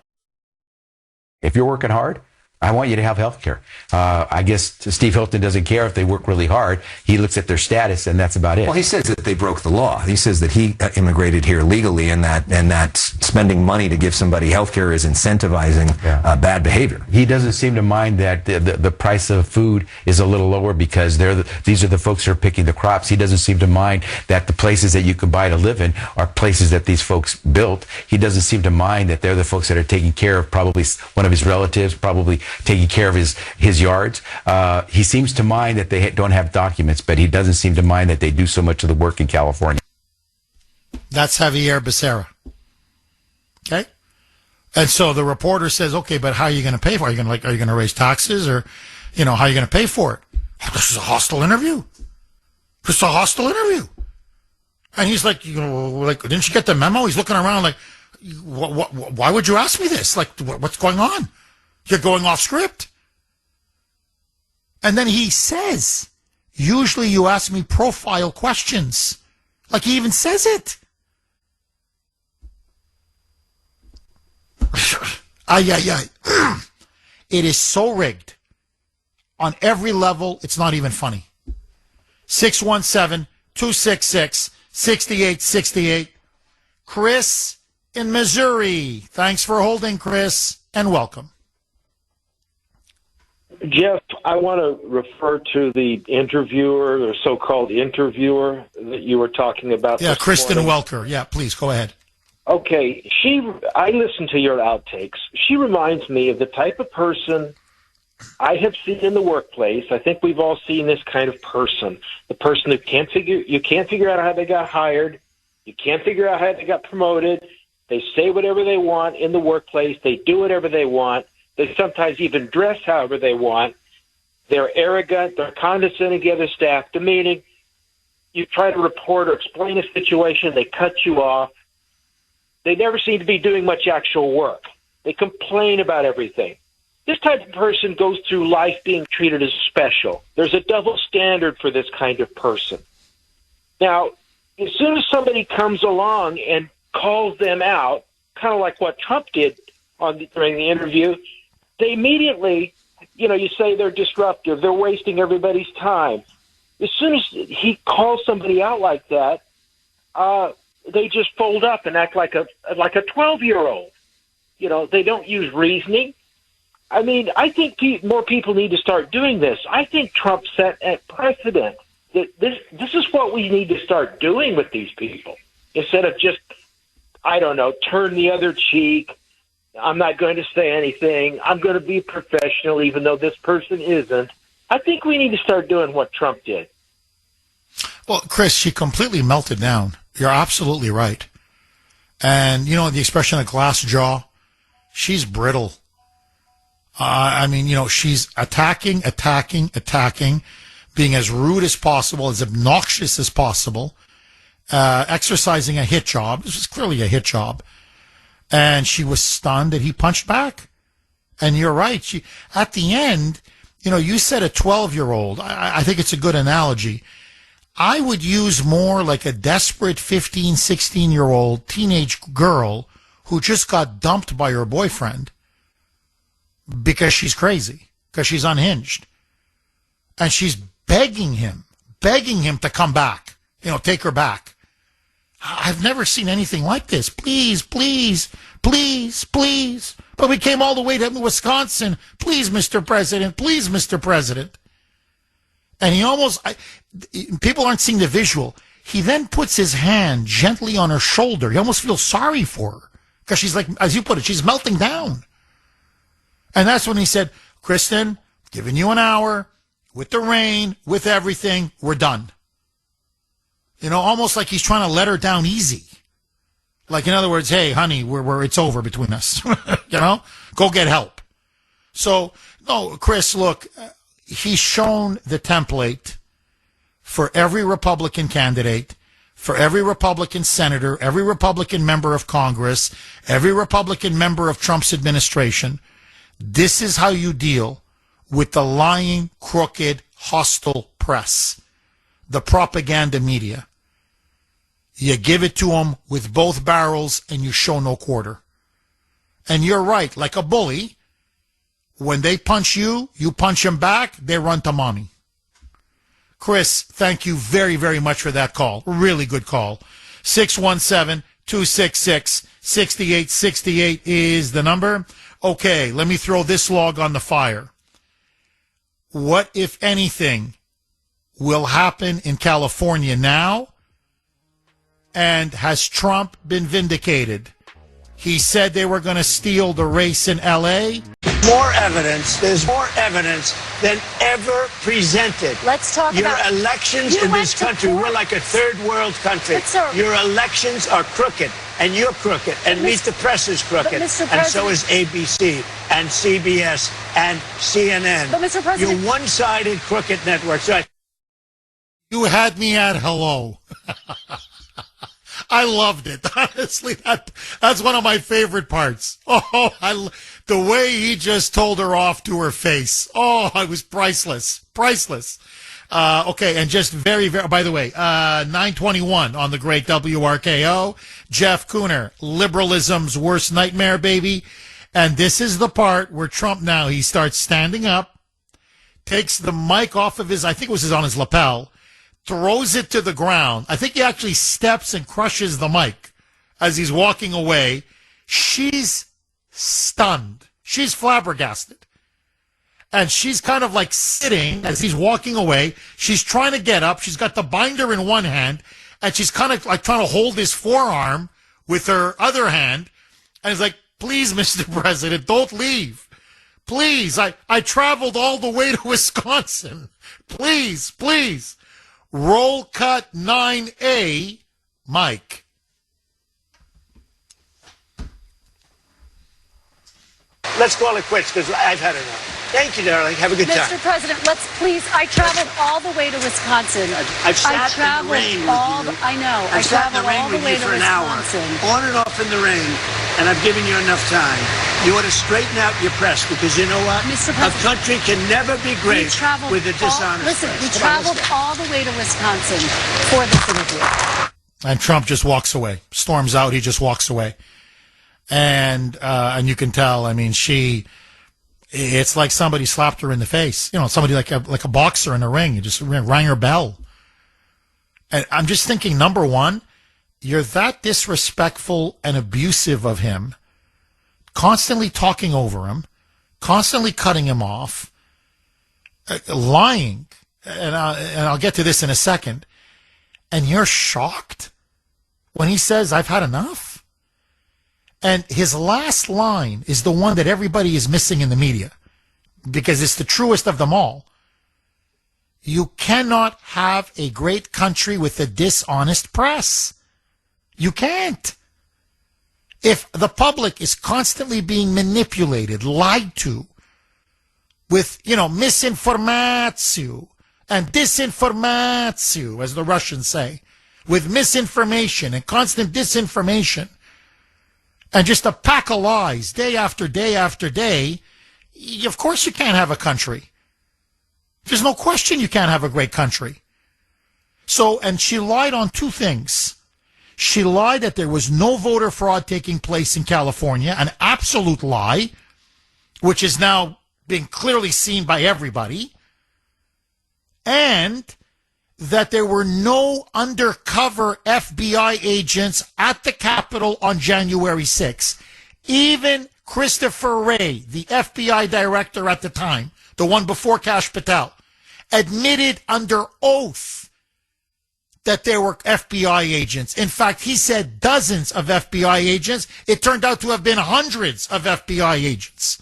if you're working hard, I want you to have health care. I guess Steve Hilton doesn't care if they work really hard. He looks at their status, and that's about it. Well, he says that they broke the law. He says that he immigrated here legally, and that spending money to give somebody health care is incentivizing bad behavior. He doesn't seem to mind that the price of food is a little lower because these are the folks who are picking the crops. He doesn't seem to mind that the places that you can buy to live in are places that these folks built. He doesn't seem to mind that they're the folks that are taking care of probably one of his relatives, probably taking care of his yards. He seems to mind that they don't have documents, but he doesn't seem to mind that they do so much of the work in California. That's Javier Becerra. Okay? And so the reporter says, okay, but how are you going to pay for it? Are you going to raise taxes, or, how are you going to pay for it? Oh, this is a hostile interview. This is a hostile interview. And he's like, didn't you get the memo? He's looking around like, why would you ask me this? Like, what's going on? You're going off script. And then he says, usually you ask me profile questions. Like, he even says it. It is so rigged. On every level, it's not even funny. 617-266-6868. Chris in Missouri. Thanks for holding, Chris, and welcome. Jeff, I want to refer to the interviewer, or so-called interviewer that you were talking about. Yeah, Kristen Welker. Yeah, please, go ahead. Okay, I listened to your outtakes. She reminds me of the type of person I have seen in the workplace. I think we've all seen this kind of person. The person who you can't figure out how they got hired. You can't figure out how they got promoted. They say whatever they want in the workplace. They do whatever they want. They sometimes even dress however they want. They're arrogant. They're condescending to other staff, demeaning. You try to report or explain a situation, they cut you off. They never seem to be doing much actual work. They complain about everything. This type of person goes through life being treated as special. There's a double standard for this kind of person. Now, as soon as somebody comes along and calls them out, kind of like what Trump did during the interview, they immediately, you say they're disruptive, they're wasting everybody's time. As soon as he calls somebody out like that, they just fold up and act like a 12-year-old. They don't use reasoning. I mean, I think more people need to start doing this. I think Trump set a precedent that this is what we need to start doing with these people instead of just, I don't know, turn the other cheek. I'm not going to say anything. I'm going to be professional, even though this person isn't. I think we need to start doing what Trump did. Well, Chris, she completely melted down. You're absolutely right. And, you know, the expression of glass jaw, she's brittle. I mean, you know, she's attacking, being as rude as possible, as obnoxious as possible, exercising a hit job. This was clearly a hit job. And she was stunned that he punched back. And you're right. She, at the end, you know, you said a 12-year-old. I think it's a good analogy. I would use more like a desperate 15, 16-year-old teenage girl who just got dumped by her boyfriend because she's crazy, because she's unhinged. And she's begging him to come back, you know, take her back. I've never seen anything like this. Please, please, please, please. But we came all the way to Wisconsin. Please, Mr. President. Please, Mr. President. And he almost, people aren't seeing the visual. He then puts his hand gently on her shoulder. He almost feels sorry for her because she's like, as you put it, she's melting down. And that's when he said, Kristen, giving you an hour with the rain, with everything, we're done. You know, almost like he's trying to let her down easy. Like, in other words, hey, honey, it's over between us. You know, go get help. So, no, Chris, look, he's shown the template for every Republican candidate, for every Republican senator, every Republican member of Congress, every Republican member of Trump's administration. This is how you deal with the lying, crooked, hostile press, the propaganda media. You give it to them with both barrels and you show no quarter. And you're right, like a bully, when they punch you, you punch them back, they run to mommy. Chris, thank you very, very much for that call. Really good call. 617-266-6868 is the number. Okay, let me throw this log on the fire. What, if anything, will happen in California now? And has Trump been vindicated? He said they were going to steal the race in L.A. More evidence. There's more evidence than ever presented. Let's talk your about elections in this country. We're like a third world country. Your elections are crooked, and you're crooked, and Meet the Press is crooked, and so is ABC and CBS and CNN. But Mr. President, you're one-sided crooked networks. Right? You had me at hello. I loved it. Honestly, that's one of my favorite parts. Oh, the way he just told her off to her face. Oh, it was priceless. Priceless. Okay, and just very, very, by the way, 921 on the great WRKO. Jeff Kuhner, liberalism's worst nightmare, baby. And this is the part where Trump now, he starts standing up, takes the mic off of his, I think it was on his lapel, throws it to the ground. I think he actually steps and crushes the mic as he's walking away. She's stunned. She's flabbergasted. And she's kind of like sitting as he's walking away. She's trying to get up. She's got the binder in one hand, and she's kind of like trying to hold his forearm with her other hand. And he's like, please, Mr. President, don't leave. Please, I traveled all the way to Wisconsin. Please, please. Roll cut 9A, Mike. Let's call it quits because I've had enough. Thank you, darling. Have a good time. Mr. President, let's please. I traveled all the way to Wisconsin. I've sat in the rain with you. I know. I traveled all the way to Wisconsin. On and off in the rain, and I've given you enough time. You ought to straighten out your press because you know what? Mr. A country can never be great with a dishonest Listen, press. we traveled all the way to Wisconsin for this interview. And Trump just walks away. Storms out. He just walks away. And you can tell, I mean, it's like somebody slapped her in the face. You know, somebody like a boxer in a ring. You just rang her bell. And I'm just thinking, number one, you're that disrespectful and abusive of him, constantly talking over him, constantly cutting him off, lying, and I'll get to this in a second, and you're shocked when he says, I've had enough? And his last line is the one that everybody is missing in the media, because it's the truest of them all. You cannot have a great country with a dishonest press. You can't. If the public is constantly being manipulated, lied to, with, misinformatio and disinformatio, as the Russians say, with misinformation and constant disinformation, and just a pack of lies day after day after day, of course you can't have a country. There's no question you can't have a great country. So, and she lied on two things. She lied that there was no voter fraud taking place in California, an absolute lie, which is now being clearly seen by everybody, and that there were no undercover FBI agents at the Capitol on January 6th. Even Christopher Wray, the FBI director at the time, the one before Kash Patel, admitted under oath that there were FBI agents. In fact, he said dozens of FBI agents. It turned out to have been hundreds of FBI agents.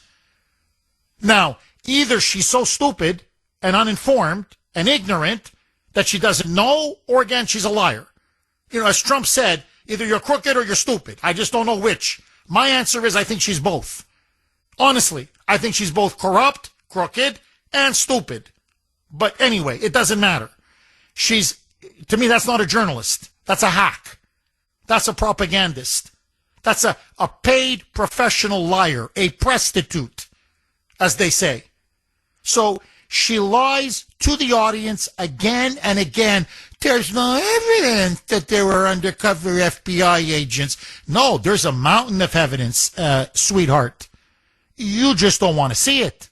Now, either she's so stupid and uninformed and ignorant that she doesn't know, or again, she's a liar. As Trump said, either you're crooked or you're stupid. I just don't know which. My answer is I think she's both. Honestly, I think she's both corrupt, crooked, and stupid. But anyway, it doesn't matter. To me, that's not a journalist. That's a hack. That's a propagandist. That's a paid professional liar, a prostitute, as they say. So she lies to the audience again and again. There's no evidence that there were undercover FBI agents. No, there's a mountain of evidence, sweetheart. You just don't want to see it.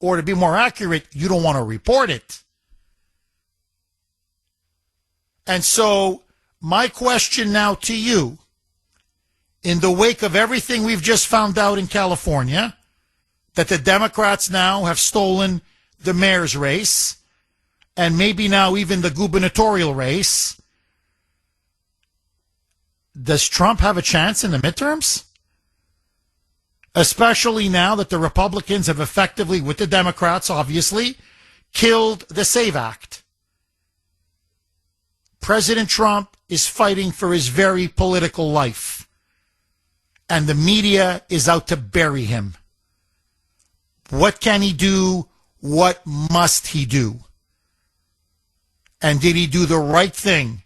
Or to be more accurate, you don't want to report it. And so my question now to you, in the wake of everything we've just found out in California, that the Democrats now have stolen the mayor's race, and maybe now even the gubernatorial race, does Trump have a chance in the midterms? Especially now that the Republicans have effectively, with the Democrats obviously, killed the SAVE Act. President Trump is fighting for his very political life, and the media is out to bury him. What can he do? What must he do? And did he do the right thing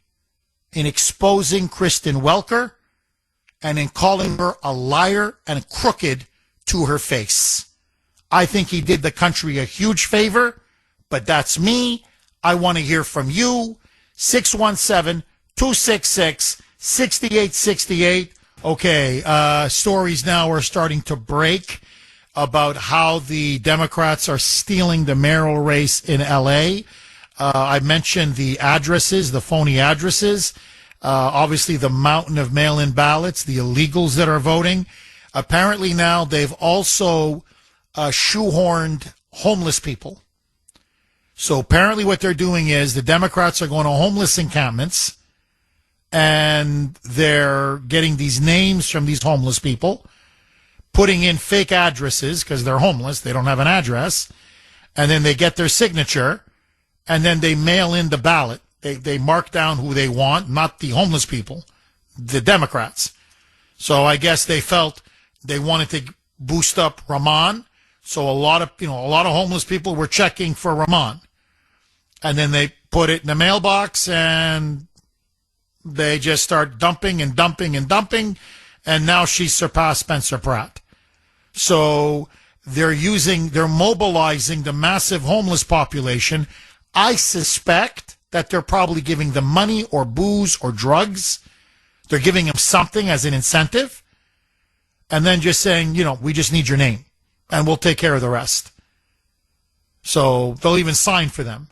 in exposing Kristen Welker and in calling her a liar and crooked to her face? I think he did the country a huge favor, but that's me. I want to hear from you. 617-266-6868. Okay, stories now are starting to break about how the Democrats are stealing the mayoral race in L.A. I mentioned the addresses, the phony addresses, obviously the mountain of mail-in ballots, the illegals that are voting. Apparently now they've also shoehorned homeless people. So apparently what they're doing is the Democrats are going to homeless encampments, and they're getting these names from these homeless people, putting in fake addresses because they're homeless, they don't have an address, and then they get their signature, and then they mail in the ballot. They mark down who they want, not the homeless people, the Democrats. So I guess they felt they wanted to boost up Rahman. So a lot of homeless people were checking for Rahman. And then they put it in the mailbox, and they just start dumping and dumping and dumping. And now she's surpassed Spencer Pratt. So they're mobilizing the massive homeless population. I suspect that they're probably giving them money or booze or drugs. They're giving them something as an incentive. And then just saying, we just need your name and we'll take care of the rest. So they'll even sign for them.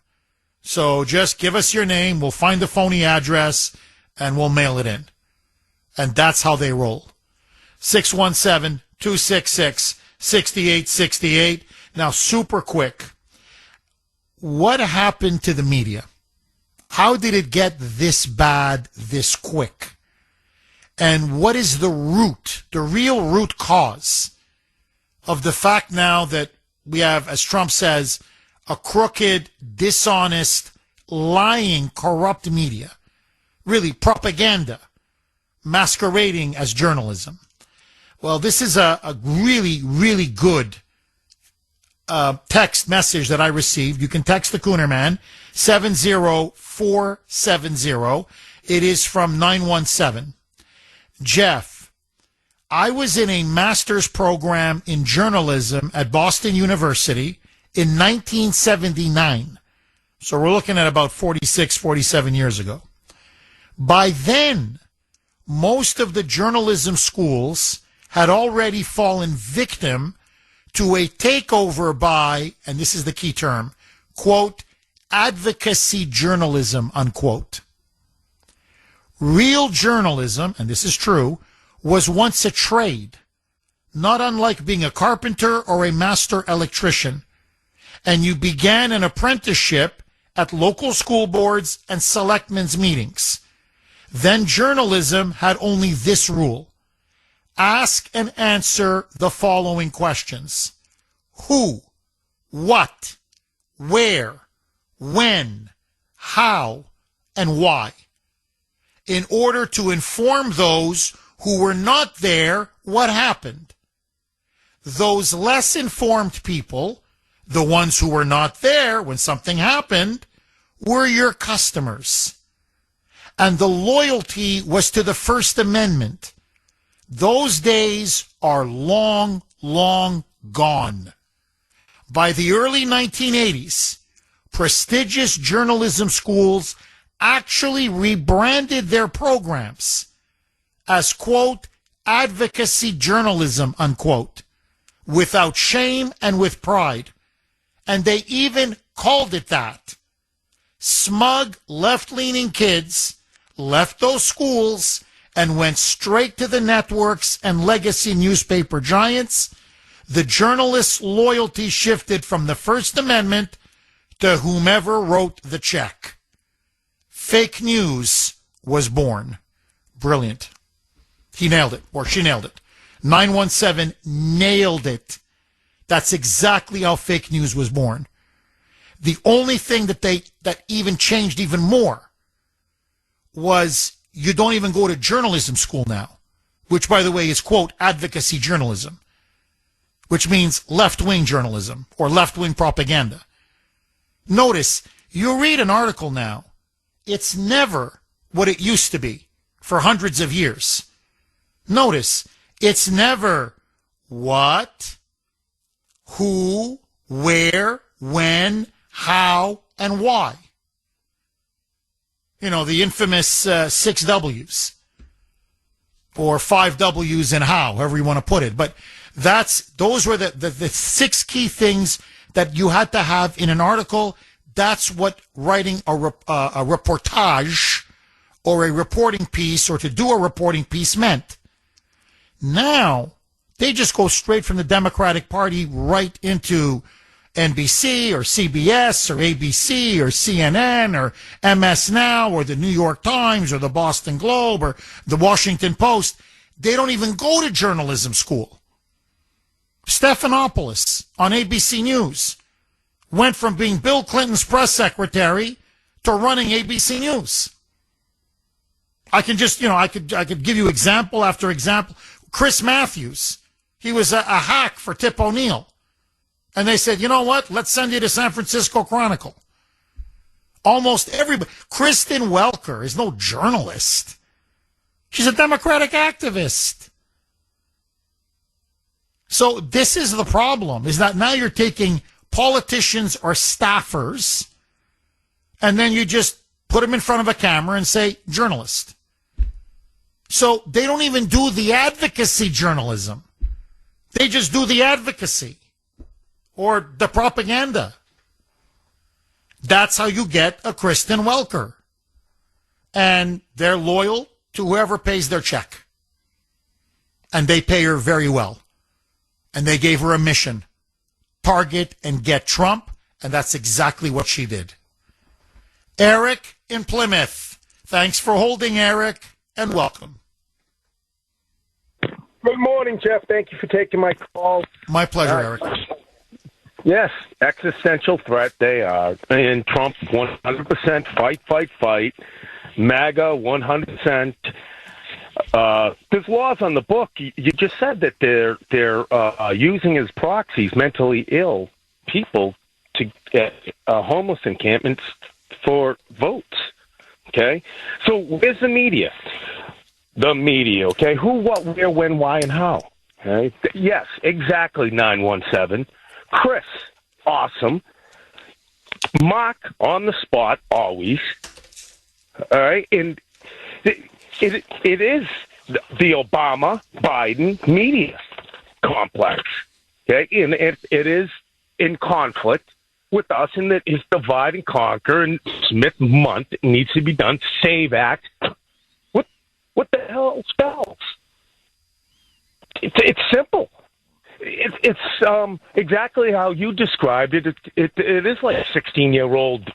So just give us your name, we'll find the phony address, and we'll mail it in. And that's how they roll. 617-266-6868. 6868. Now, super quick. What happened to the media? How did it get this bad this quick? And what is the real root cause of the fact now that we have, as Trump says, a crooked, dishonest, lying, corrupt media? Really, propaganda masquerading as journalism. Well, this is a really, really good text message that I received. You can text the Kuhner Man, 70470. It is from 917. Jeff, I was in a master's program in journalism at Boston University in 1979. So we're looking at about 46, 47 years ago. By then, most of the journalism schools had already fallen victim to a takeover by, and this is the key term, quote, advocacy journalism, unquote. Real journalism, and this is true, was once a trade, not unlike being a carpenter or a master electrician. And you began an apprenticeship at local school boards and selectmen's meetings. Then journalism had only this rule. Ask and answer the following questions. Who, what, where, when, how, and why, in order to inform those who were not there what happened. Those less informed people, the ones who were not there when something happened, were your customers. And the loyalty was to the First Amendment. Those days are long, long gone. By the early 1980s, prestigious journalism schools actually rebranded their programs as, quote, advocacy journalism, unquote, without shame and with pride. And they even called it that. Smug, left-leaning kids left those schools and went straight to the networks and legacy newspaper giants. The journalists' loyalty shifted from the First Amendment to whomever wrote the check. Fake news was born. Brilliant. He nailed it, or she nailed it. 917 nailed it. That's exactly how fake news was born. The only thing that even changed even more was you don't even go to journalism school now, which, by the way, is, quote, advocacy journalism, which means left-wing journalism or left-wing propaganda. Notice, you read an article now, it's never what it used to be for hundreds of years. Notice, it's never what, who, where, when, how, and why. You know, the infamous 6 W's or 5 W's and how, however you want to put it. But those were the 6 key things that you had to have in an article. That's what writing a reportage or a reporting piece or to do a reporting piece meant. Now, they just go straight from the Democratic Party right into NBC or CBS or ABC or CNN or MS Now or the New York Times or the Boston Globe or the Washington Post. They don't even go to journalism school. Stephanopoulos on ABC News went from being Bill Clinton's press secretary to running ABC News. I can just, I could give you example after example. Chris Matthews, he was a hack for Tip O'Neill. And they said, you know what? Let's send you to San Francisco Chronicle. Almost everybody. Kristen Welker is no journalist. She's a Democratic activist. So this is the problem, is that now you're taking politicians or staffers, and then you just put them in front of a camera and say, journalist. So they don't even do the advocacy journalism. They just do the advocacy or the propaganda. That's how you get a Kristen Welker. And they're loyal to whoever pays their check. And they pay her very well. And they gave her a mission. Target and get Trump. And that's exactly what she did. Eric in Plymouth. Thanks for holding, Eric, and welcome. Good morning, Jeff. Thank you for taking my call. My pleasure, Eric. Yes, existential threat they are. And Trump, 100% fight. MAGA, 100%. There's laws on the book. You just said that they're using as proxies mentally ill people to homeless encampments for votes. Okay? So where's the media? The media, okay? Who, what, where, when, why, and how? Okay? Yes, exactly, 917. Chris, awesome. Mark, on the spot, always. All right? And it is the Obama-Biden media complex, okay? And it is in conflict with us in that it's divide and conquer, and Smith-Mundt needs to be done. SAVE Act. What the hell spells? It's simple. It's exactly how you described it. It is like a 16-year-old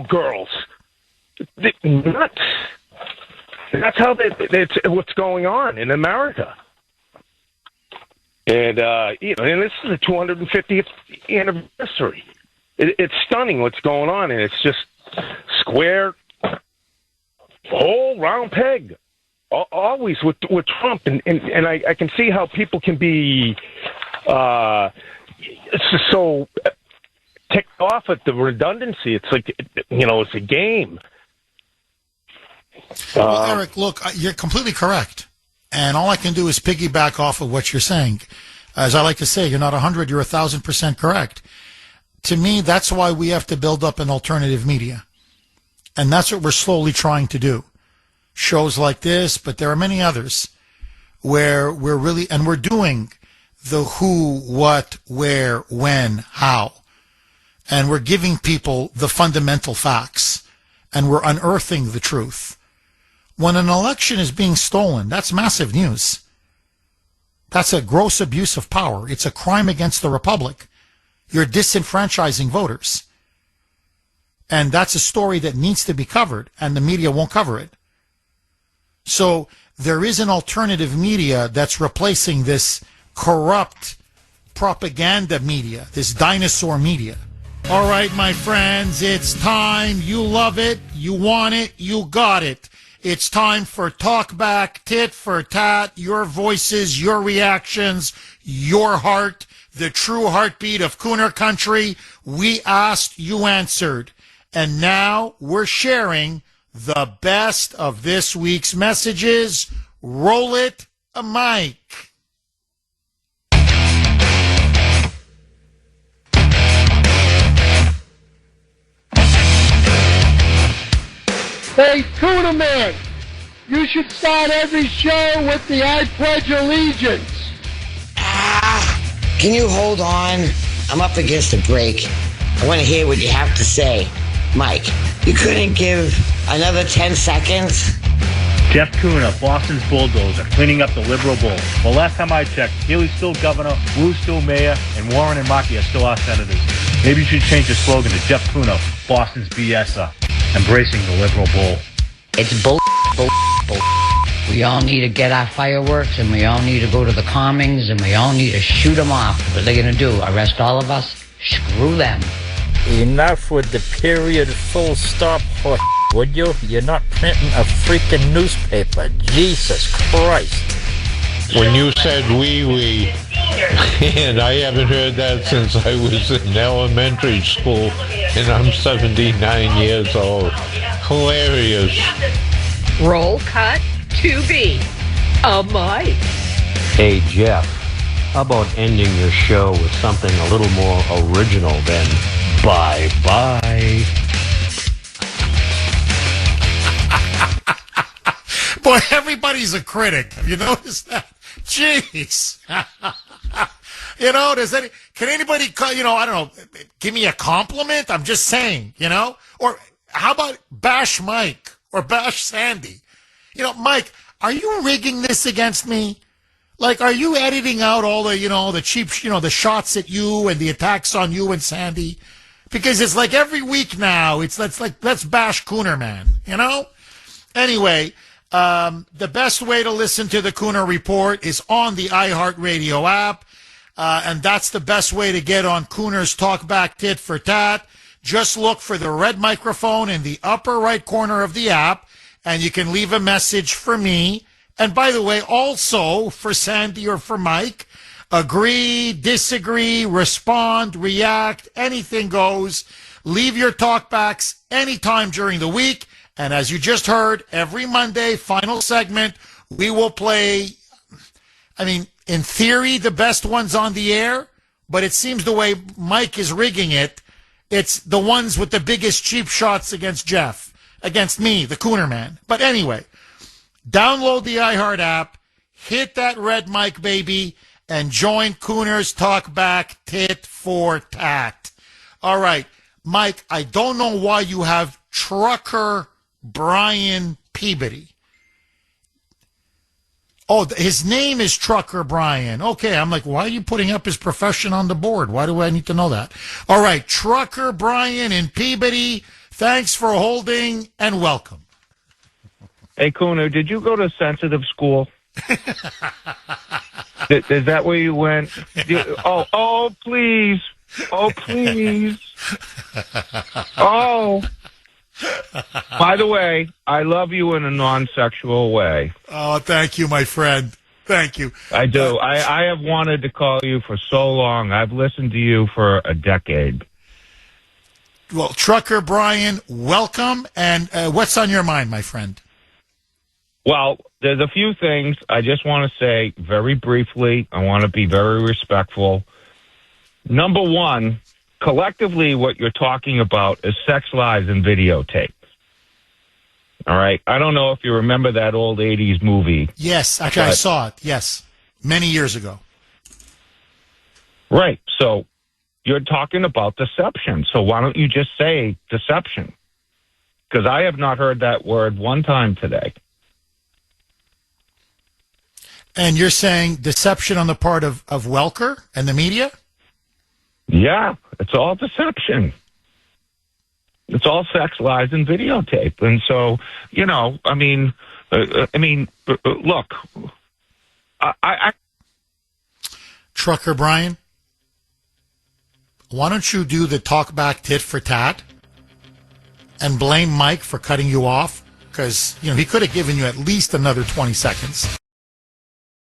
girls. Nuts. That's how it's what's going on in America. And and this is the 250th anniversary. It's stunning what's going on, and it's just square, whole round peg. Always with Trump, and I can see how people can be so ticked off at the redundancy. It's like, it's a game. Well, Eric, look, you're completely correct. And all I can do is piggyback off of what you're saying. As I like to say, you're not 100, you're 1,000% correct. To me, that's why we have to build up an alternative media. And that's what we're slowly trying to do. Shows like this, but there are many others where we're doing the who, what, where, when, how. And we're giving people the fundamental facts. And we're unearthing the truth. When an election is being stolen, that's massive news. That's a gross abuse of power. It's a crime against the republic. You're disenfranchising voters. And that's a story that needs to be covered, and the media won't cover it. So there is an alternative media that's replacing this corrupt propaganda media, this dinosaur media. All right, my friends, it's time. You love it. You want it. You got it. It's time for Talk Back, tit for tat, your voices, your reactions, your heart, the true heartbeat of Kuhner country. We asked, you answered. And now we're sharing the best of this week's messages. Roll it, Mike. Hey, Kuhner man, you should start every show with the I Pledge Allegiance. Can you hold on? I'm up against a break. I want to hear what you have to say. Mike, you couldn't give another 10 seconds? Jeff Kuhner, Boston's bulldozer, cleaning up the liberal bull. Well, last time I checked, Healy's still governor, Wu's still mayor, and Warren and Markey are still our senators. Maybe you should change the slogan to Jeff Kuhner, Boston's BSer, embracing the liberal bull. It's bull. We all need to get our fireworks, and we all need to go to the calmings, and we all need to shoot them off. What are they going to do, arrest all of us? Screw them. Enough with the period full stop horse, would you? You're not printing a freaking newspaper. Jesus Christ. When you said wee, and I haven't heard that since I was in elementary school, and I'm 79 years old. Hilarious. Roll cut to be a Mike. Hey, Jeff, how about ending your show with something a little more original than bye-bye? Boy, everybody's a critic. Have you noticed that? Jeez. Can anybody, I don't know, give me a compliment? I'm just saying, Or how about bash Mike or bash Sandy? Mike, are you rigging this against me? Like, are you editing out all the, the cheap, the shots at you and the attacks on you and Sandy? Because it's like every week now, let's bash Kuhner, man, Anyway, the best way to listen to the Kuhner Report is on the iHeartRadio app. And that's the best way to get on Kuhner's Talkback Tit for Tat. Just look for the red microphone in the upper right corner of the app, and you can leave a message for me. And by the way, also for Sandy or for Mike, agree, disagree, respond, react, anything goes. Leave your talkbacks anytime during the week. And as you just heard, every Monday, final segment, we will play, in theory, the best ones on the air, but it seems the way Mike is rigging it, it's the ones with the biggest cheap shots against Jeff, against me, the Kuhner man. But anyway, download the iHeart app, hit that red mic, baby, and join Kuhner's Talkback Tit for Tat. All right, Mike, I don't know why you have Trucker Brian Peabody. Oh, his name is Trucker Brian. Okay, I'm like, why are you putting up his profession on the board? Why do I need to know that? All right, Trucker Brian in Peabody, thanks for holding and welcome. Hey, Kuhner, did you go to sensitive school? Is that where you went? Oh, please. Oh, please. Oh. By the way, I love you in a non-sexual way. Oh, thank you, my friend. Thank you. I do. I have wanted to call you for so long. I've listened to you for a decade. Well, Trucker Brian, welcome. And what's on your mind, my friend? Well, there's a few things I just want to say very briefly. I want to be very respectful. Number one, collectively, what you're talking about is sex lies and videotapes. All right? I don't know if you remember that old 80s movie. Yes, actually, I saw it. Yes, many years ago. Right. So you're talking about deception. So why don't you just say deception? Because I have not heard that word one time today. And you're saying deception on the part of Welker and the media? Yeah, it's all deception. It's all sex, lies, and videotape. And so, look, I Trucker Brian, why don't you do the talkback tit for tat and blame Mike for cutting you off? Because, he could have given you at least another 20 seconds.